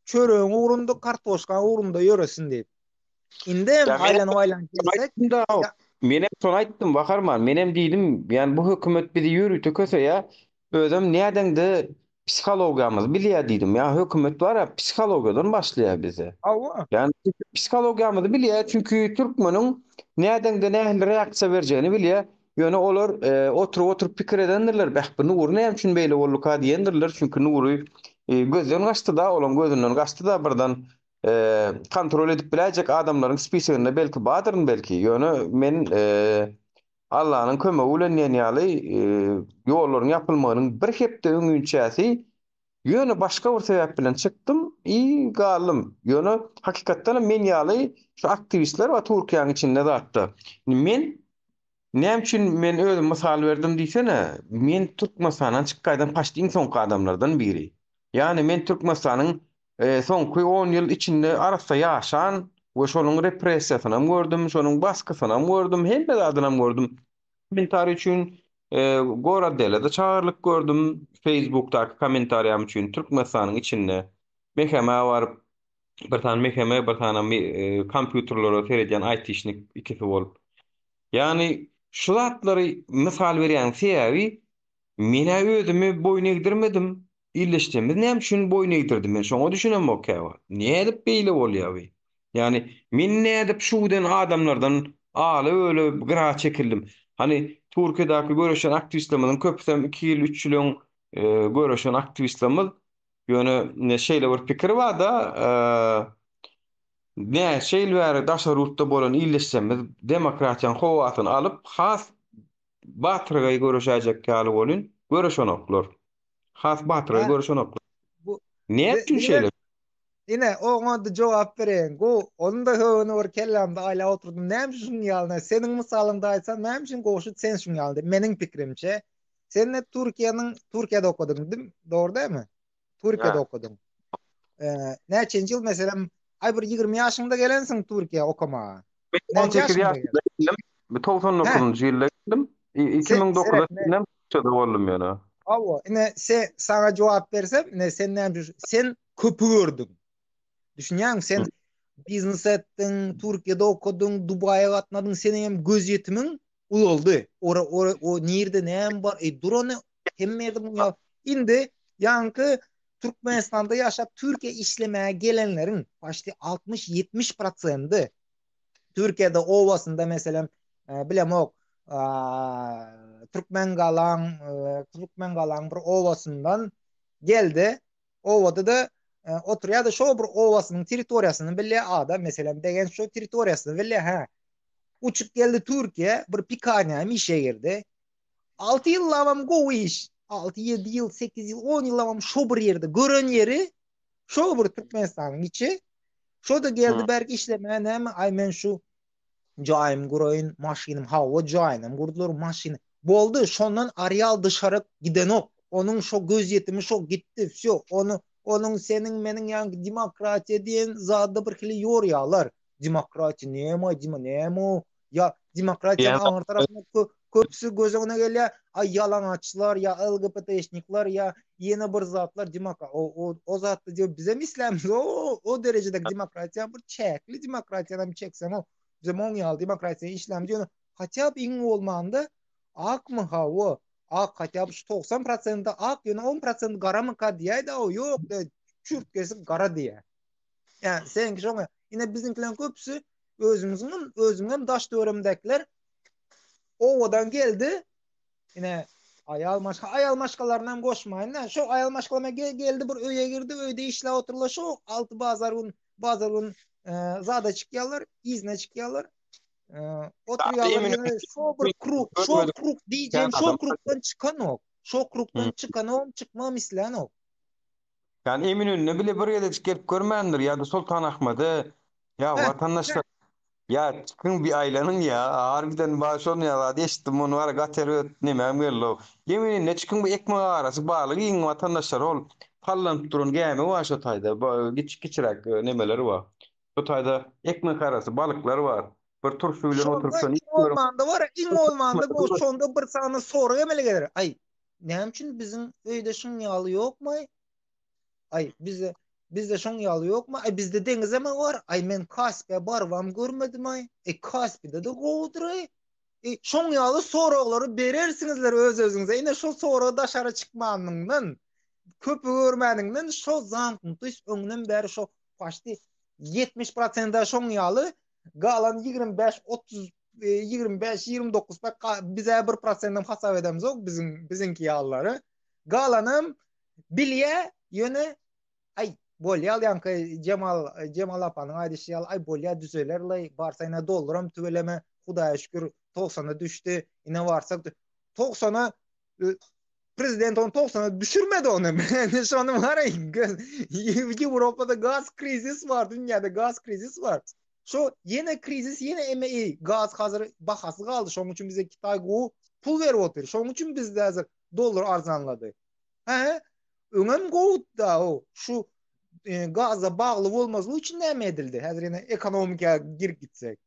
çöreğin uğrunda, kartoşkan uğrunda ýöresin diýip. Indi aýlanyp gelsek, men hem şonu aýtdym, bakarman, men hem diýdim, ýani bu hökümet bizi ýürüte köse ýa, özüm nädengde psihologiýamyz bilýär diýdim. Ya hökümet bar, psihologiýadan başlaýar bize. Yani psihologiýamyzy bilýär, çünkü türkmeniň nädengde nähili reaksiýa berjegini bilýär. Ýöne olar oturup pikir edendirler. Bäh bu nur näme üçin beýle bolluka diýendirler, çünkü nury gözden gaçdy da, olam gözünden gaçdy da birden kontrol edip biläjek adamlaryň spisiginde belki badyryn belki. Ýöne men Allah'ın kömegi bilen ýaly ýollaryň ýapylmagynyň bir hepde öňünçäsi ýöne başga bir sebäp bilen çykdym galym. Ýöne hakykatdan men ýaly şu aktivistler we Türkiýanyň içinde zatdy. Men näme üçin men özüm mysal berdim diýsene, men Türkmenistanyň çykgaýdan paşdy soňky adamlardan biri. Ýani men Türkmenistanyň soňky 10 ýyl içinde arasda ýaşan we şonuň repressiýasyny gördüm, şonuň baskysyny gördüm, hemme zadyny gördüm. Men tarih üçin Gora Delede çağırlyk gördüm. Facebook'daki kommentariýam üçin Türkmenistanyň içinde meheme var. Bir tane meheme, bir tane kompýuterlere seredýän IT işini ikisi bolup. Yani şu zatları misal berýän sebäbi mene özümi boyun egdirmedim. İlleşdiğimiz näme üçin boyun egdirdim men şoňa düşünemok käwa. Niye edip beýle bolýaby? Yani men näme edip şuwden adamlardan aly öyle gra çekildim. Hani Türkiýedäki görüşen aktivistlerimiň köpüsem 2 ýyl 3 ýyl görüşen aktivistlerimiz ýöne ne şeýle bir pikir bar da ne şeýle daşa rutda bolan illeşsemiz demokratiýanyň howatyny alyp has Batyrga görüşäjek ýaly bolun görüşenoklar. Has Batyrga görüşenoklar. Ne etdi şeýle? Ine oňa da jogap bereň. Go onda höwüne bir kellamda aýla oturdum. Näme şuň ýalyna seniň mysalynda aýtsam, näme şuň goşut sen şuň ýaly. Meniň pikirimçe, sen Türkiýede okudyň, diými? Dogry diými? Türkiýede okudyň. Näçinji ýyl meselem, ay bir 20 ýaşyňda gelensiň Türkiýe okamaga. Näçe ýaşynda geldim? 99-njy ýylda geldim. 2009-da näme çöde boldum ýana. Awa, ine sana jogap bersem, ne sen näme sen köpü gördüň. Düşünýäň sen biznes etdiň, Türkiýede okudyň, Dubaýa gatnadyň, seni hem göz ýetimiň ululdy. O nirde näme bar? Durany hemme ýerde bu. Indi ýanky Türkmenistanda ýaşap Türkiýe işlemäge gelenleriň başly 60-70% Türkiýede owasynda meselem bilemok Türkmen galan bir owasyndan geldi. Owada da oturýardy şo bir owasynyň territoriýasyny bilýär adam meselem degen şo territoriýasyny bilýär uçup geldi Türkiýe bir pikaniýa işe girdi. 6 ýyl lawam gowy iş. 6-7 ýyl, 8 ýyl, 10 ýyl lawam şo bir ýerde gören ýeri şo bir Türkmenistanyň içi. Şo da geldi belki işlemeye näme ay men şu jaýym guraýyn, maşynym hawa jaýynam gurdular maşyny. Boldy şondan areal dışarı gidenok. Onun şo göz ýetimi şo gitdi. Şo onun senin meniň ýa demokratiýa diýen zady bir hili ýorýarlar. Demokratiýa näme? Ya demokratiýanyň aňyr tarapynda köpüsi gözüne gelýär. Ay ýalaňaçlar ya LGBT'şnikler ya ýene bir zatlar o zatdy diýip bize mislämiz o derejedeki demokratiýa bir çäkli demokratiýadan çeksem o bize moňýal demokratiýa işlem diýen hatýap iň bolmanda akmy hawa ak hatýap 90% ak ýene 10% garamy ka diýdi o ýok da çürtkesi gara diýär. Yani sen ki şoňa ine bizimkilerin köpüsü özümden daş döwrümdekiler owadan geldi. Ine ayal maşgalaryndan goşmaýyn. Şo ayal maşgalama geldi bir öýe girdi, öýde işle oturlar. Şo altı bazarın zada çykýarlar, izne çykýarlar. Oturýarlar. Şo bir kruk diýjem, şo krukdan çykanok. Şo krukdan çykanok, çykma mislenok. Yani Eminönü'ne bile bir ýerde gelip görmändir ýa-da Sultan Ahmedy ýa watandaşlar ya çıkın bir aylanyň ya harbiden başony ýa deşdim onu var gater näme gello. Yemin ne çıkın bir ekmek arasy balygy iň watandaşlar ol pallan durun gäme wa şo taýda giçirek nemeleri bar. Şo taýda ekmek arasy balyklar bar. Bir turşu bilen oturup olmanda var iň olmanda bu şonda bir sany soru emele gelir. Ay näme üçin bizim öýde şuň ýaly ýokmy? Ay bizde şoň ýaly ýokmy? Ay bizde deňiz eme var. Ay men Kaspiýa barwam görmedim ay. Kaspiýda da gowdury. Şoň ýaly soraglary berersiňizler öz-özüňize. Ine şo soraga daşara çykmanyňdan, köpü görmäniňden şo zantyş öňden bäri şo paşty 70% da şoň ýaly galan 25-30 25-29 bize 1%dan hasap edemiz ok bizimki ýalary. Galanım bilýär ýöne ay bolýar ýanky Cemal apanyň aýdyşy ýaly ay bolýar düzelerler barsaýna dolduram tüveleme Hudaýa şükür 90'a düştü. Yine varsak 90'a prezident onu 90'a düşürmedi onu. Yani şu an var ya Avrupa'da gaz krizis var, dünyada gaz krizis var. Şu yine krizis yine emeği gaz hazır bahası kaldı. Şonun için bize Kitay go pul verip otur. Şonun için bizde hazır dolar arzanladı. He? Önem da o. Şu gazla bağlı olmazlığı için ne edildi? Hazır yine ekonomika girip gitsek.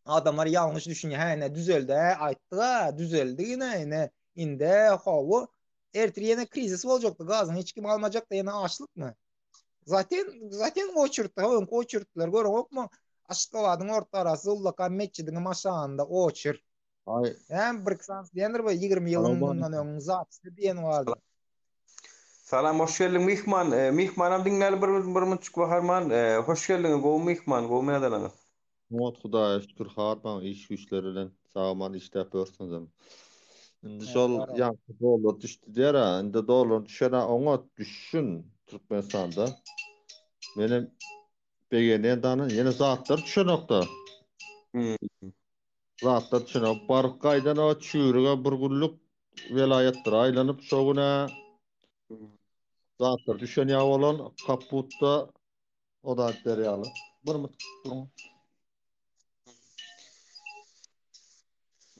Adamlar yanlış düşünüyor. He ne düzeldi. Ayttı ha düzeldi yine inde hava ertir yine krizis olacaktı. Gazın hiç kim almayacak da yine açlık mı? Zaten o çürttüler. Görün yok mu? Aşkavadın orta arası Ullaka Meçidinin aşağında o çür. Ay, Hem Brıksans diyendir bu 20 yılın bundan ön zatsı diyen vardı. Salam, hoş geldin Mihman. Mihmanam dinler bir mıçık baharman. Hoş geldin go Mihman, go medalanız. Muhat Hudaya şükür harman iş güçleriyle sağman işte yapıyorsunuz. Şimdi şol yankı dolar düştü der ha. Indi dolar düşene ona düşün Türkmenistan'da. Benim begenen danın yine zatlar düşenokta. Zatlar düşenok. Barık kaydan o çürüge bir günlük velayettir aylanıp şoguna zatlar düşen ya olan kaputta o da deryalı. Bir mı?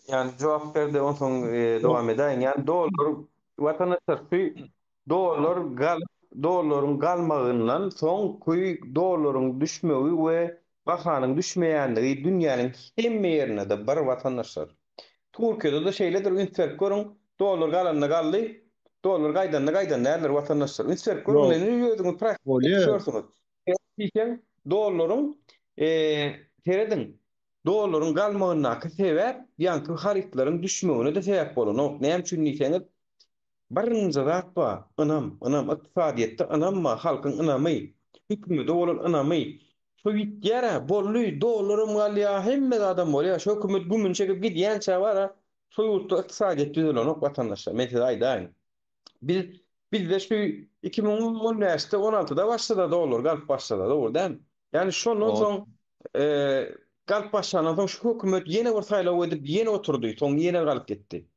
Yani cevap verdi on son devam edeyin. Yani dolar vatandaşlar doların galmağından son kuy doların düşmeyi ve bakanın düşmeyenliği dünyanın hemme yerine de bar vatandaşlar. Türkiye'de de şeyledir ünsert görün dolar galanna gallı dolar gaydan nerler vatandaşlar. Ünsert görün ne yiyordunuz praktik görüyorsunuz. Diyken doların teredin doların galmağına sebep yankı haritlerin düşmüğüne de sebep bolun. Ne için diýseniz barınca zatpa anam iktisadiyette anamma halkın anamay hükümeti bolan anamay şu ýere bolly dolarym galya hemme adam bolýar şu hükümet bu çekip gidýän çawara şu ýurtda iktisadiyet düzelen ok vatandaşlar mesela aýdaň biz de şu 2015'te 16'da başladı dolar galp başladı doğru değil mi? Yani şonun son galp başlanan soň şu hükümet yine bir saýlaw edip yine oturdy soň yine galp gitti.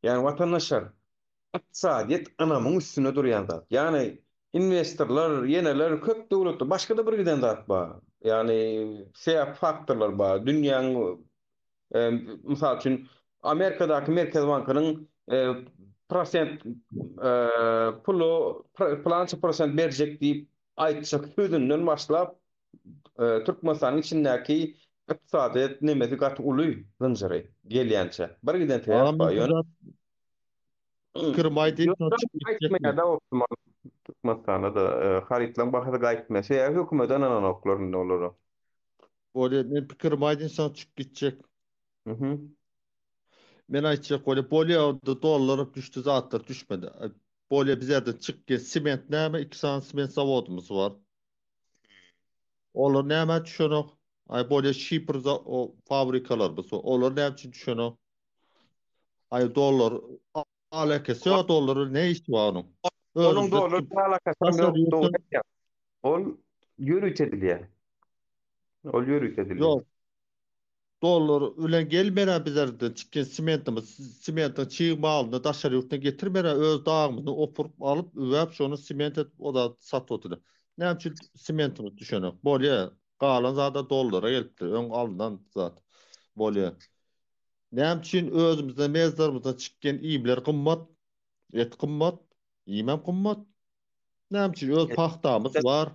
Yani vatandaşlar iktisadiyet anamın üstüne durýan zat. Yani investorlar, yeneler köp döwletde başga da bir giden zat bar. Yani faktorlar bar. Dünýäň misal üçin Amerikadaky Merkez Bankynyň prosent pulu plança prosent berjek diýip aýtjak sözünden başlap Türkmenistanyň içindäki iktisadiyet nemesi gaty uly zynjyry gelýänçe. Bir giden täýär bar. Kırmaydı. Türkmenistan'da da haritlan bahada gaýtmasa ya hökümetten ananoklaryn olur. Bolýar ne kırmaydı insan çık gitjek. Men aýtjak bolýar dolar düştü zatlar düşmedi. Bolýar bizerde çıkken siment näme 2 san siment zavodumuz var. Olar näme düşenok? Ay bolýar şipr o fabrikalar bu. Olar näme üçin düşenok? Ay dolar alakası yok doları ne iş var onun? Onun dolar alakası yok. Ol yürütedilýär. Ol yürütedilýär. Yok. Dolar ülen gelmeden bizlerden çıkan simentin çiğme alını daşar yurtuna getirmeden öz dağımızı opurup alıp üvep şonu siment et o da sat otudu. Ne için simentimiz düşünüyor? Bolya kalan zaten dolara gelipti. Ön alından zaten. Bolya. Ne için özümüzden mezarımızdan çıkan iyiler kımmat, et kımmat, imam kımmat. Ne için öz pahtamız var.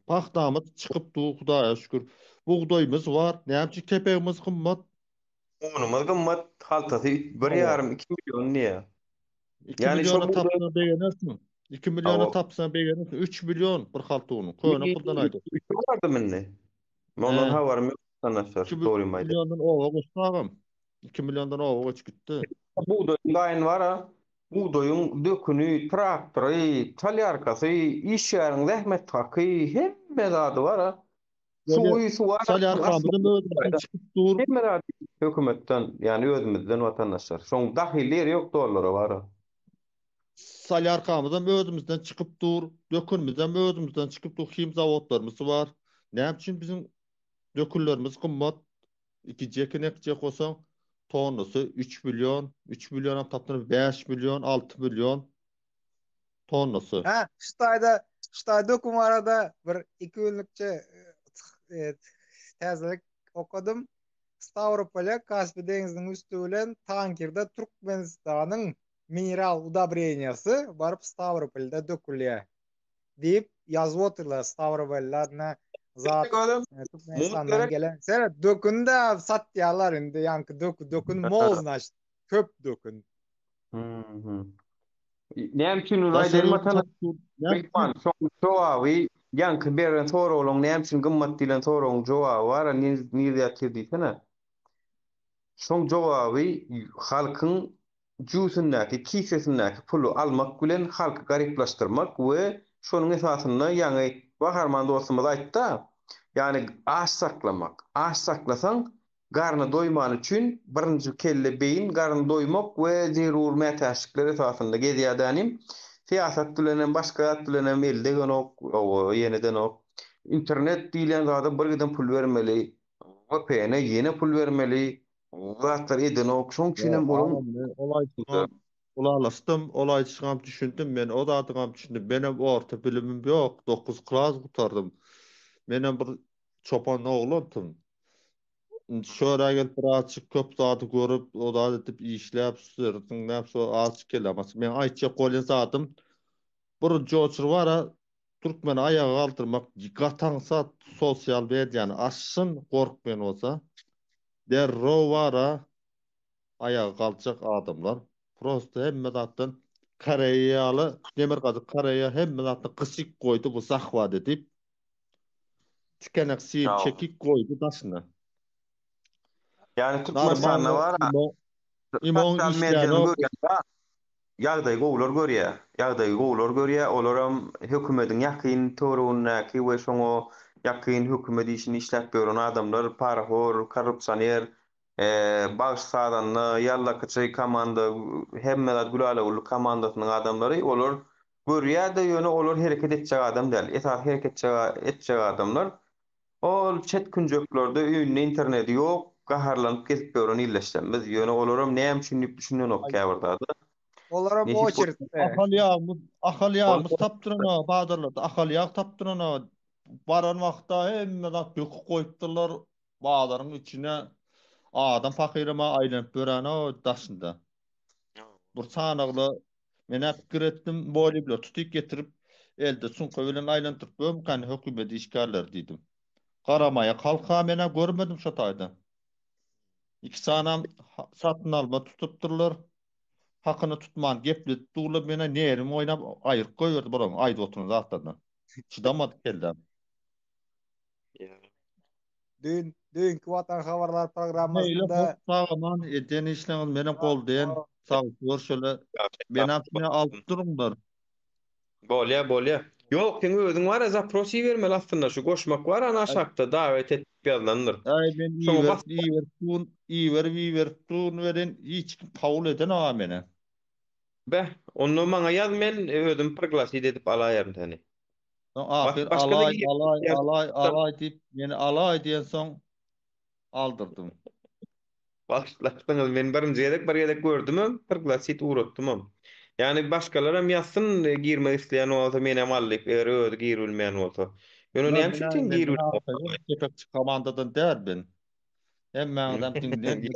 Pahtamız çıkıp duğu Hudaya şükür. Buğdayımız var. Ne için kepeğimiz kımmat. Unumuz kımmat. Haltası 1,5-2 milyon niye? 2 milyona tapsana beğenersin. 2 milyona tapsana beğenersin. 3 milyon bir haltı onun. Köyüne kuldan aydı. 3 vardı minni. Ondan havarım yok. 2 milyondan ova koştağım. 2 milyondan ova koş gitti. Buğdayın gayın var ha. Buğdayın dökünü, traktörü, talyarkası, iş yarın, zahmet takı, hemme zadı var ha. Su var. Talyarkamızın özümüzden çıkıp dur. Hemme zadı hükümetten, yani özümüzden vatandaşlar. Son dahilleri yok doları var ha. Salyarkamızdan özümüzden çıkıp dur. Dökünümüzden özümüzden çıkıp dur. Him zavodlarımız var. Ne için bizim döküllerimiz kımmat. 2 cek olsan tonnusu 3 milyon, 3 milyona tapdyr 5 milyon, 6 milyon tonnusu. Ha, Ştayda okum arada bir 2 günlükçe tezlik okudum. Stavropol'a Kaspy denizining üstü bilen tankerde Türkmenistanyň mineral udobreniyasy barıp Stavropol'da dökülýär diýip ýazyp oturlar. Stavropol'da zat Türkmenistandan gelen. Sen dökünde satýarlar indi ýanky dökün moznaş köp dökün. Näme üçin raýdary matana Bekman jogaby ýanky beren soraglaryň näme üçin gymmat diýilen soragaň jogaby bar, nirde ýetdiýsene. Şoň jogaby halkyň juýsundäki, kisesindäki pulu almak bilen halky gariplaşdyrmak we şonuň esasynda ýani baharman dostumyz aýtdy. Ýani aş saklamak. Aş saklasaň garny doýman üçin birinji kelle beýin garny doýmak we zerur mätäşikler esasynda gezýärdinim. Siýasat bilen başga bilen elde genok, ýeneden ok. Internet diýilen zada bir giden pul bermeli. VPN ýene pul bermeli. Zatlar eden ok. Şoň üçin olay çıkam düşündüm men o zatygam düşündüm. Benim orta bilimim ýok. 9 klas gutardım. Menem bir çopan oglandım. Şöyle gelip birazcık köp zatı görüp o da edip işläp sürtüň näpse azçyk kelamaz. Men aýtjak golen zatym bir joçur bara Türkmen ayağa kaldırmak gatansa sosyal medyanı açsın korkmayan olsa derro vara ayağa kalacak adamlar prosto hemme zattan Kareyalı demir gazy Kareya hemme zattan kısık koydu bu sahwa edip tikenek siyip çekik koydu daşına. Yani Türkmenistan'da var imon işlerini ýagdaý gowlar görýär. Ýagdaý gowlar görýär. Olaram hökümetiň ýakyn torugynaky we şoňa ýakyn hökümet işini işläp beren adamlar parhor, korrupsioner, baş sadanly ýalla kyçy komanda hemmeler gülala ulu komandasynyň adamlary olar görýär-de ýöne olar hereket etjek adam däl. Esas hereket etjek adamlar ol çet künjöklerde öýünde interneti ýok, gaharlanyp kesip beren illeşden. Biz ýöne olaram näme üçin düşünýänok käbirdi. Olara boçirtdi. Ahal tapdyrana, bazarlarda ahal ýag tapdyrana baran wagtda hemme zat döküp goýupdylar bazarın içine adam fakirama aýlanyp beren o daşynda. Bir sanagly men pikir etdim boli bilen tutyp getirip elde sunka bilen aýlantyryp bömkan hökümet işgärler diýdim. Garamaýa kalka mene görmedim şo taýda. İki sanam satyn alma tutupdyrlar. Hakyny tutman gepli tuğla mene närim oýnap aýryp goýberdi bolan aýda oturan zatdan. Çydamady keldim. Dünkü Watan Habarlar programmasında sağman eden işleňiz meni goldaýan sag görşele men apne alyp durumlar. Bolýa. Ýok, sen özüň bar zaprosy bermeli aslında şu goşmak bar ana şakda davet etip ýazlandyr. Ay men iwer tun veren hiç kabul eden aga mene. Be, onu maňa ýaz men özüm proglasy edip alaýarym seni. Ahir alay dip meni alay diýen soň aldyrdım. Başlaýsyňyz men birinji bir ýerek gördüm, proglasy edip uratdym. Yani başkalarım yazsın girmek isteyen olsa menem allyp öz girilmeyen olsa. Ýöne näme üçin girilmeyen? Tepekçi komandadan däl ben. Hem adam dinlen.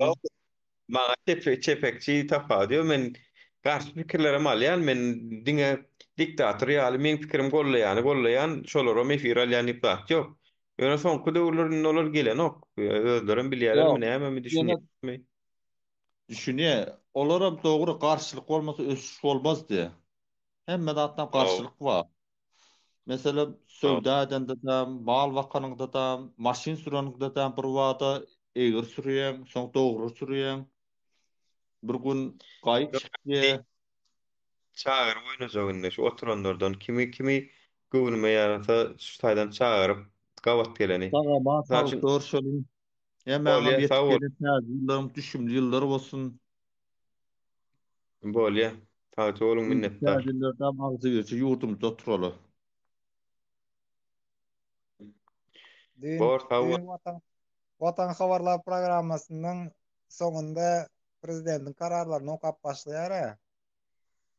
Maňa tepekçi tapa diyor men garşy pikirlerim alýan men diňe diktator ýaly men pikirim gollaýan şolara mefir alýan ýok. Ýöne soňky döwürlerin olar gelen ok. Özlerim bilýärler näme düşünýärmi? Düşünýär. Olaram dogry garşylyk bolmasa ösüş bolmaz diye. Hemme zatdan garşylyk bar. Mesela sowda edende de, mal wakanyňda da, maşin süranyňda da bir wada eger sürýän, soň dogry sürýän. Bir gün gaýyp çykdy. Çağır oýnajagyny şu oturanlardan kimi göwnüme ýarasa şu taýdan çağırıp gawat geleni. Tagama sağ şolun. Hemme ýetgeniň düşümli ýyllar bolsun. Bolýa. Taýda oluň minnetdar. Täzelerden magzy ýerçi ýurdumda oturaly. Watan Habarlar programmasının soňunda prezidentin kararlaryny okap başlaýar ha.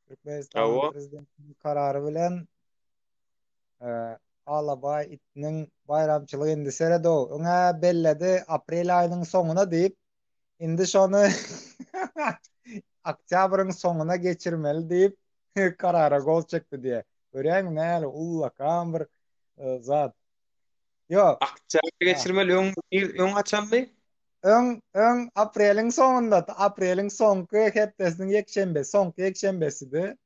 Türkmenistan Awo. prezidentinin kararı bilen Alabay itinin bayramçylygy indi seredi o. Öňe belledi aprel aýynyň soňuna diýip indi şonu oktýabryň soňuna geçirmeli diýip karara gol çekdi diýe. Görýäňmi näle ullakam bir zat. Yo, Oktýabr geçirmeli öň açanmy? Öň apreliň soňunda, apreliň soňky hepdesiniň ýekşembe, soňky ýekşembesidi.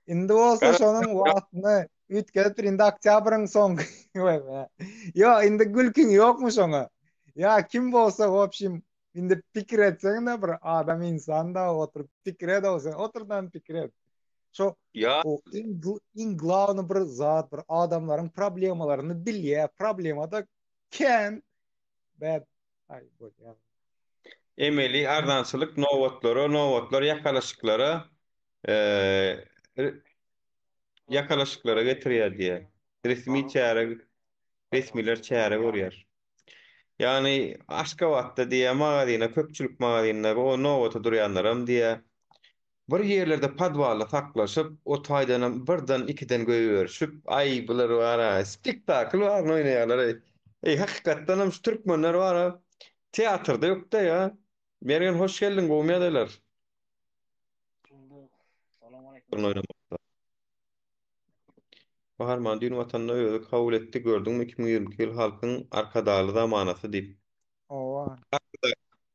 Indi bolsa şonuň wagtyny ütgedip indi oktýabryň soňky. Yo, indi gülkün ýokmu şoňa? Ya kim bolsa hopşym indi pikir etseň de bir adam insan da oturup pikir edýär, oturdan pikir et. Şo o in glawny bir zat, bir adamlaryň problemalaryny bilýär, problemada ken bad ay bu ya. Emeli ardançylyk nowatlar ýakalaşyklara ýakalaşyklara getirýär diýe. Resmiler çäre görýär. Yani Aşgabatda diýe magazyna, köpçülik magazinleri o nowata durýanlaram diýe. Bir yerlerde padwalla saklaşyp, o taýdan birden ikiden göýberişip, ay bular wara, spektakl bar oýnaýarlar. Hakykatdan hem türkmenler wara, teatrda ýok-da ýa. Mergen hoş geldin gowmýadylar. Baharman dün watanna öýüp kabul etdi, gördüňmi 2020 ýyl halkyň arkadaly zamanasy diýip. Owa.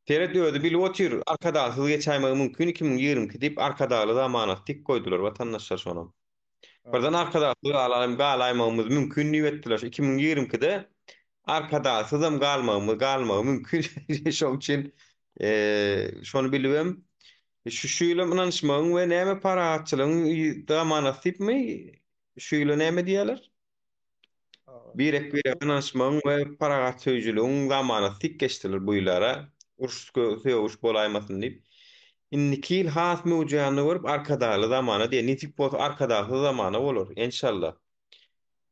Teret öýdi bilip otyr, arkadaly geçäýmegi mümkin 2020 diýip arkadaly zamanasy tik goýdular watandaşlar şonu. Birden arkadaly galaýmamyz mümkin diýip etdiler. 2020-de arkadasyzam galmagy mümkin. Şol üçin şonu bilibem. Şu ýyla inanşmagyň we näme parahatçylygyň zamanasy diýipmi? Şu ýyla näme diýerler? Birek inanşmagyň we parahat söýjüligiň zamanasy tik geçdiler bu ýyllara. Uruş bolaýmasyn diýip. Indiki ýyl has mewjudany görüp arkadaly zamana diýen nitip bolsa arkadaly zamana bolar inşallah.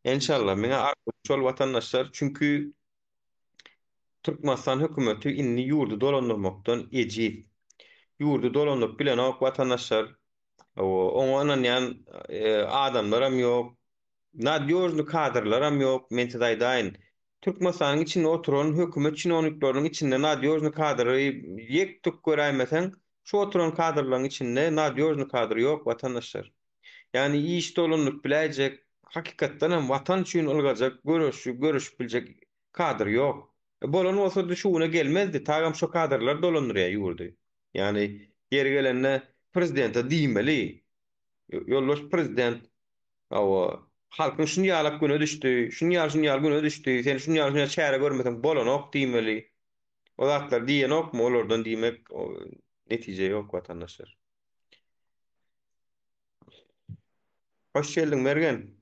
İnşallah meňe arkaçol watandaşlar çünkü Türkmenistan hökümeti inni ýurdu dolandyrmakdan ejip. Ýurdu dolandyryp bilen ok watandaşlar oňanan ýan adamlaram ýok. Nadýozly kadrlaram ýok. Men size aýdaýyn. Türkmenistanyň içinde oturan hökümet çynowniklarynyň içinde nadýozly kadry ýek tük göräýmesen, şu oturan kadrlaryň içinde nadýozly kadry ýok watandaşlar. Yani iş dolandyryp biläjek, hakykatdan hem watan üçin ılgajak, görüşüp biljek kadr ýok. Bolan bolsa şuňa gelmezdi. Tagam şu kadrlar dolandyrýar ýurdy. Yani geri gelende prezidente diýmeli. Ýolbaş prezident halkyň şunu ýalap göne düşdi, şunu ýal göne düşdi, sen şunu ýal çäre görmesen bolanok diýmeli. O zatlar diýen okmy olardan diýmek netije ýok watandaşlar. Hoş geldin Mergen.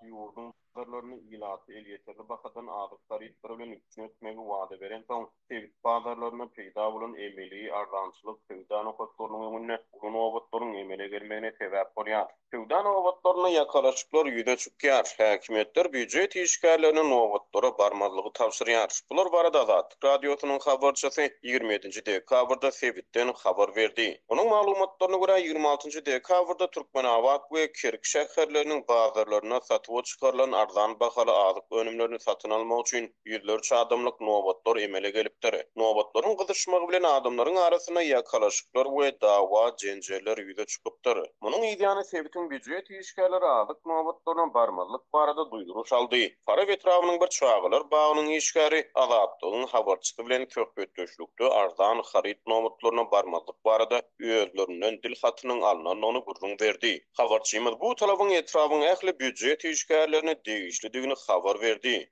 Ýurdun bazarlaryny ýylaty el ýeterli bakadan adyklary ýetirilen üçnetmegi wada beren soň sevit bazarlaryna peýda bolan emeli ardançylyk feýdan okatlarynyň öňünde ulu nowatlaryň emele gelmegine sebäp bolýar. Feýdan nowatlaryna ýakalaşyklar ýüze çykýar. Häkimetler büdjet işgärlerine nowatlara barmalygy tapşyrýar. Bular barada Azad radiosynyň habarçysy 27 dekabrda Sevitden habar berdi. Onuň maglumatlaryna görä 26 dekabrda Türkmenabad we Kerk şäherleriniň bazarlaryna satyp çykarylan arzan bahaly azyk önümlerini satyn almak üçin ýüzlerçe adamlyk nowatlar emele gelipdir. Nowatlaryň gyzyşmagy bilen adamlaryň arasyna ýakalaşyklar we dawa jenjeler ýüze çykypdyr. Munyň ýa-ni Sevitin büdjet işgärleri azyk nowatlaryna barmalyk barada duýduruş aldy. Para vetrawanyň bir çagylar bagynyň işgäri Azatlygyň habarçysy bilen köpetdeşlikde arzan harit nowatlaryna barmalyk barada özlerinden dil hatynyň alnanyny gurrun berdi. Habarçymyz bu talabyň etrawyny ähli büdjet işgärlerine degişlidigini habar berdi.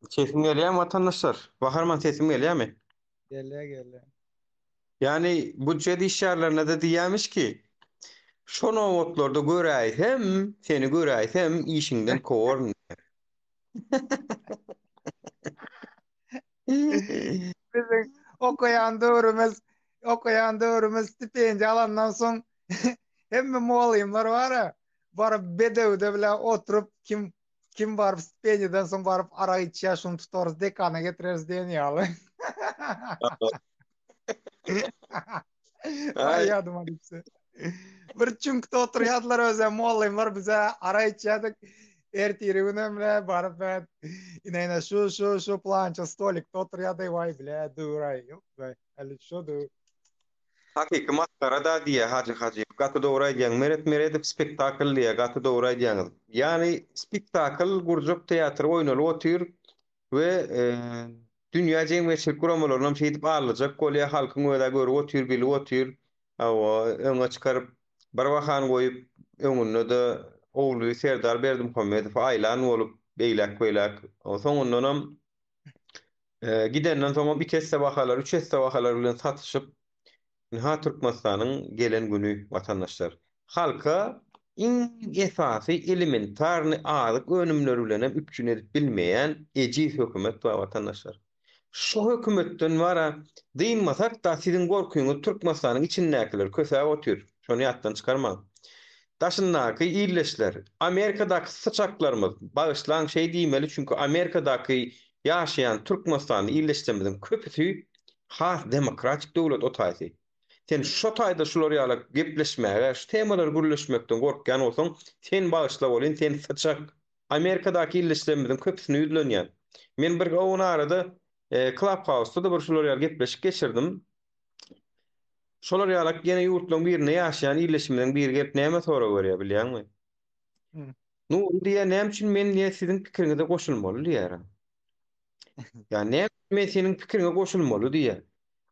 Sesim gelýärmi watandaşlar? Baharman sesim gelýärmi? Gelýär. Yani büdjet işgärlerine de diýämiş ki şo nowatlarda göräýsem, seni göräýsem işiňden kowaryn. Bizim okuyan döwrümüz stipendiýa alandan soň hemme muallimler bar-a, bedew de bilen oturup kim kim barıp stipendiyeden soň barıp ara içýär, şunu tutarys, dekana getireriz diýen ýaly. Vay ýadyma düşse. Bir çünkde oturýardylar özem mollaylar bize ara içýärdik. Ertiri günemle barıp inayna şu plança stolikde oturýardy, vay bile duray. Ali şu du. Hakiki maskara da diye hacı gatı doğru diýen meret spektakl diye gatı doğru diýen. Yani spektakl gurjak teatr oýnaly otyr we dünýä jeňmeçilik kuramalaryny şeýdip alajak golya halkyň öýde görüp otyr bilip otyr. Awa öňe çykaryp bir wahan goýup öňünde de ogly Serdar Berdimuhammedow aýlan bolup beýlek. O soňundan gidenden soň bir kesse bahalar, üç kesse bahalar bilen satışyp ha Türkmenistanyň gelen günü watandaşlar. Halka esasy elementarny azyk önümleri bilen üpçün edip bilmeýän eji hökümet we watandaşlar. Şu hökümetden wara diýmasak da siziň gorkuňyz Türkmenistanyň içindäkiler köse otyr. Şonu ýatdan çykarma. Daşyndaky ýerleşler, Amerikadaky sıçaklarymyz bagyşlan şey diýmeli çünkü Amerikadaky ýaşaýan Türkmenistanyň ýerleşmeden köpüsi has demokratik döwlet otaýsy. Sen şu taýda şular ýaly gepleşmäge, şu temalar gürleşmekden gorkýan bolsaň, sen bagyşlap bolyn, sen sıçak Amerikadaky ýerleşmeden köpüsini ýüzlenýän. Men bir gowun arada Clubhouse'da da bir şular ýaly gepleşik geçirdim. Şolar ýaly gene ýurtlaryň birine ýaşaýan ýerleşmeden bir gep näme sora görýär bilýärmi? Nuri diýe näme üçin men niýe siziň pikiriňize goşulmaly diýär. Ýani näme men seniň pikiriňe goşulmaly diýär.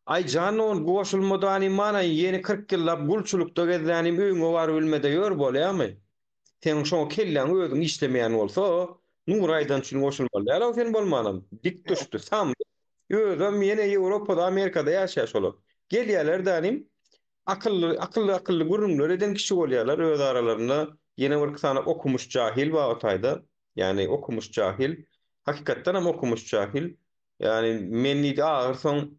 Ay janon goşulmadan mana ýeni 40 ýyllap gulçulukda gezlänim öňe bar bilmede ýör bolýarmy? Sen şo kelläň özüň işlemeýän bolsa, Nuraýdan üçin goşulmaly. Ýa-da sen bolmanam. Dik düşdi. Sam. Özüm ýene Ýewropada, Amerikada ýaşaýar şolak. Gelýärler danim akylly gurrunlar eden kişi bolýarlar öz aralarynda ýene bir sana okumuş jahil we otaýda. Ýani okumuş jahil. Hakykatdan hem okumuş jahil. Ýani menni de agyrsoň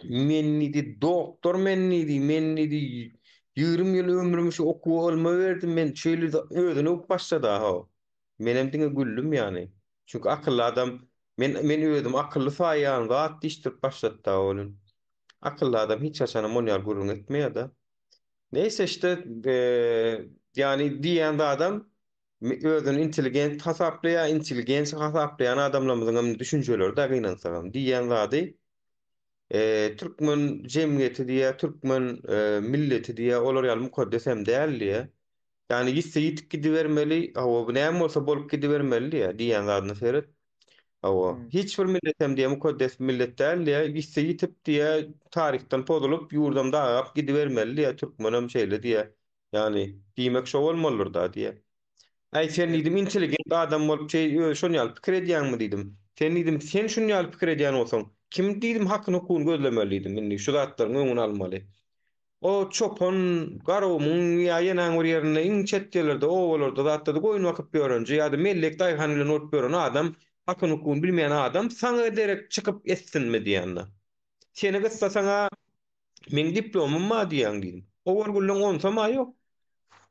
menni doktor menni 20 ýyl ömrümi şu okuw alma berdim men şeýle özüne ok başlady ha. Menem diňe güllüm ýani. Çünkü akylly adam men özüm akylly saýan zat diýip başlatdy bolun. Akıllı adam hiç açana monyal gurrun etmeýär da. Neyse işte yani diýen de adam özüni intelligent hasaplayan adamlarymyzyň düşünjeleri de gynansagan. Diýen zady Türkmen jemgyýeti diýe, Türkmen milleti diýe olar ýaly mukaddes hem däldi. Yani gitse ýitip gidibermeli, awa näme bolsa bolup gidibermeli diýen zadyny seret. Awa hiç bir milletem diye mukaddes milletler diye gitse yitip diye tarihten podulup yurdam dağıp gidivermeli diye Türkmenem şeyle diye yani diýmek şo bolmalydyr da diye. Ay sen diýdim intelligent adam bolup şonu ýaly pikir edýänmi diýdim. Sen diýdim sen şonu ýaly pikir edýän bolsaň kim diýdim hakyny hukukyny gözlemelidim. Men şu zatlaryň öňüne almaly. O çopon garowmyň ýa-ýene bir ýerine iň çet ýerlerde o bolarda zatda goýun wakyp ýörenji ýa-da mellek daýhan bilen oturup ýören adam hakyny hukukyny bilmeýän adam saňa ederek çykyp etsinmi diýende. Seni gitsa saňa men diplomam ma diýen diýdim. O gurgulyň onsama ýok.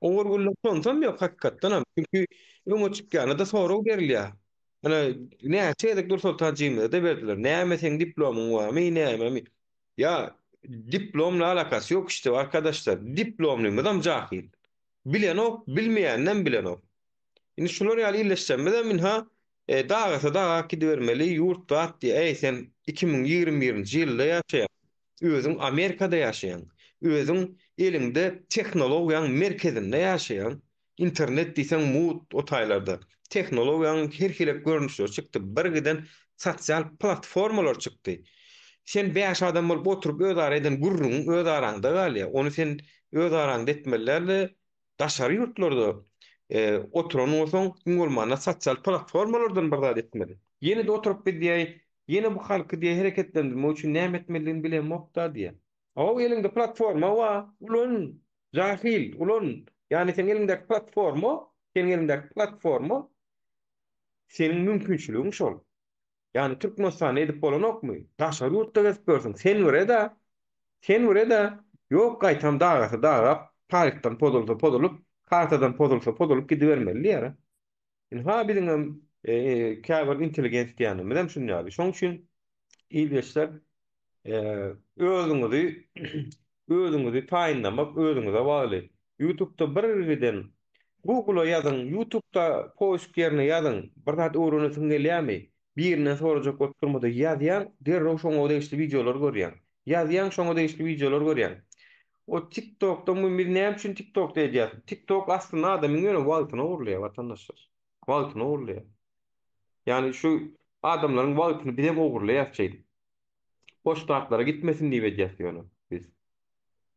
O gurgulyň onsam ýok hakykatdan hem. Çünki öňe çykýany da soraw berilýär. Ana näçe edek Nursultan Jyňyňda da berdiler. Näme seň diplomyň barmy, näme? Ya diplomla alakası yok işte arkadaşlar. Diplomluyum adam cahil. Bilen ok, bilmeýänden bilen ok. Indi şular ýaly ýerleşmeden minha dağasa dağa gidivermeli yurt dat diye sen 2021-nji ýylda ýaşaýan. Özüň Amerikada ýaşaýan. Özüň elinde teknologiýaň merkezinde ýaşaýan. İnternet diýsen mut otaýlarda. Teknologiýaň her hilek görnüşler çykdy. Bir giden sosial platformalar çykdy. Sen 5 adam bolup oturup ödara eden gurrun öz aranda galýa. Onu sen öz aranda etmelerle daşary ýurtlarda oturan bolsaň ingolmana sosial platformalardan bir zat etmeli. Ýene de oturup diýär, ýene bu halky diýär hereketlendirmek üçin näme etmeliligini bilen mokda diýär. O elinde platforma wa ulun jahil, ulun yani sen elinde platforma, senin mümkinçiligiň şol. Yani Türkmenistan edip bolan okmy? Daşary ýurtda gezip görseň, sen ureda ýok gaýtam dağap, tarihten podulup, kartadan podulup gidivermeli ýa. Ha biziň Käbir intelligent diýenim. Medem şunu ýaly. Şoň üçin ilgeçler özüňizi özüňizi taýinlamak özüňize bagly. YouTube'da birden Google'a ýazyň, YouTube'da post ýerine ýazyň. Bir zat öwrenesiň gelýärmi? Birinden sorajak oturmada ýazýan, derrew şoňa degişli videolar görýän. Ýazýan şoňa degişli videolar görýän. O TikTok'da mı bir näme üçin TikTok diýär? TikTok aslında adamyň ýöne wagtyny urlaýar watandaşlar. Wagtyny urlaýar. Yani şu adamların wagtyny bir de ogurlaýar çeýdi. Boş taraplara gitmesin diýip edýär biz.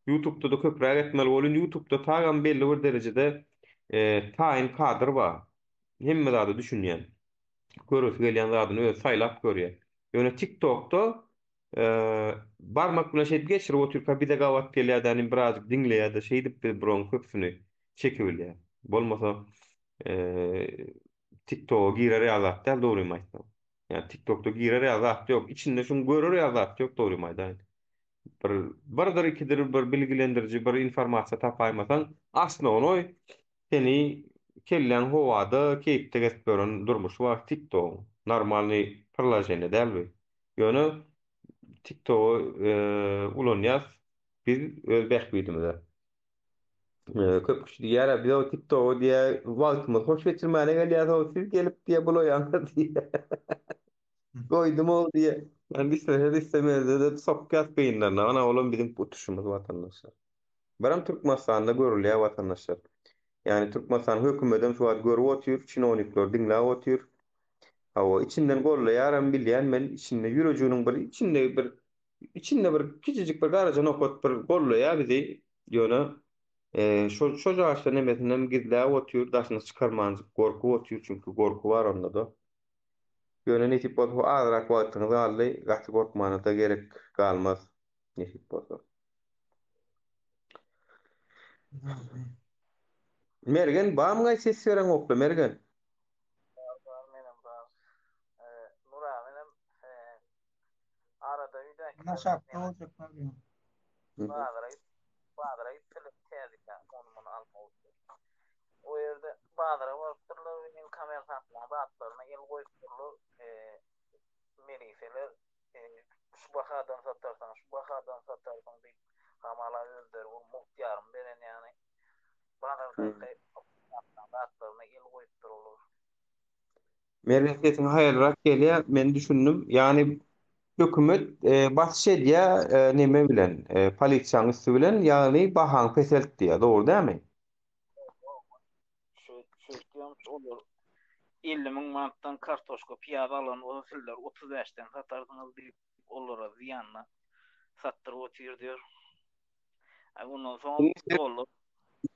YouTube'da da köpräk etmeli bolun. YouTube'da tagam belli bir derecede taýin kadr bar. Hemme zady düşünýän. Görüp gelýän zadyny öz saýlap görýär. Ýöne TikTok'da barmak bilen şeýip geçirip oturup bir de gawat gelýärden biraz dinleýär-de şeýdip bir biron köpsüni çekip bilýär. Bolmasa TikTok'a girer ýazatlar dogry aýtdym. Yani TikTok'ta girer ýazat ýok, içinde şuň görür ýazat ýok dogry aýdym. Birdir ikidir bir bilgilendirici bir informasiýa tapaýmasaň aslında onu seni kellen howada keyipde geçip gören durmuş var TikTok. Normalny pırlajene dälbi. Ýöne TikTok'u ulanýas biz öz bähbidimizde. Köp kişi diýär, biz o TikTok'u diýär, wagtymy hoş geçirmäne gelýär, siz gelip diýe bulaýan diýär. Goýdum ol diýe. Yani biz de istemezdi de sokak beyinlerine. Ana oğlum bizim tutuşumuz vatandaşlar. Baram Türkmenistan'da görülüyor vatandaşlar. Yani Türkmenistan hükümeten şu an görüp oturuyor. Çinonikler dinle oturuyor. Hava içinden golle yaran bilyen men içinde yürücünün bir içinde bir küçücük bir garaja nokot bir golle ya bizi yöne şu ağaçta nemetinden gizle oturuyor. Daşını çıkarmanızı korku oturuyor çünkü korku var onda da. Yöne netip bolsa azrak wagtyňyzy aldy, gaty gorkmana da gerek galmaz. Netip bolsa. Mergen bam gaý ses beren okla mergen. Arada bir de Naşakta olacaklar diyor. Bağdıra gittiler tezlikle onu alma o yerde Bağdıra varıptırlar benim kamerasatlarına dağıtlarına el koyuptırlar merifeler şu bakadan satarsan deyip hamala özler o muhtiyarım beren yani Bağdır'da dağıtlarına el koyuptırlar. Mergen sesin hayırrak gelýär, men düşündüm. Yani hökümet baş edýär neme bilen, polisiýanyň üstü bilen, ýagny bahaň peseltdiýär, dogry dälmi? Şu olur 50.000 manatdan kartoşka piyada alan o sizler 35'ten satardınız deyip onlara ziyanla sattırıp oturuyor diyor. Ondan sonra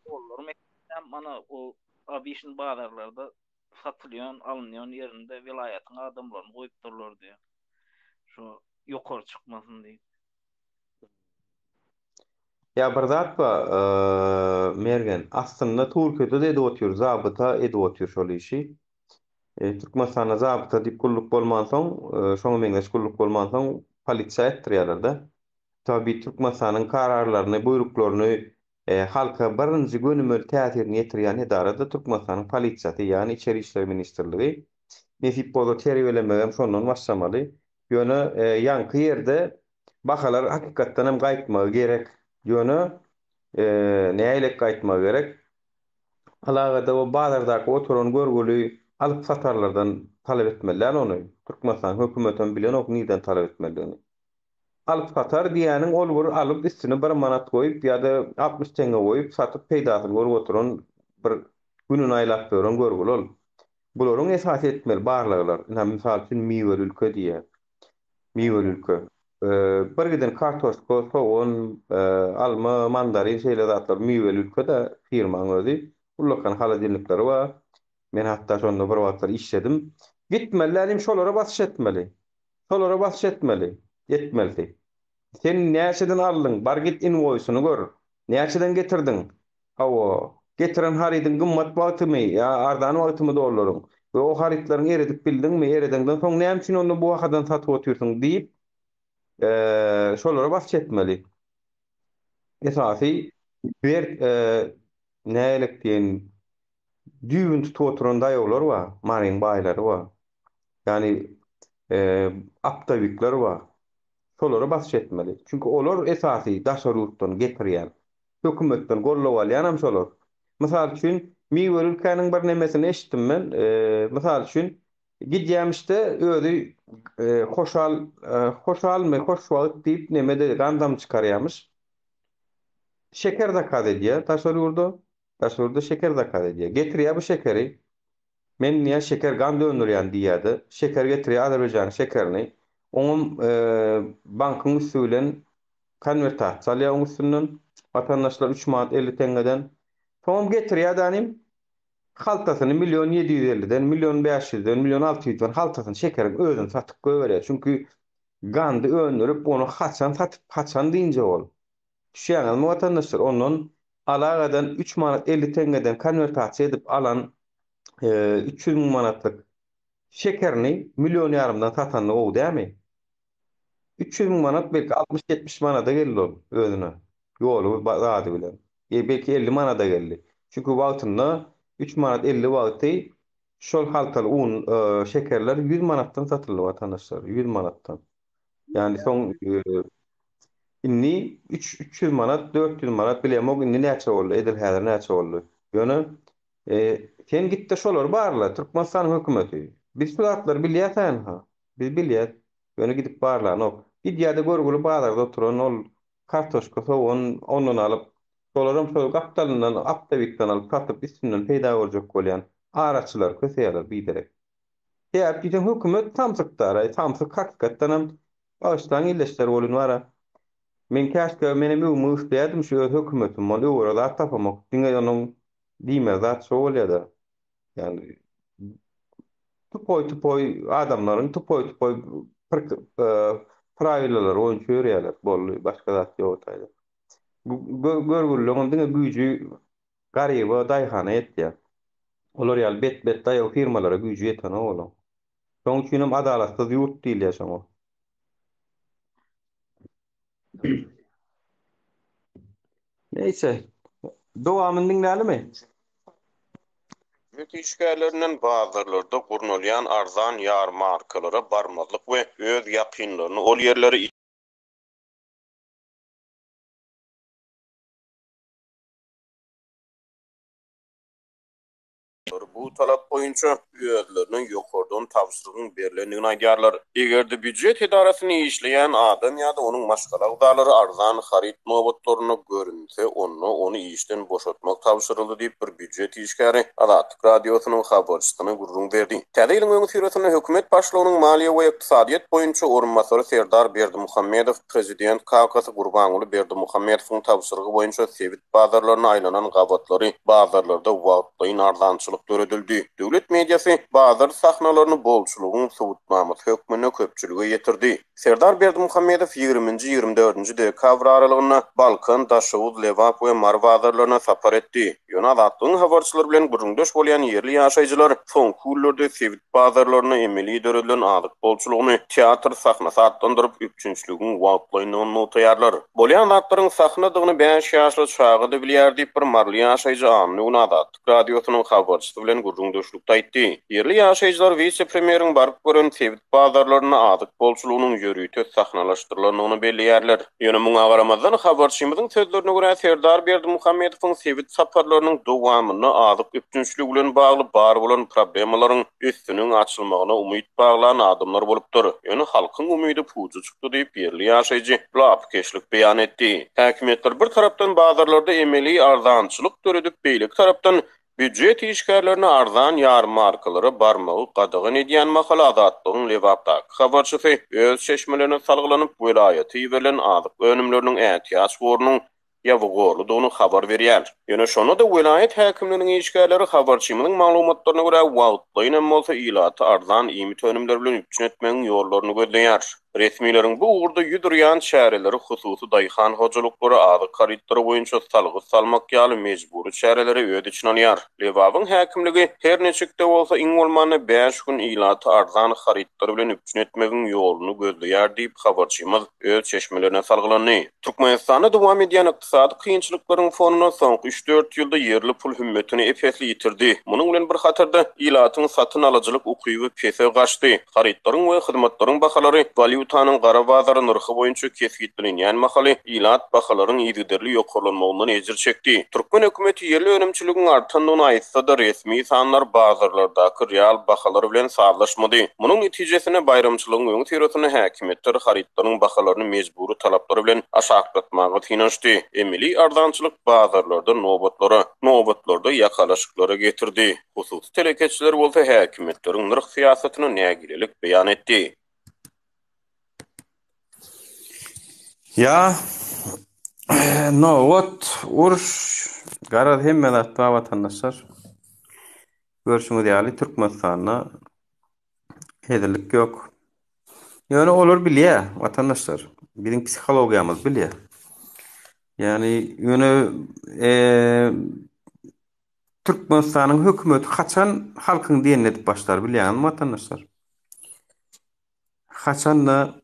olur mesela bana o abi işin bağlarlarda satılıyor, alınıyor yerinde vilayetin adamlarını koyup dururlar diyor. Şu yukarı çıkmasın diye. Ya bir zat mergen aslında Türkiýede de oturuyor, zabıta edip oturuyor şol işi. Türkmenistan'a zabıta dip kulluk bolmansoň, şoňa meňzeş kulluk bolmansoň polisiýa etdirýärler-de. Tabii Türkmenistan'ın kararlaryny, buyruklaryny halka birinji gönümel täsirini ýetirýän edara da Türkmenistan'ın polisiýasy, ýani İçeri işler ministrligi. Nesip bolsa terbiýelenmegem şondan başlamaly. Ýöne ýanky ýerde bakalar hakykatdan hem gaýtmagy gerek. Ýöne näýelek gaýtmagy gerek? Alagada o bazardaky oturan görgüli alyp satarlardan talep etmeliler onu. Türkmenistan hökümeten bilen ok niden talep etmelilerini. Alyp satar diýäniň ol bir alyp üstüne 1 manat goýup ýa-da 60 teňe goýup satyp peýdasyny görüp oturan bir gününi aýlap beren görgüli ol. Bularyň esas etmeli barlyklar. Misal üçin miweli ülke diýär. Miweli ülke. Bir giden kartoşka, soğan, alma, mandarin şeyler zatlar miweli ülkede firmaň özi. Ulakan halajynlykları var. Men hatta şonda bir wagtlar işledim. Gitmeliler şolara basyş etmeli. Şolara basyş etmeli. Etmeli. Sen näçeden aldın? Bar git invoice'unu gör. Näçeden getirdin? Awo, getiren haridyň gymmat wagtymy, ya ardan wagtymy dollaryň. We o haritlaryň eredip bildingmi? Eredenden soň näme üçin onu bu wagtdan satyp oturýarsyň diýip şolara basyş etmeli. Esasy bir nälik diýen düýün tutup oturan daýaglar bar, maryň baýlary bar. Yani aptabikler bar. Şolara baş etmeli. Çünkü olar esasy daşarutdan getirýän. Hökümetden gollap alýanam şolar. Mysal üçin Miwel ülkenin bir nemesini eşitdim men. Mysal üçin gidýämişde özi hoşal diýip nemede gandam çykarýarmyş. Şeker zakat edýär, taşurda şeker zakat edýär. Getirýär bu şekeri. Men niýe şeker gan döndürýän diýýärdi. Şeker getirýär Azerbaýjan şekerini. Oňum bankyň usulen konvertatsiýa salýan usulundan watandaşlar 3 manat 50 tengeden tom getirýär danym haltasyny 1.750-den 1.500-den 1.600-den haltasyny şekerin özüni satyp goýberýär. Çünki gandy öndürüp onu haçan satyp haçan diýinje bol. Şeýle watandaşlar ondan alagadan 3 manat 50 tengeden konvertatsiýa edip alan 300 000 manatlyk şekerini 1,5 milyon satanly o dämi? 300 000 manat belki 60-70 manata geldi ol özüne. Ýolu zady bilen. Belki 50 manata geldi. Çünkü wagtynda 3 manat 50 wagty şol haltaly un şekerler 100 manatdan satyldy watandaşlar. 100 manatdan. Yani soň inni 300 manat 400 manat bilemok inni näçe boldy? Edil häzir näçe boldy? Ýöne sen gitdi şolar barla Türkmenistan hökümeti. Biz şulatlar bilýärsen ha. Biz bilýär. Ýöne gidip barlar. No. Bir ýerde görgüli bazarda oturan ol kartoşka soğan ondan alıp şolaryň şol gapdalyndan aptabikden alıp satyp üstünden peýda boljak bolýan araçylar köseýärler biderek. Ýa bizim hökümet tamsykdara, tamsyk hakykatdan hem başdan illeşler bolýan wara. Men käşke menem öwüm üstlädim şu hökümetim mon öwrada tapamak. Diňe ýanyň diýme zat şol ýa-da. Yani tupoy adamlaryň tupoy praýlalar oýun çöýärler bolly başga zat ýok taýda. Görgüllüğün diňe güýji garyba daýhana etdi. Olar ýaly bet daýaw firmalara güýji ýeten bolan. Şoň üçin hem adalatsyz ýurt diýilýär şoňa. Neyse. Dowamyny diňlälimi? Işgärlerinden bazarlarda gurnulyan arzan yarmarkalara barmazlyk we öz ýakynlaryny ol ýerleri bu talap boyunça üyelerinin ýokardan tapşyrygyň berilendigini aýdýarlar. Egerde büdjet edarasyny işleýän adam ýa-da onuň maşgalagdalary arzan harit nowatlaryny görünse, onu işden boşaltmak tapşyryldy diýip bir büdjet işgäri Azatlyk radiosynyň habarçysyna gurrun berdi. Täzeýliň öňü süreçinde hökümet başlygynyň maliýe we ykdysadyýat boýunça orunmasary Serdar Berdimuhammedow prezident Kawkasy Gurbanuly Berdimuhammedowyň tapşyrygy boýunça sewit bazarlaryna aýlanan gabatlary bazarlarda wagtlaýyn arzançylyk göredildi. Döwlet mediasy bazar sahnalaryny bolçulugyň subutmamyz hökmüne köpçülüge ýetirdi. Serdar Berdimuhammedow 20-24 dekabr aralygyna Balkan, Daşawuz, Lewap we Mar bazarlaryna sapar etdi. Ýöne Azatlygyň habarçylary bilen gurrundaş bolýan yerli ýaşaýjylar soňky ýyllarda sewit bazarlaryna emeli döredilen adyk bolçulugyny teatr sahnasy atlandyryp üçünçlügiň wagtlaýynyny notaýarlar. Bolýan zatlaryň sahnadygyny 5 ýaşly çagyda bilýär diýip bir marly ýaşaýjy Amny Azatlyk radiosynyň habarçysy bilen gurrundaşlykda aýtdy. Yerli ýaşaýjylar vice-premieriň baryp gören sewit bazarlaryna adyk bolçulugynyň ýörüýte sahnalaşdyrylanyny belliýärler. Ýöne muňa garamazdan habarçymyzyň sözlerine görä Serdar Berdimuhammedowyň sewit saparlarynyň dowamyny adyk üçünçlük bilen bagly bar bolan problemalaryň üstüniň açylmagyna umyt baglan adamlar bolupdyr. Ýöne halkyň umydy puýjy çykdy diýip yerli ýaşaýjy lapkeşlik beýan etdi. Häkimetler bir tarapdan bazarlarda emeli arzançylyk döredip beýlik tarapdan büdjet işgärlerini arzan yarmarkalara barmagy gadagyn edýän makala Azatlygyň Lewapdaky habarçysy öz şeşmelerine salgylanyp welaýaty ýiberilen adyk önümleriniň ähtiýaç gorunyň ýa-da onu habar berýär. Ýöne şonu da welaýat häkimleriniň işgärleri habarçymynyň maglumatlaryna görä wagtlaýyn bolsa ilaty arzan ýymit önümler bilen üçin etmegiň ýollaryny gözleýär. Resmilerin bu uğurda ýüdürýän şähereleri hususy daýhan hojalyklary ady karyptary boýunça salgy salmak ýaly mejburi şähereleri öýde için alýar. Lewabyň häkimligi her neçikde bolsa iň bolmany 5 gün ilaty arzan haryptary bilen üpçün etmegiň ýoluny gözleýär diýip habarçymyz öz çeşmelerine salgylandy. Türkmenistanda dowam edýän ykdysady kynçylyklaryň fonuna soňky 3-4 ýylda yerli pul hümmetini epetli ýitirdi. Munyň bilen bir hatarda ilatyň satyn alyjylyk ukyby pese gaçdy. Haryptaryň we hyzmatlaryň bahalary valyutanyň gara bazary narhy boýunça kesgitlenýän mahaly ilat bahalaryň ýygyderli ýokurlanmagyny ejir çekdi. Türkmen hökümeti yerli önümçiligiň artandygyny aýtsa-da resmi sanlar bazarlardaky real bahalar bilen sablaşmady. Munyň netijesine bayramçylygyň öňü teresyne häkimetler haryptaryň bahalaryny mejburi talaplary bilen aşaklatmagy tynanşdy. Emili arzançylyk bazarlarda nobatlarda ýakalaşyklary getirdi. Hususy telekeçiler bolsa häkimetleriň narh siýasatyny nägilelik beýan etdi. Ya no what uruş garar hemme atpa vatandaşlar görüşüňiz ýaly Türkmenistana hedelik ýok. Ýöne olur bilýär vatandaşlar. Biziň psihologiýamyz bilýär. Yani ýöne Türkmenistanyň hökümeti kaçan halkyň diýenini edip başlar bilýärmi vatandaşlar? Kaçan da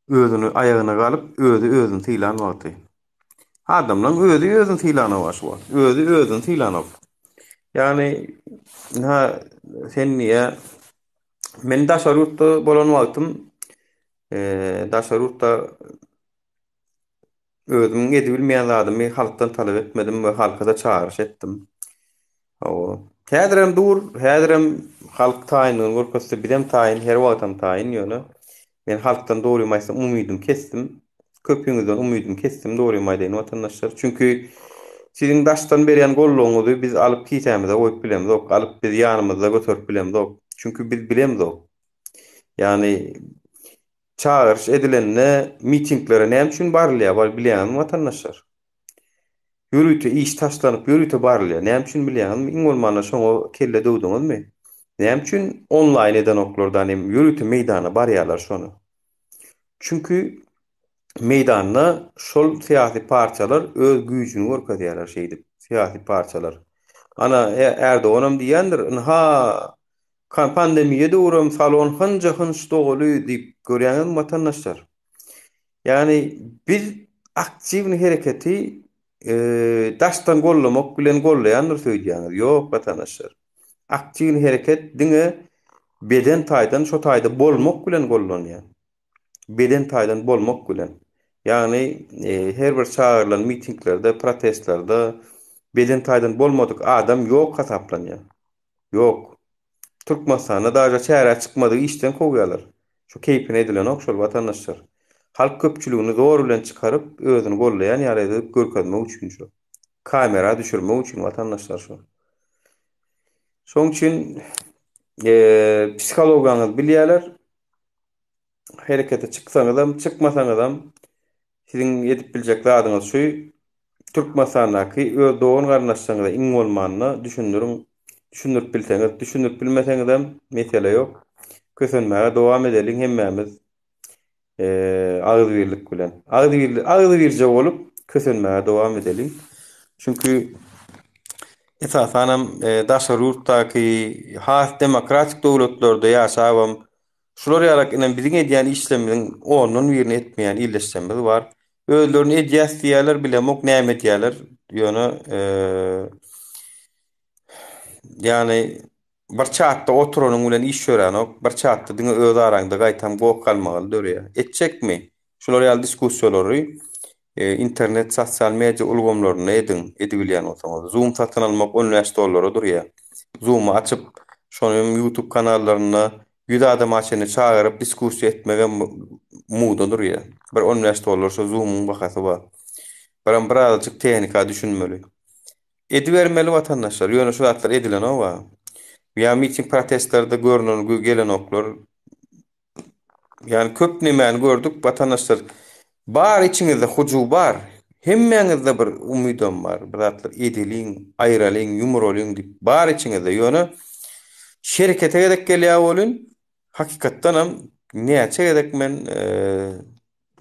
özünü ayagyna galyp özüni tylan wagty. Adamlaryň özüni tylany başlar. Özüni tylanyp. Yani sen niye men daşarutda bolan wagtym daşarutda özüm edip bilmeýän zadymy halkdan talap etmedim we halka da çağırış etdim. Häzirem halk taýynyny gorkasy birem taýyn her wagtam taýyn ýöne. Men halkdan doğruýmaýsam umydym kestim. Köpüňizden umydym kestim doğruýmaýdyn vatandaşlar. Çünkü siziň daşdan berýän gollugyňyzy biz alyp kitämiz, goýup bilemiz, alyp biz ýanymyzda götürüp bilemiz. Çünkü biz bilemiz. Yani çağırış edilenne mitinglere näme üçin barylýar bilýän vatandaşlar. Ýürüýte iş taşlanyp ýürüýte barylýar. Näme üçin bilýän? Iň bolmanda şoňa kelle döwdüňizmi? Näme üçin online eden oklardan ýürüýte meýdana barýarlar şonu? Çünkü meydanda şol siyasi parçalar öz güýjüni görkezýärler şeýdip. Siyasi parçalar. Ana Erdoğan'ım diýendir, ha pandemiýe döwrüm salon hınç dogly diýip görýän vatandaşlar. Yani biz aktiw hereketi daşdan gollamak bilen gollaýandyr söýdýäňiz. Ýok vatandaşlar. Aktiw hereket diňe beden taýdan şo taýda bolmak bilen gollanýar. Beden taýdan bolmak bilen. Yani her bir çağırılan mitinglerde, protestlerde beden taýdan bolmadyk adam ýok hasaplanýar. Ýok. Türkmenistana daja çäre çykmady işden kowýarlar. Şu keypine edilen okşol vatandaşlar. Halk köpçüligini zor bilen çykaryp özüni gollaýan ýaly görkezmek üçin şu. Kamera düşürmek üçin vatandaşlar şu. Şoň üçin psihologiýaňyz bilýärler. Herekete çyksaňyzam, çykmasaňyzam siziň edip biljek zadyňyz şu Türkmenistanaky öz doğun garnaşsaňyza iň bolmanyny düşünürip bilseňiz, düşünürip bilmeseňizem mesele ýok. Kösenmäge dowam edelim hemmämiz agzybirlik bilen. Agzybirje bolup kösenmäge dowam edelim. Çünkü esasanam daşarurtaky has demokratik dowlatlerde ýaşabam. Şular ýarak inen biziň edýän işlemimiň onuň birini etmeýän illeşmemiz bar. Özlerini edýäs diýerler bilemok näme diýerler. Ýöne yani bir çatda oturanyň bilen iş göränok, bir çatda diňe öz araňda gaýtam gop kalmagy dörýär. Etjekmi? Şular ýaly diskussiýalary internet, sosial media ulgamlaryny edip bilýän bolsaňyz, Zoom satyn almak $10 durýar. Zoom'u açyp şonuň YouTube kanallaryna 100 adam açyny çağıryp diskussiýa etmege muda durýar. Bir $10 şu Zoom'un bahasy bar. Birazjyk tehnika düşünmeli. Edibermeli vatandaşlar. Ýöne şu zatlar edilen owa. Ya miting protestlerde görünen gelen oklar. Yani köp nimäni gördük vatandaşlar. Bar içiňizde huju bar. Hemmeňizde bir umydum bar. Bir zatlar ediliň, aýralyň, ýumralyň diýip bar içiňizde ýöne şerkete gedek gelýär bolun. Hakykatdan ham Näçe gedek men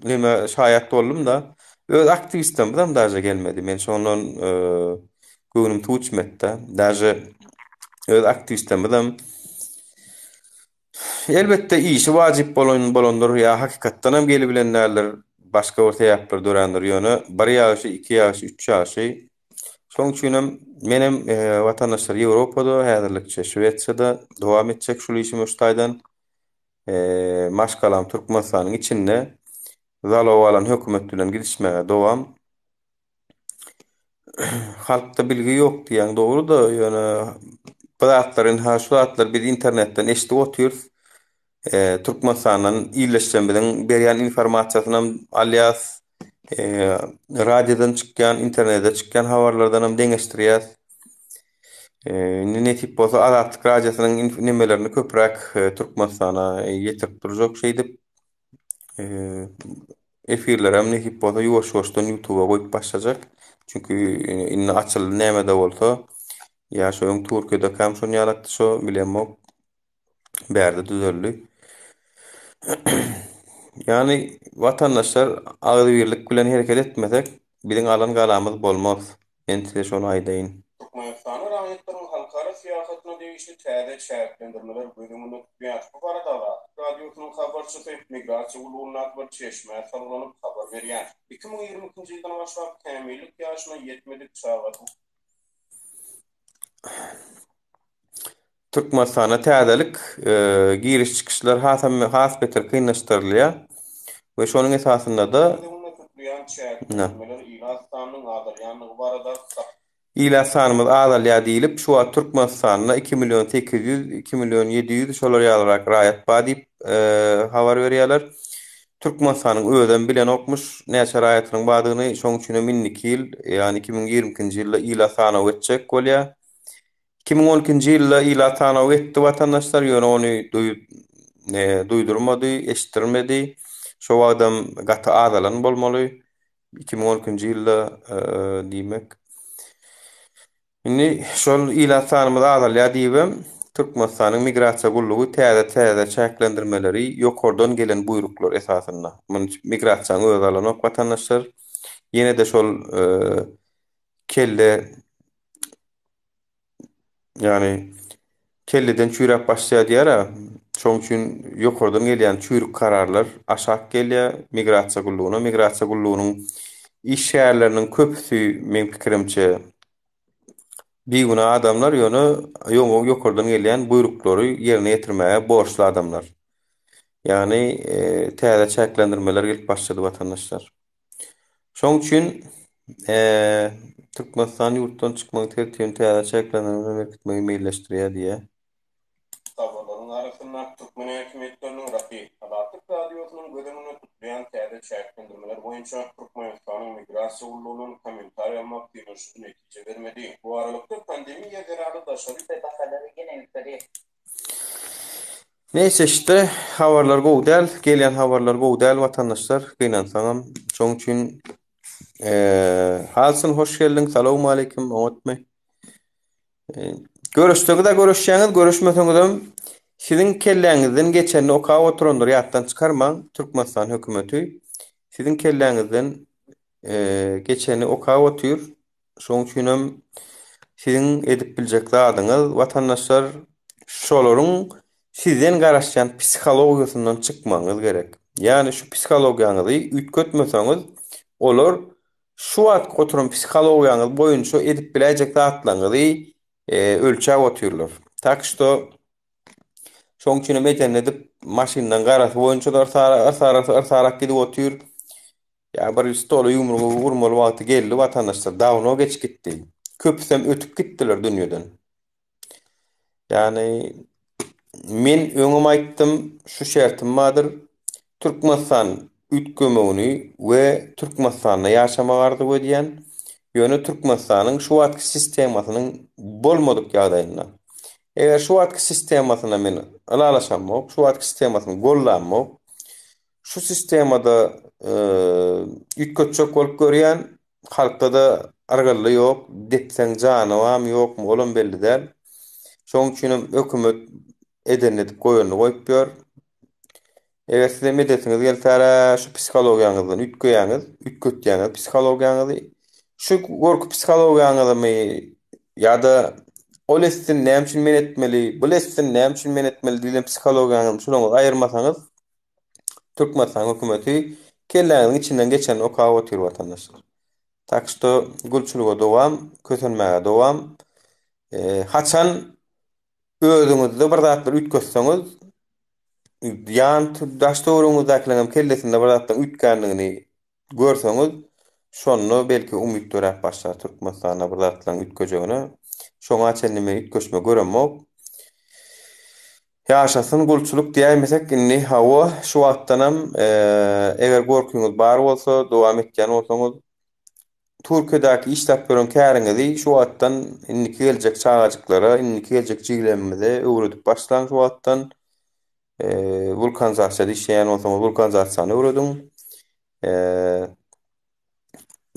nime şaýat boldum da öz aktivistim bilen daja gelmedi. Men şondan göwnüm tuçmetdi. Daja öz aktivistim bilen elbette işi wajyp bolandyr ya hakykatdan hem gelip bilenler başga orta ýaplar durandyr ýöne 1 ýaşy, 2 ýaşy, 3 ýaşy. Şoň üçin menem watandaşlar Ýewropada, häzirlikçe Şwediýada dowam etjek şol işimi Uştaýdan. Maşgalam Türkmenistanyň içinde zalaw alan hökümet bilen gidişmäge dowam. Halkda bilgi ýok diýen dogry da ýöne bilatlaryň haşulatlar bir internetden eşitip otyr. Türkmenistanyň ýerleşen bilen berýän informasiýasyny alýas radiodan çykýan, internetde çykýan habarlardan hem deňeşdirýär. Ne tip bolsa Azatlyk radiosynyň nimelerini köpräk Türkmenistana ýetirip durjak şey dip efirler hem ne tip bolsa ýuwaş-ýuwaşdan YouTube'a goýup başlajak. Çünkü inne açyl näme de bolsa ýa şoň Türkiýede hem şonu ýalakdy şo bilemok bärde düzeldi. Yani vatandaşlar agdy birlik bilen hereket etmesek biziň alan galamyz bolmaz. Men size şonu aýdaýyn. Türkmenistanyň raýatlaryň halkara syýasatyna degişli täze şäherlendirmeler bölümini tutýar. Bu barada radiosynyň habarçysy migrasiýa ulugyna bir çeşme sarylanyp habar berýär. 2022-nji ýyldan başlap tämirlik ýaşyna ýetmedik çağa Türkmenistana täzelik giriş çykyşlar has beter kynlaşdyrylýar we şonuň esasynda da ila sanymyz azalýa diýilip şu Türkmenistanyna 2.800.000-2.700.000 şolar ýalarak raýat bar diýip habar berýärler. Türkmenistanyň öýden bilen okmuş näçe raýatynyň badygyny şoň üçin minniki ýyl, ýani 2020-nji ýylda ila sanaw etjek bolýar. 2012-nji ýylda ila sanaw etdi watandaşlar ýöne ony duýdurmady, eşitdirmedi. Şo adam gaty azalan bolmaly. 2012-nji ýylda diýmek. Indi şol ila sanymyz azalýar diýibem. Türkmenistanyň migrasiýa gullugy täze çäklendirmeleri ýokardan gelen buyruklar esasynda. Muny migrasiýanyň öz alany ok watandaşlar ýene de şol kelle yani kelleden çüýrek başlaýar diýär. Şoň üçin ýokardan gelýän çüýrük kararlar aşak gelýär migrasiýa gullugyna. Migrasiýa gullugynyň iş şäherleriniň köpüsi men pikirimçe biýguna adamlar ýöne ýokardan gelýän buyruklary ýerine ýetirmäge borçly adamlar. Yani täze çäklendirmeler gelip başlady watandaşlar. Şoň üçin Türkmenistan ýurtdan çykmagy tertibini täze çäklendirmeler etmegi meýilleşdirýär diýe. Habarlaryň arasynda Türkmen hökümetleriniň rahy Azatlyk radiosynyň gözlemine tutulýan täze çäklendirmeler boýunça Türkmenistanyň migrasiýa gullugynyň kommentariýa maktynyşy netije bermedi. Bu aralykda pandemiýa zarary daşary täzeleri gene ýükseldi. Neyse işte habarlar gowdal, gelýän habarlar gowdal watandaşlar gynansaňam şoň üçin halsyn hoş geldiň. Salamu alaykum Umutmy. Görüşdüňizde görüşýäňiz, görüşmeseňizem siziň kelläňizden geçenli oka oturandyr ýatdan çykarmaň. Türkmenistan hökümeti siziň kelläňizden geçenli oka otyr. Şoň üçin siziň edip biljek zadyňyz watandaşlar şolaryň sizden garaşýan psihologiýasyndan çykmaňyz gerek. Yani şu psihologiýaňyzy ütkötmeseňiz olar şu wagt oturan psihologiýaňyz boýunça edip biljek zatlaryňyzy ölçäp otyrlar. Tak što şoň üçin meten edip maşyndan garasy boýunça arsarak gidip otyr. Ya bir stolu yumrugy vurmaly wagty geldi watandaşlar dawno geç gitdi. Köpsem ötüp gitdiler dünýeden. Yani men öňüm aýtdym şu şertim madyr. Türkmenistan ütkömegini we Türkmenistanda ýaşamak arzuwy diýen ýöne Türkmenistanyň şu wagtky sistemasynyň bolmadyk ýagdaýynda. Eger şu wagtky sistemasyna men alalaşamok, şu wagtky sistemasyny gollanmak, şu sistemada ütkötçek bolup görýän halkda da argaly ýok, depseň janywam ýokmy bolan belli däl. Şoň üçin hökümet edenletip goýuny goýup ber. Eger size medetiniz geltara şu psikologiýaňyzdan ütkötýäňiz psikologiýaňyzy şu gorku psikologiýaňyzy ýa-da ol essin näme üçin men etmeli, bu essin näme üçin men etmeli diýen psikologiýaňyzy şoňa aýyrmasaňyz Türkmenistan hökümeti kelläňiň içinden geçen okaw otyr watandaşlar. Tak što gulçuluga dowam, kösenmäge dowam. Haçan özüňizde bir zatlar ütkötseňiz ýan daşdoruňyzdakylaryň kellesinde bir zatdan ütkänligini görseňiz, şonu belki umyt dörep başlar Türkmenistana bir zatlaryň ütköjegine. Şoňa çenime ütköşme göremok. Ýaşasyn gulçuluk diýmesek inni hawa şu wagtdanam eger gorkuňyz bar bolsa, dowam etýän bolsaňyz Türkiýedäki işläp beren käriňizi şu wagtdan inniki geljek çağajyklara, inniki geljek jiýlenmede öwredip başlaň şu wagtdan vulkanizasiýa diýýän bolsaňyz vulkanizasiýany öwredin.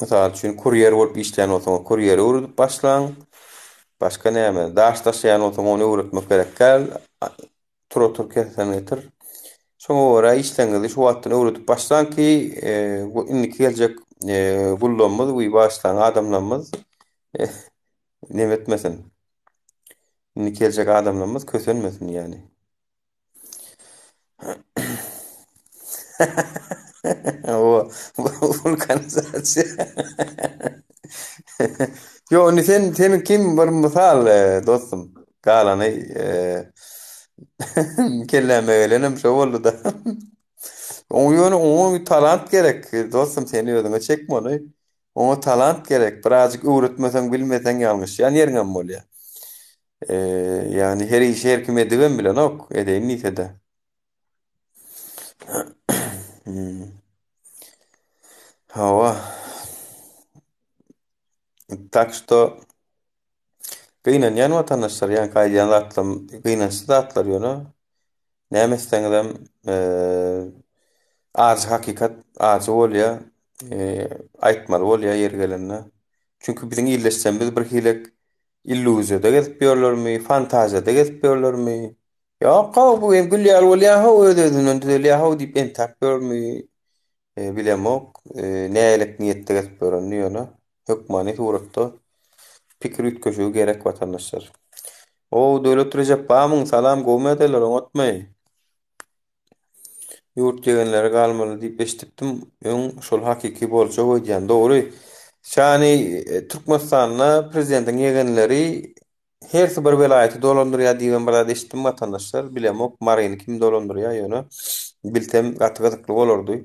Mesela üçin kuryer bolup işleýän bolsaňyz kuryer öwredip başlaň. Başka näme? Daş taşıyan olsa onu öwretmek gerekkel. Trotur kesen getir. Şoňa görä işleňizi şu wagtdan öwretip başlaň ki, inniki geljek gullanmaz we başlaň adamlarymyz näme etmesin. Inniki geljek adamlarymyz kösenmesin ýani. O vulkanizasiýa. Yo, sen kim bir misal dostum galany kelleme gelenem şo boldu da. Oňa talant gerek dostum, seni özüňe çekme onu. Oňa talant gerek. Birazjyk öwretmeseň, bilmeseň ýalňyş. Ýani ýeriňem bolýar. Yani her işi her kim ediben bilen ok. Edeýin nitede. Hawa. Так что gynanýan watandaşlar, ýani gaýdan zatlam, gynançy zatlar ýöne. Näme isteňizem az hakikat az bolýar, aýtmaly bolýar yer gelende. Çünkü biziň ýerleşsemiz bir hilek illüziýada gezip ýörlermi, fantaziýada gezip ýörlermi? Ýok, bu gülýär bolýar, özünden düzelýär diýip entap ýörmi? Bilemok, nälik niýetde gezip ýörni ýöne. Hökmany suratda pikir ütköşügi gerek watandaşlar. O döwlet Recep Bamyň salam gowma edeler, oňatmaý. Ýurt ýegenleri galmaly diýip eşitdim. Şol hakiki bolsa goýan dogry. Şani Türkmenistanyna prezidentiň ýegenleri her bir welaýaty dolandyrýar diýen bir zat eşitdim watandaşlar. Bilemok, maryny kim dolandyrýar ýöne. Bilsem gaty-gatykly bolardy.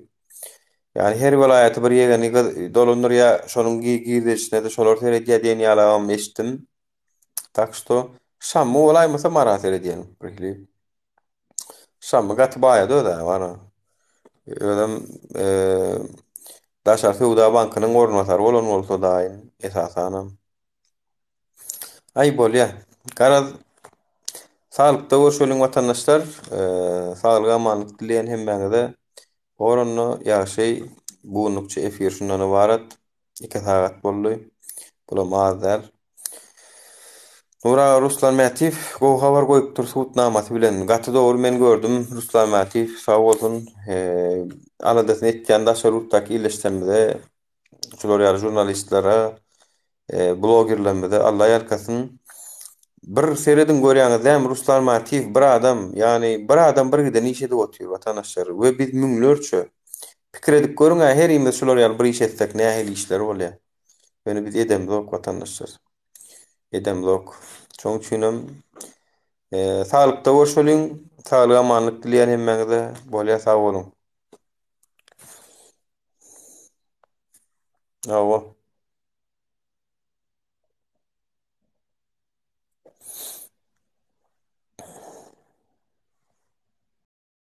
Yani her welaýaty bir ýegeni dolandyrýar, şonuň giýdirişine de şolar teredýär diýen ýalagam eşitdim. Tak što şammy bolaýmasa marat edýän birhili. Şammy gaty baýady da bana. Ödem Daşar Fewda Bankynyň ornatary bolan bolsa da esasanam. Ay bolýar. Garaz sağlykda görüşelim watandaşlar. Sağlyk amanlyk dileýän hemmäňize Oranno ýaşy buňlukça efir şundan ibaret 2 saat boldy. Bulam azal. Nura Ruslan Mätiw go habar goýup tursut namasy bilen gaty dogry men gördüm. Ruslan Mätiw sag bolsun, aladasyn etýän daşarutdaky illeştirmede şolar ýa jurnalistlere, blogerlerimize Allah ýarkasyn. Bir seredin görýäňiz Ruslan Mätiw bir adam, ýani bir adam bir giden iş edip otýar watandaşlar we biz müňlerçe pikir edip görüň, her ýerde şolar ýaly bir iş etsek nähili işler bolýar. Beni biz edemzok watandaşlar. Edemzok. Çoň üçinem sağlykda görüşelim, sağlyk amanlyk dileýän hemmäňize bolýar, sag bolun. Awa.